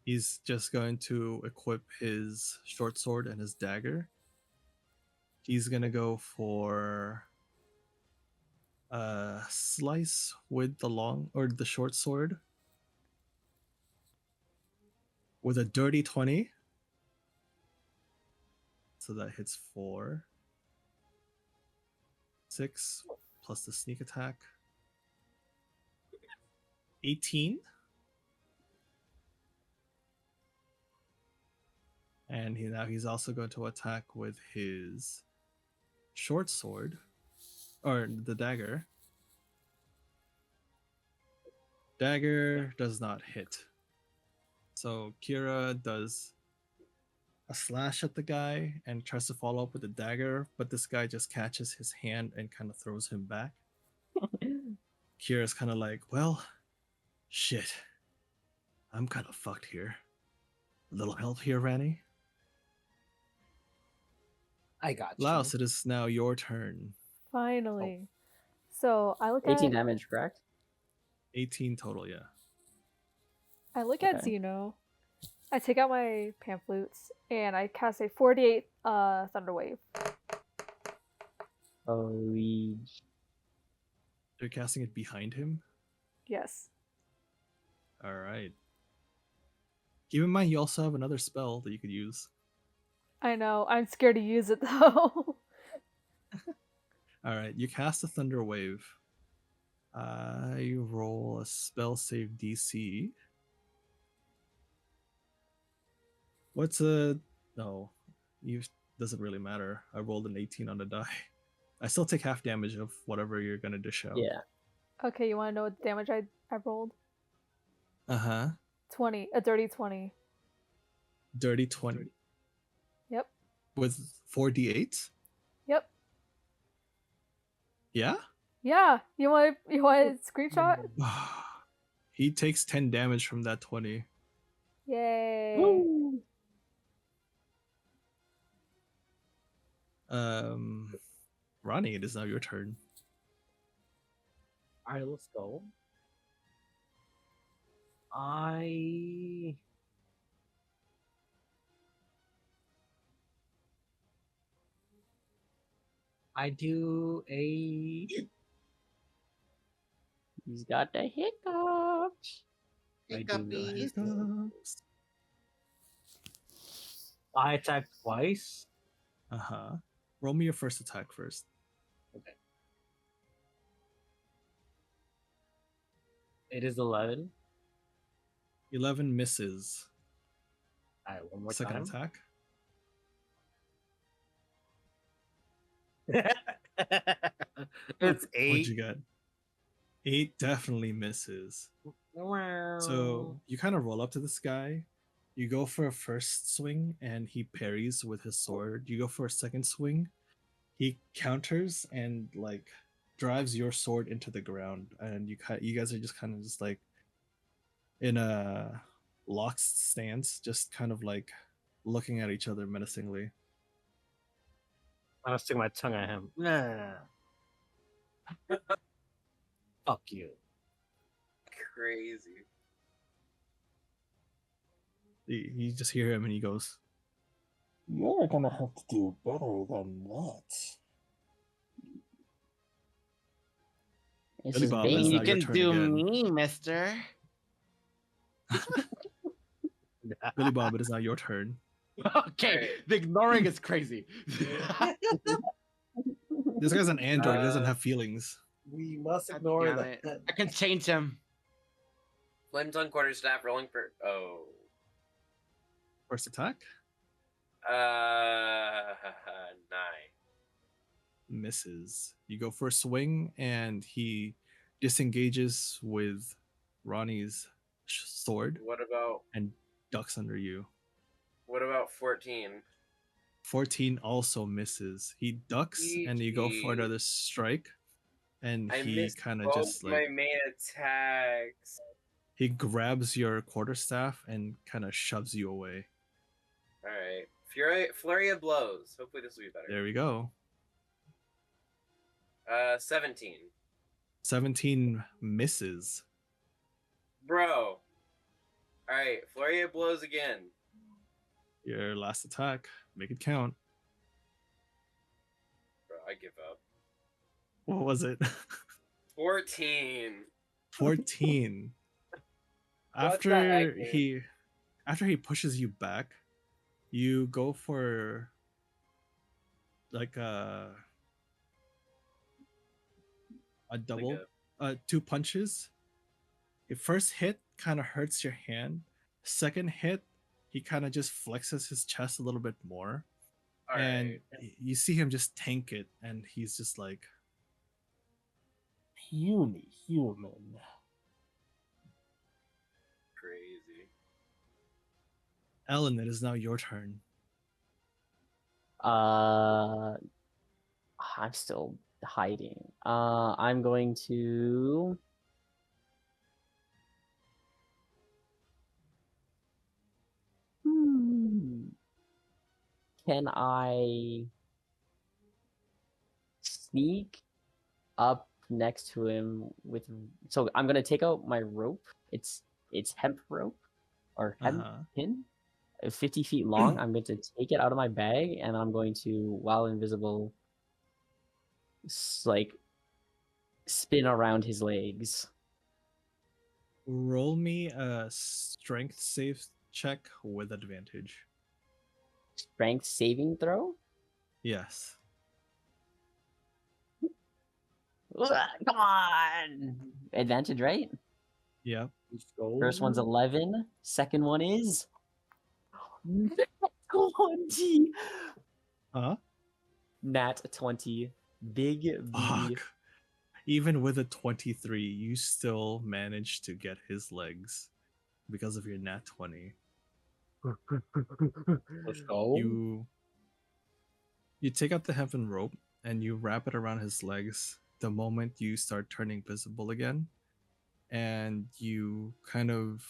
he's just going to equip his short sword and his dagger. He's gonna go for a slice with the long or the short sword with a dirty 20. So that hits 4. 6 plus the sneak attack. 18. And he's also going to attack with his short sword or the dagger. Dagger does not hit. So Kira does a slash at the guy and tries to follow up with the dagger, but this guy just catches his hand and kind of throws him back. Kira's kind of like, well, shit. I'm kind of fucked here. A little help here, Ranny? I got you. Laos, it is now your turn. Finally. So I look 18 at damage, correct? 18 total, yeah. at Okay. Xeno. I take out my pamphlets and I cast a 48 Thunder Wave. Holy. You're casting it behind him? Yes. Alright. Keep in mind you also have another spell that you could use. I know. I'm scared to use it though. Alright, you cast a Thunder Wave. You roll a spell save DC. What's a... No. You doesn't really matter. I rolled an 18 on the die. I still take half damage of whatever you're gonna dish out. Yeah. Okay, you want to know what damage I rolled? Uh-huh. 20. A dirty 20. Dirty 20. Yep. With 4d8? Yep. Yeah? Yeah. You want a screenshot? He takes 10 damage from that 20. Yay. Woo! Ronnie, it is now your turn. Alright, let's go. I do a He's got the hiccups. Hiccupies. I attack twice. Uh-huh. Roll me your first attack first. Okay. It is 11. 11 misses. Alright, one more Second time. attack. It's What'd 8. you get? 8 definitely misses. So you kind of roll up to this guy. You go for a first swing and he parries with his sword. You go for a second swing. He counters and like drives your sword into the ground. And you guys are just kind of just like in a locked stance, just kind of like looking at each other menacingly. I'm gonna stick my tongue at him. Nah. Fuck you. Crazy. You just hear him and he goes, You're gonna have to do better than that. This Billy is Bob, I mean, it's Bane. you now your can turn do again. me, mister. Billy Bob, it is now your turn. Okay, Alright. the ignoring is crazy. This guy's an android. He doesn't have feelings. We must God ignore damn that. it. I can change him. Flames on quarterstaff rolling for 1st attack 9. misses. You go for a swing and he disengages with Ronnie's sword What about and ducks under you. 14? 14 also misses. He ducks and you go for GG. another strike, and you go for another strike, and I he missed kind of both just like my main attacks. he grabs your quarterstaff and kind of shoves you away. All right, flurry of blows. Hopefully this will be better. There we go. 17. 17 misses. Bro. All right, flurry of blows again. Your last attack. Make it count. Bro, I give up. What was it? 14. 14. What's the heck, After he pushes you back, you go for like a double, two punches. Your first hit kind of hurts your hand. Second hit, he kind of just flexes his chest a little bit more, and you see him just tank it, and he's just like, Puny human. Crazy. Ellen, it is now your turn. I'm still hiding. I'm going to. Can I sneak up next to him with? So I'm gonna take out my rope. It's hemp rope or hemp pin, 50 feet long. I'm going to take it out of my bag and I'm going to, while invisible, like spin around his legs. Roll me a strength save check with advantage. Strength saving throw? Yes. Come on! Advantage, right? Yep. Let's go. First one's 11. Second one is 20. Huh? Nat 20. Big B. Fuck. Even with a 23, you still managed to get his legs because of your nat 20. Let's go. You take out the hempen rope and you wrap it around his legs the moment you start turning visible again, and you kind of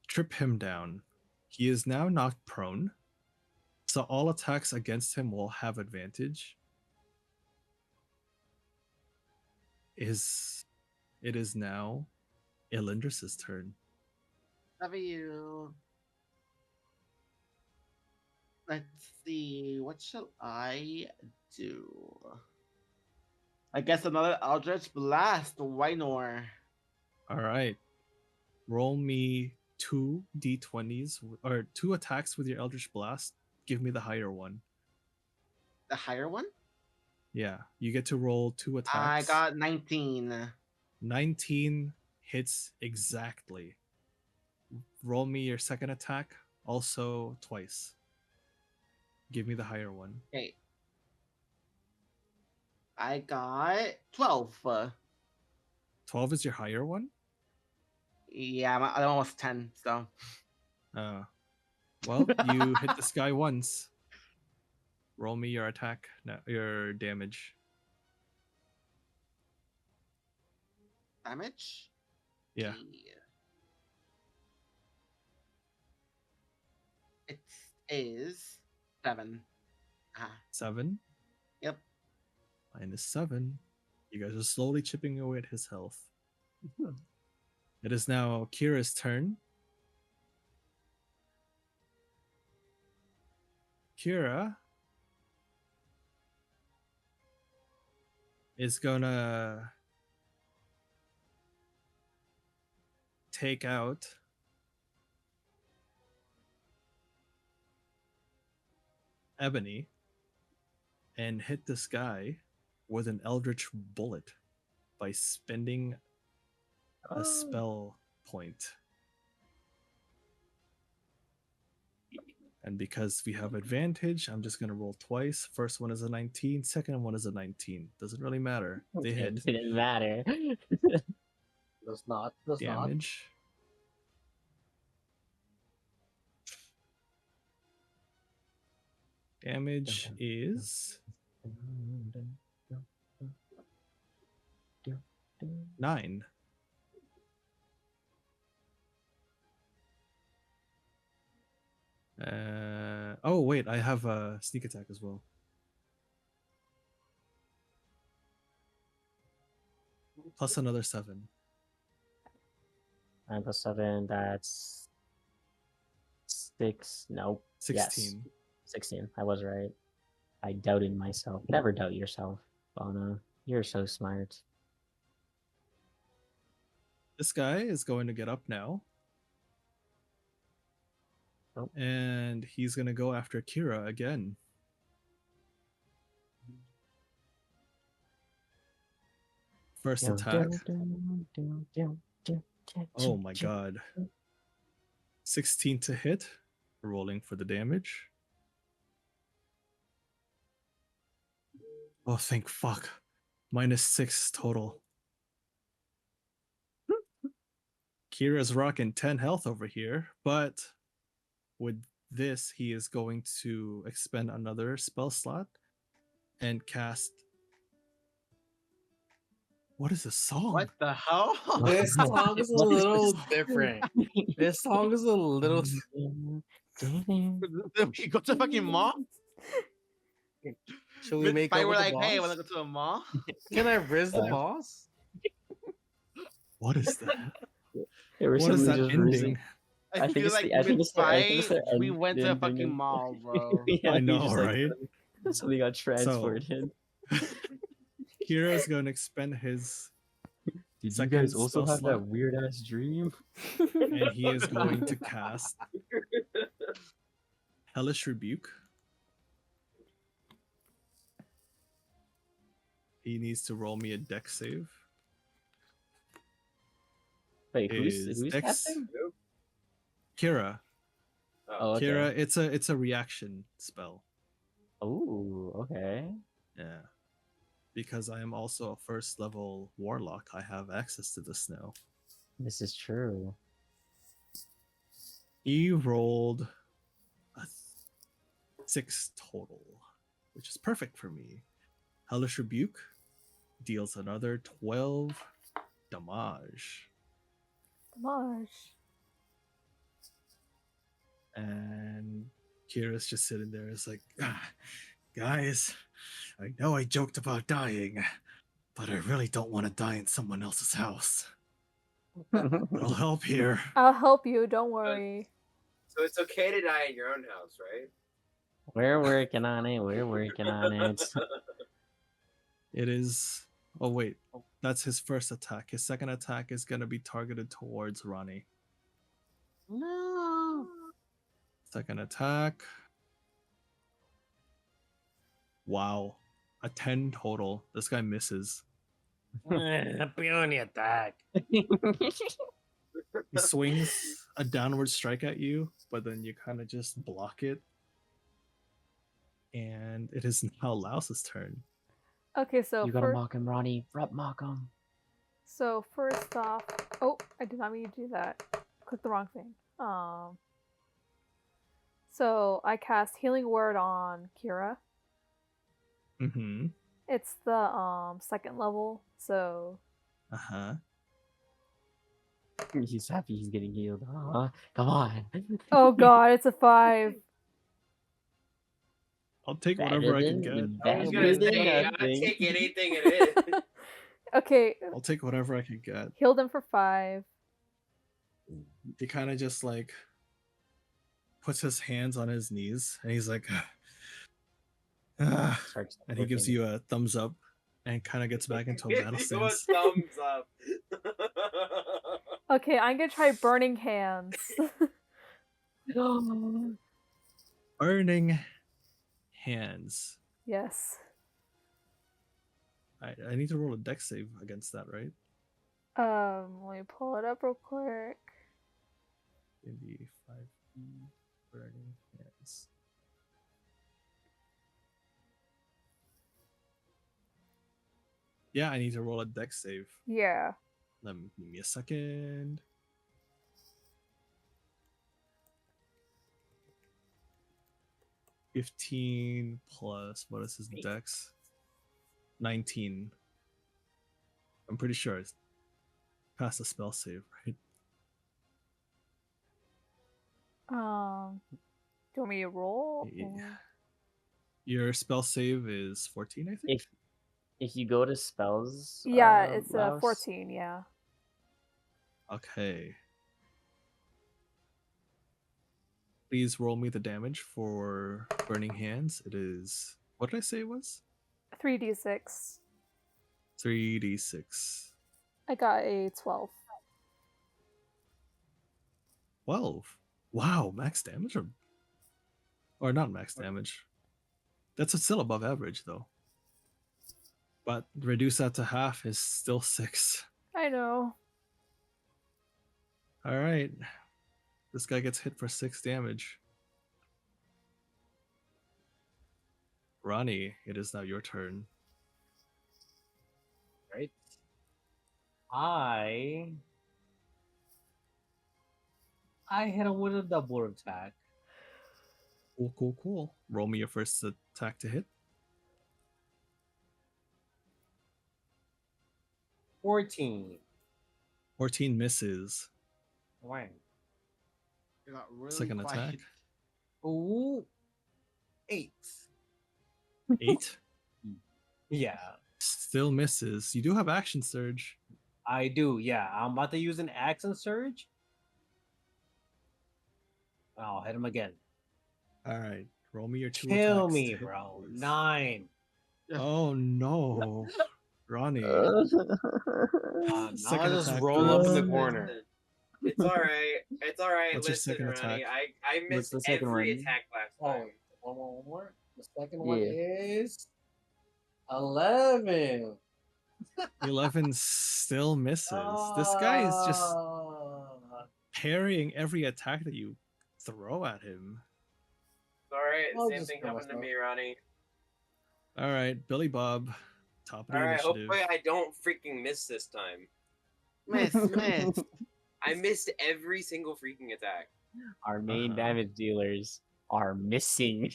trip him down. He is now knocked prone, so all attacks against him will have advantage. It is now Elindris' turn. Love you. Let's see. What shall I do? I guess another Eldritch Blast. Why nor? All right. Roll me 2 d20s or 2 attacks with your Eldritch Blast. Give me the higher one. The higher one? Yeah, you get to roll 2 attacks. I got 19. 19 hits exactly. Roll me your second attack, also twice. Give me the higher one. Okay. I got 12. 12 is your higher one? Yeah, my other one was 10, so. Well, you hit this guy once. Roll me your attack, your damage. Damage? Yeah. It is 7. 7? Yep. -7. You guys are slowly chipping away at his health. It is now Kira's turn. Kira is gonna take out Ebony and hit this guy with an Eldritch Bullet by spending a spell point. And because we have advantage, I'm just going to roll twice. First one is a 19, second one is a 19. Doesn't really matter. They hit. It didn't matter. Does not. Damage. Damage is 9. Oh wait, I have a sneak attack as well. Plus another 7. 9 plus 7, that's 6. Nope. 16. Yes. 16. I was right. I doubted myself. Never doubt yourself, Bana. You're so smart. This guy is going to get up now. Oh. And he's going to go after Kira again. First attack. Oh my god. 16 to hit. Rolling for the damage. Oh, thank fuck. -6 total. Kira's rocking 10 health over here, but with this, he is going to expend another spell slot and cast. What is this song? What the hell? This song is a What is little this? different. This song is a little. Did we go to a fucking mall? Should we make up We're with like, the hey, boss? wanna go to a mall? Can I riz the Yeah. boss? What is that? They were What is suddenly that just rising. ending? I think feel it's like the- I think it's the- I think it's mid-fight, the we end- went the to a ending fucking of- mall, bro. Yeah, I he know, just, right? Suddenly got transported. Kira's going to expend his, Did you second guys also spell have slot. that weird ass dream? and he is going to cast Hellish Rebuke. He needs to roll me a dex save. Wait, Is who's Dex- casting? Kira. Oh, okay. Kira, it's a reaction spell. Oh, okay. Yeah. Because I am also a first level warlock, I have access to this now. This is true. He rolled a 6 total, which is perfect for me. Hellish Rebuke deals another 12 damage. Damage. And Kira's just sitting there. It's like, guys, I know I joked about dying, but I really don't want to die in someone else's house. I'll help here. I'll help you. Don't worry. So it's okay to die in your own house, right? We're working on it. We're working on it. It is. Oh, wait. That's his first attack. His second attack is going to be targeted towards Ronnie. No. Second attack. Wow. A 10 total. This guy misses. Peony attack. He swings a downward strike at you, but then you kind of just block it. And it is now Laos's turn. Okay, so You gotta first, mock him, Ronnie. Rep mock him. so first off, oh, I did not mean to do that. Click the wrong thing. So I cast Healing Word on Kira. Mm-hmm. It's the second level, so Uh-huh. He's happy he's getting healed. Come on. oh god, it's a 5. I'll take whatever I can get. I was gonna say, I'd take anything it is. Okay, I'll take whatever I can get. healed him for 5. He kind of just like puts his hands on his knees and he's like, Starts and he gives working. you a thumbs up and kind of gets back into a battle Give you a stance. thumbs up. Okay, I'm gonna try Burning Hands. Burning hands. Yes. I need to roll a dex save against that, right? Let me pull it up real quick. In the 5e burning hands. Yeah, I need to roll a dex save. Yeah. Give me a second. 15 plus what is his dex? 19. I'm pretty sure it's past the spell save, right? Do you want me to roll? Yeah. or- Your spell save is 14, I think. If you go to spells, Yeah, it's Laos, 14. Yeah. Okay. Please roll me the damage for Burning Hands. It is, what did I say it was? 3d6. 3d6. I got a 12. 12. Wow, max damage? Or not max damage. That's still above average, though. But reduce that to half is still 6. I know. Alright. This guy gets hit for 6 damage. Ronnie, it is now your turn. Right. I hit him with a double attack. Cool, cool, cool. Roll me your first attack to hit. 14. 14 misses. Wow. You got really Second quiet. attack. Ooh. 8. 8. Yeah, Still misses. You do have action surge. I do. Yeah, I'm about to use an accent surge. I'll hit him again. Alright. Roll me your 2 Kill attacks. me, to hit, bro. please. 9. Oh no. Ronnie. Now Second I just attack, roll up in the please. corner. It's all right. It's all right. What's your Listen, second Ronnie, attack? I What's missed the second every one? attack last Oh, time. one more. The second one Yeah. is 11. 11 still misses. This guy is just Ah. parrying every attack that you throw at him. It's all right. I'll Same just thing kill happened to myself. me, Ronnie. Alright, Billy Bob. Top of the All right. initiative. Hopefully, I don't freaking miss this time. Miss. I missed every single freaking attack. Our main Uh-huh. damage dealers are missing.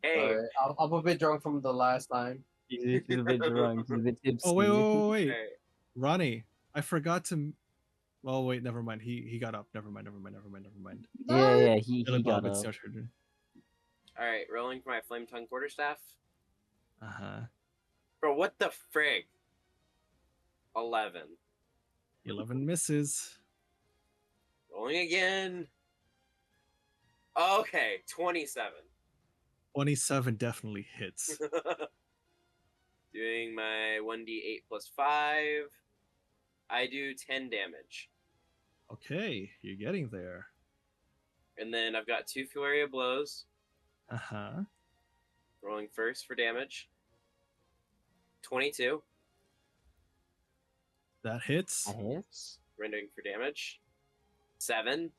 Hey, Alright, I'm a bit drunk from the last time. He's a bit drunk. He's a bit tipsy. Oh wait. alright. Ronnie, I forgot to. Oh wait, never mind. He got up. Never mind. Yeah, he Billy got Bob, it's up. your turn. All right, rolling for my flame tongue quarterstaff. Uh huh. Bro, what the frig? 11. 11 misses. Rolling again. Okay, 27. 27 definitely hits. Doing my 1d8 plus 5. I do 10 damage. Okay, you're getting there. And then I've got 2 Flurry of Blows. Uh huh. Rolling first for damage. 22. That hits. That hits. Rendering for damage. 7.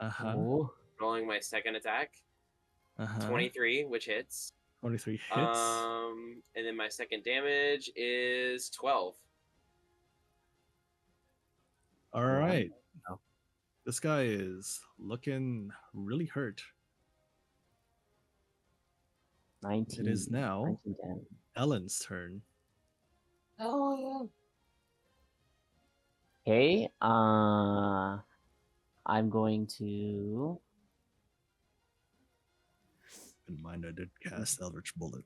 Uh huh. Ooh. Rolling my second attack. Uh huh. 23, which hits. 23 hits. And then my second damage is 12. All right. Oh. This guy is looking really hurt. 19. It is now 19 damage. Ellen's turn. Oh Okay. I'm going to. In mind, I did cast Eldritch Bullet.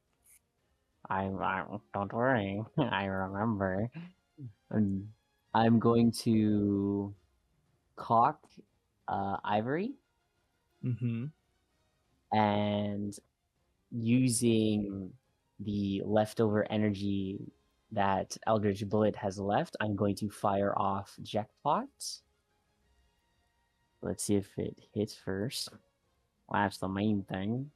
I don't worry. I remember. I'm going to cock Ivory Mm-hmm. and using the leftover energy that Eldritch Bullet has left, I'm going to fire off Jackpot. Let's see if it hits first. Well, that's the main thing.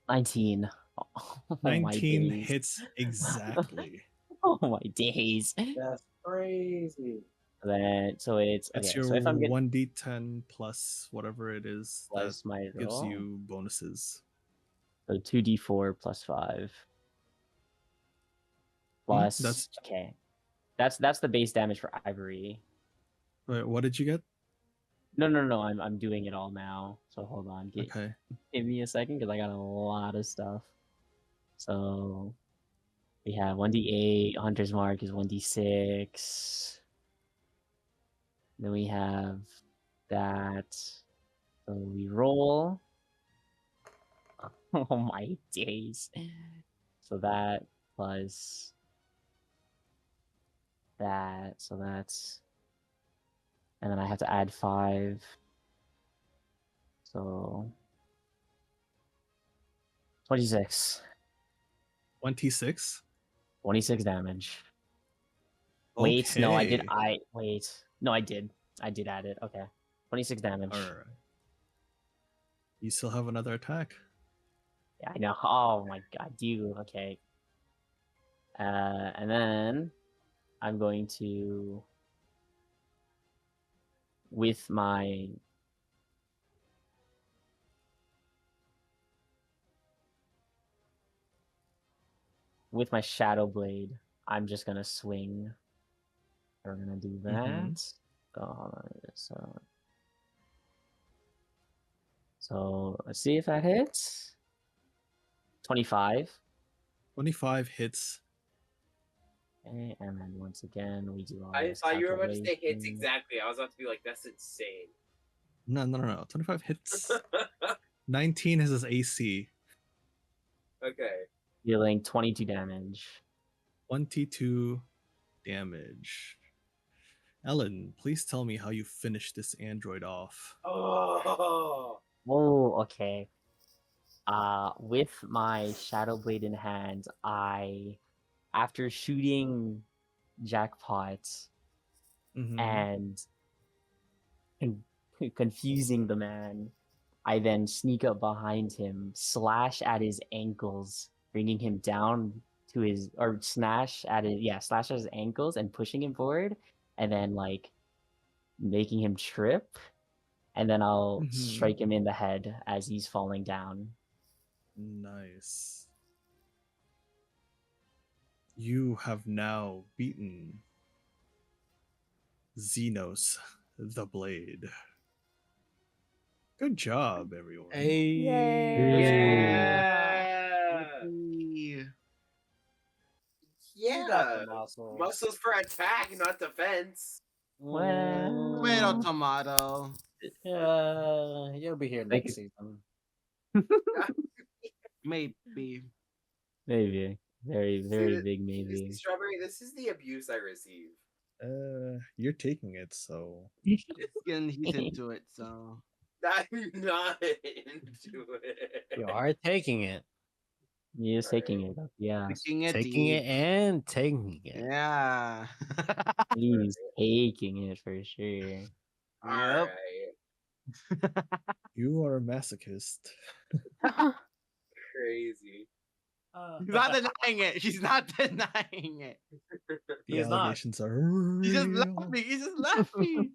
19. Oh, my 19 days. hits exactly. Oh my days. that's crazy. So it's That's okay. your So if I'm getting 1d10 plus whatever it is plus my that gives roll, you bonuses. so 2d4 plus 5 plus that's- okay. That's the base damage for Ivory. Wait, what did you get? No. I'm doing it all now. So hold on. Okay. Give me a second because I got a lot of stuff. So we have 1d8. Hunter's Mark is 1d6. Then we have that. So we roll. Oh my days. So that plus that. So that's. And then I have to add 5. So 26. 26. 26 damage. Wait, no, I did. Okay. Wait. No, I did. I did add it. Okay. 26 damage. All right. You still have another attack. Yeah, I know. Oh my god, dude. Okay. And then I'm going to with my Shadow Blade, I'm just gonna swing. We're gonna do that. Mhm. So, let's see if that hits. 25. 25 hits. Okay, and then once again we do all I this thought you were about to say hits calculation. exactly. I was about to be like, that's insane. No. 25 hits. 19 is his AC. Okay. Dealing 22 damage. 22 damage. Ellen, please tell me how you finish this android off. Oh. Oh, okay. With my Shadow Blade in hand, after shooting Jackpot Mhm. and confusing the man, I then sneak up behind him, slash at his ankles, bringing him down to his, or slash at his ankles and pushing him forward, and then like making him trip, and then I'll Mhm. strike him in the head as he's falling down. Nice. You have now beaten Xenos the Blade. Good job, everyone. Hey. Yeah. Yippee. You got the Yeah. muscles. Muscles for attack, not defense. Well, Tomato, tomato. You'll be here Thank next you. season. Maybe. Maybe. Very, See, very the- big see, maybe. Strawberry, this is the abuse I receive. You're taking it, so He's into it, so. I'm not into it. You are taking it. He is taking it up, yeah. Taking it Taking deep. it and taking it. Yeah. He's taking it for sure. Alright. you are a masochist. Crazy. She's not denying it. She's not denying it. The He is not. allegations are real. He's just laughing. He's just laughing.